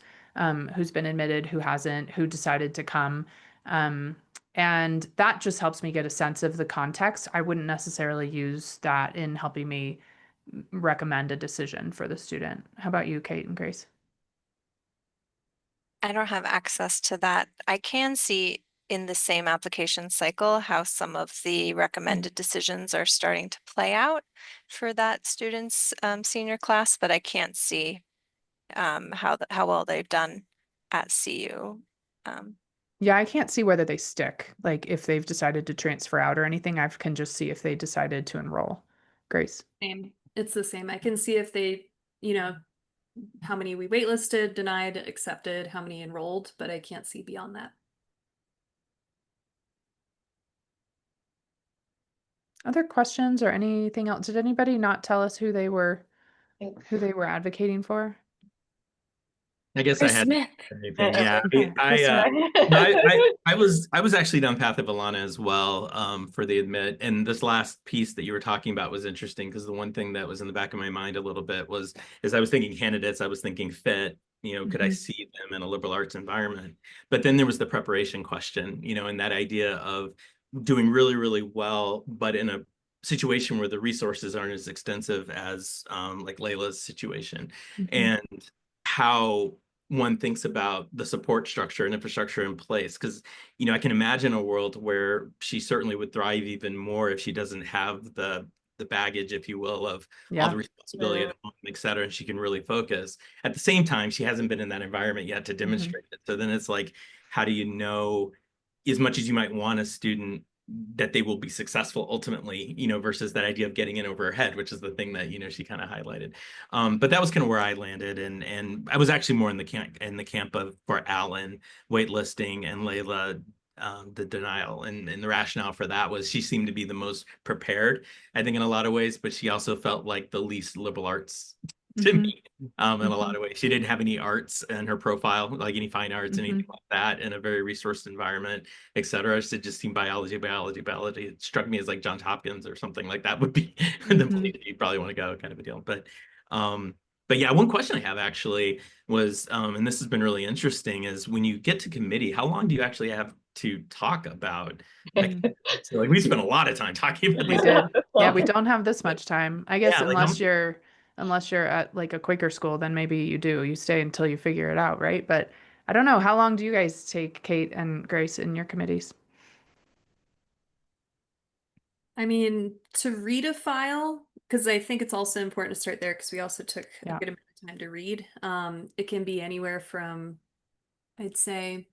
who's been admitted, who hasn't, who decided to come. Um, and that just helps me get a sense of the context. I wouldn't necessarily use that in helping me recommend a decision for the student. How about you, Kate and Grace? I don't have access to that. I can see in the same application cycle how some of the recommended decisions are starting to play out for that student's senior class, but I can't see how well they've done at CU. Yeah, I can't see whether they stick, like if they've decided to transfer out or anything. I can just see if they decided to enroll. Grace. Same. It's the same. I can see if they, you know, how many we waitlisted, denied, accepted, how many enrolled, but I can't see beyond that. Other questions or anything else? Did anybody not tell us who they were advocating for? I guess I Chris had Smith. anything. Yeah, Chris Smith. I was actually down path of Alana as well, for the admit. And this last piece that you were talking about was interesting because the one thing that was in the back of my mind a little bit was, as I was thinking candidates, I was thinking fit. You know, could I see them in a liberal arts environment? But then there was the preparation question, you know, and that idea of doing really, really well, but in a situation where the resources aren't as extensive as like Layla's situation, and how one thinks about the support structure and infrastructure in place. Because, you know, I can imagine a world where she certainly would thrive even more if she doesn't have the baggage, if you will, of all the responsibility at home, et cetera, and she can really focus. At the same time, she hasn't been in that environment yet to demonstrate it. So then it's like, how do you know, as much as you might want a student, that they will be successful ultimately, you know, versus that idea of getting in over her head, which is the thing that, you know, she kind of highlighted. But that was kind of where I landed. And I was actually more in the camp of, for Alan, waitlisting, and Layla, the denial. And the rationale for that was she seemed to be the most prepared, I think, in a lot of ways, but she also felt like the least liberal arts to Mhm. me in a lot of ways. She didn't have any arts in her profile, like any fine arts, anything like that, in a very resourced environment, etc. She just seemed biology, biology, biology. It struck me as like Johns Hopkins or something like that would be the place that you probably want to go, kind of a deal. But yeah, one question I have actually was, and this has been really interesting, is when you get to committee, how long do you actually have to talk about? So like we spent a lot of time talking about We these. did. Yeah, we don't have this much time. I guess Yeah, like unless you're at like a Quaker school, then maybe you do. You stay until you figure it out, right? But I don't know. How long do you guys take, Kate and Grace, in your committees? I mean, to read a file, because I think it's also important to start there because we also took a Yeah. good amount of time to read. It can be anywhere from, I'd say,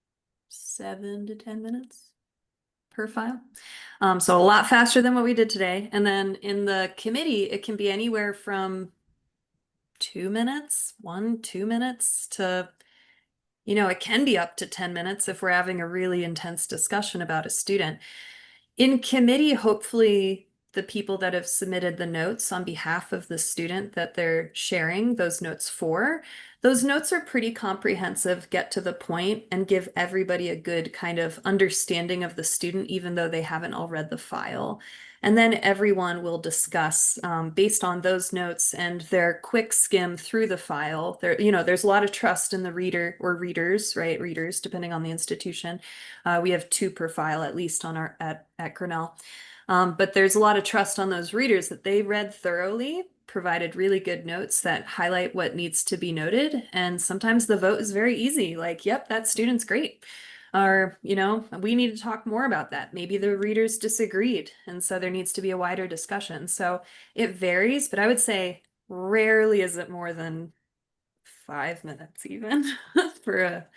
7 to 10 minutes per file. So a lot faster than what we did today. And then in the committee, it can be anywhere from 2 minutes, 1, 2 minutes to, it can be up to 10 minutes if we're having a really intense discussion about a student. In committee, hopefully the people that have submitted the notes on behalf of the student that they're sharing those notes for, those notes are pretty comprehensive, get to the point, and give everybody a good kind of understanding of the student, even though they haven't all read the file. And then everyone will discuss based on those notes and their quick skim through the file. There's a lot of trust in the reader or readers, right? Readers, depending on the institution. We have 2 per file at least on our at Grinnell. But there's a lot of trust on those readers that they read thoroughly, provided really good notes that highlight what needs to be noted. And sometimes the vote is very easy, like, yep, that student's great. Or, we need to talk more about that. Maybe the readers disagreed, and so there needs to be a wider discussion. So it varies, but I would say rarely is it more than 5 minutes even for a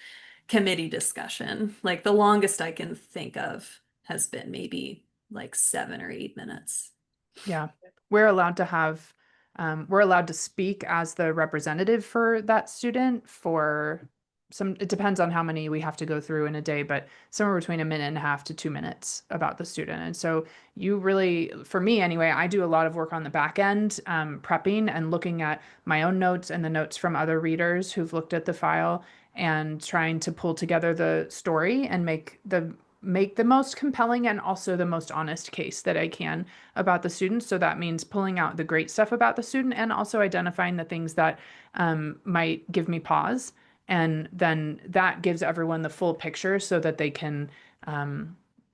committee discussion. Like the longest I can think of has been maybe like 7 or 8 minutes. Yeah. We're allowed to have, we're allowed to speak as the representative for that student for it depends on how many we have to go through in a day, but somewhere between 1.5 minutes to 2 minutes about the student. And so you really, for me anyway, I do a lot of work on the back end, prepping and looking at my own notes and the notes from other readers who've looked at the file and trying to pull together the story and make the most compelling and also the most honest case that I can about the student. So that means pulling out the great stuff about the student and also identifying the things that might give me pause. And then that gives everyone the full picture so that they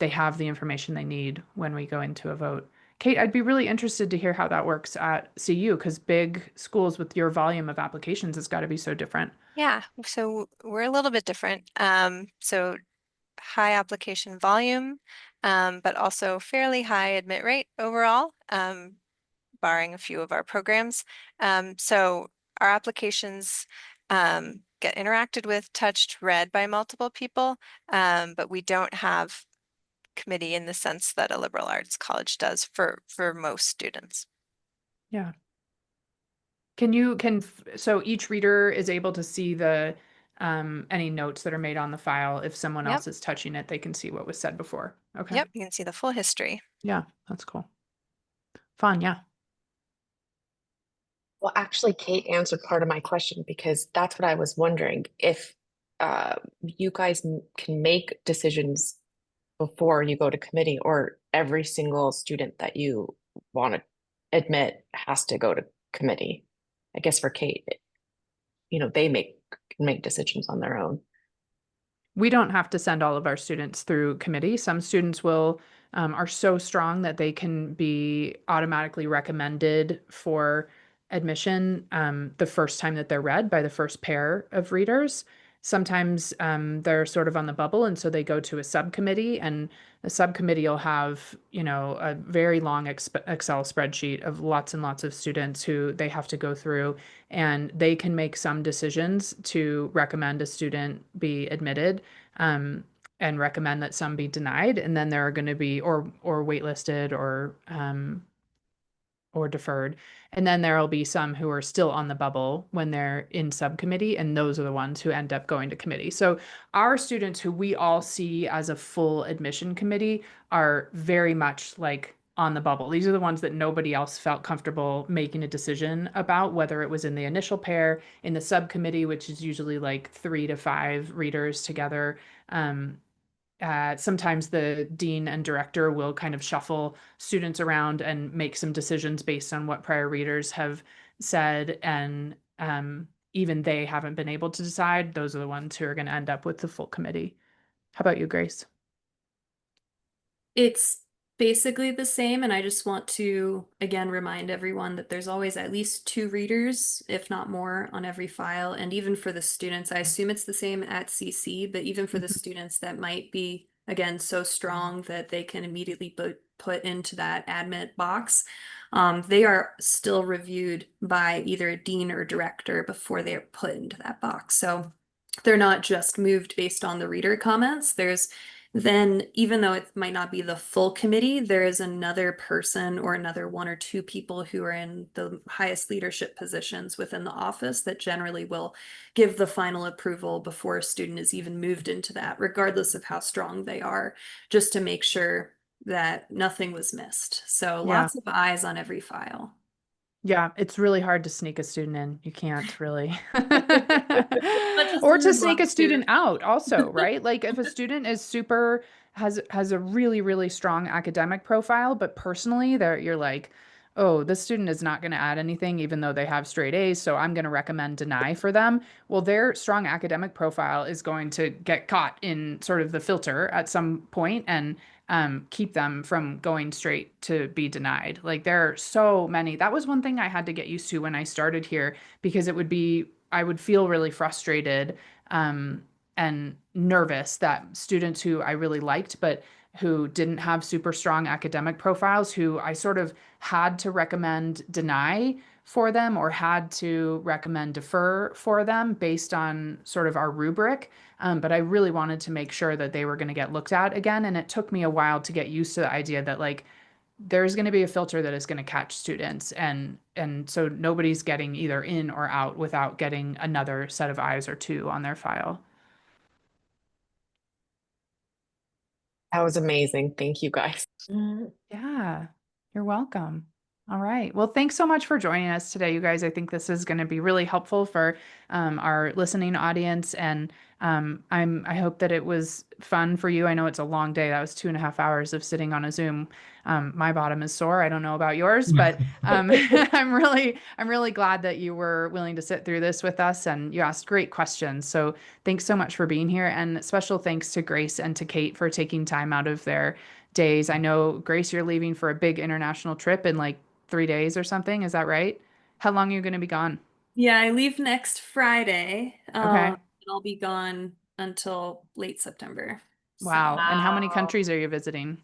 have the information they need when we go into a vote. Kate, I'd be really interested to hear how that works at CU because big schools with your volume of applications has got to be so different. Yeah, so we're a little bit different. So high application volume, but also fairly high admit rate overall, barring a few of our programs. So our applications get interacted with, touched, read by multiple people, but we don't have committee in the sense that a liberal arts college does for most students. Yeah. So each reader is able to see the any notes that are made on the file. If someone Yep. else is touching it, they can see what was said before. Okay. Yep, you can see the full history. Yeah, that's cool. Fun, yeah. Well, actually, Kate answered part of my question because that's what I was wondering. If you guys can make decisions before you go to committee, or every single student that you want to admit has to go to committee. I guess for Kate, they make decisions on their own. We don't have to send all of our students through committee. Some students are so strong that they can be automatically recommended for admission the first time that they're read by the first pair of readers. Sometimes they're sort of on the bubble, and so they go to a subcommittee, and the subcommittee will have, a very long Excel spreadsheet of lots and lots of students who they have to go through, and they can make some decisions to recommend a student be admitted, and recommend that some be denied, and then there are going to be or waitlisted or deferred. And then there will be some who are still on the bubble when they're in subcommittee, and those are the ones who end up going to committee. So our students who we all see as a full admission committee are very much like on the bubble. These are the ones that nobody else felt comfortable making a decision about, whether it was in the initial pair, in the subcommittee, which is usually like 3 to 5 readers together. Sometimes the dean and director will kind of shuffle students around and make some decisions based on what prior readers have said. And even they haven't been able to decide. Those are the ones who are going to end up with the full committee. How about you, Grace? It's basically the same, and I just want to again remind everyone that there's always at least 2 readers, if not more, on every file. And even for the students, I assume it's the same at CC, but even for the students that might be, again, so strong that they can immediately put into that admit box, they are still reviewed by either a dean or director before they are put into that box. So they're not just moved based on the reader comments. Then, even though it might not be the full committee, there is another person or another 1 or 2 people who are in the highest leadership positions within the office that generally will give the final approval before a student is even moved into that, regardless of how strong they are, just to make sure that nothing was missed. So Yeah. lots of eyes on every file. Yeah, it's really hard to sneak a student in. You can't really. Much as Or we to would sneak love a student to. out also, right? Like if a student is super has a really, really strong academic profile, but personally you're like, oh, this student is not going to add anything even though they have straight A's, so I'm going to recommend deny for them. Well, their strong academic profile is going to get caught in sort of the filter at some point and keep them from going straight to be denied. Like there are so many. That was one thing I had to get used to when I started here, because I would feel really frustrated and nervous that students who I really liked, but who didn't have super strong academic profiles, who I sort of had to recommend deny for them or had to recommend defer for them based on sort of our rubric. But I really wanted to make sure that they were going to get looked at again. And it took me a while to get used to the idea that like there's going to be a filter that is going to catch students, and so nobody's getting either in or out without getting another set of eyes or 2 on their file. That was amazing. Thank you guys. Yeah, you're welcome. All right. Well, thanks so much for joining us today, you guys. I think this is going to be really helpful for our listening audience, and I hope that it was fun for you. I know it's a long day. That was 2.5 hours of sitting on a Zoom. My bottom is sore. I don't know about yours, but I'm really glad that you were willing to sit through this with us, and you asked great questions. So thanks so much for being here, and special thanks to Grace and to Kate for taking time out of their days. I know, Grace, you're leaving for a big international trip in like 3 days or something. Is that right? How long are you going to be gone? Yeah, I leave next Friday. Okay. And I'll be gone until late September. Wow. So And how many countries are you visiting?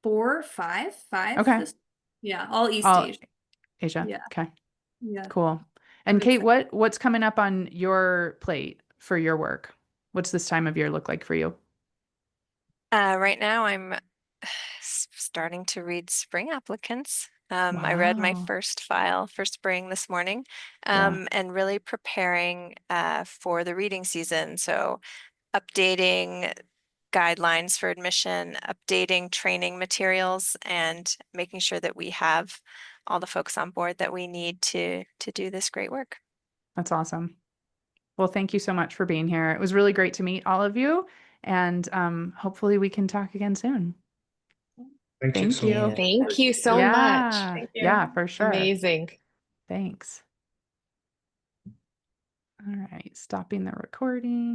4, 5, 5 Okay. this, yeah, all East All Asia. Asia. Yeah, Okay. yeah. Cool. I'm And Kate, excited. what's coming up on your plate for your work? What's this time of year look like for you? Right now, I'm starting to read spring applicants. I read my Wow. first file for spring this morning, Yeah. and really preparing for the reading season. So updating guidelines for admission, updating training materials, and making sure that we have all the folks on board that we need to do this great work. That's awesome. Well, thank you so much for being here. It was really great to meet all of you, and hopefully we can talk again soon. Thank you Thank so you. much. Thank you so much. Yeah. Thank you. Yeah, for sure. Amazing. Thanks. All right, stopping the recording.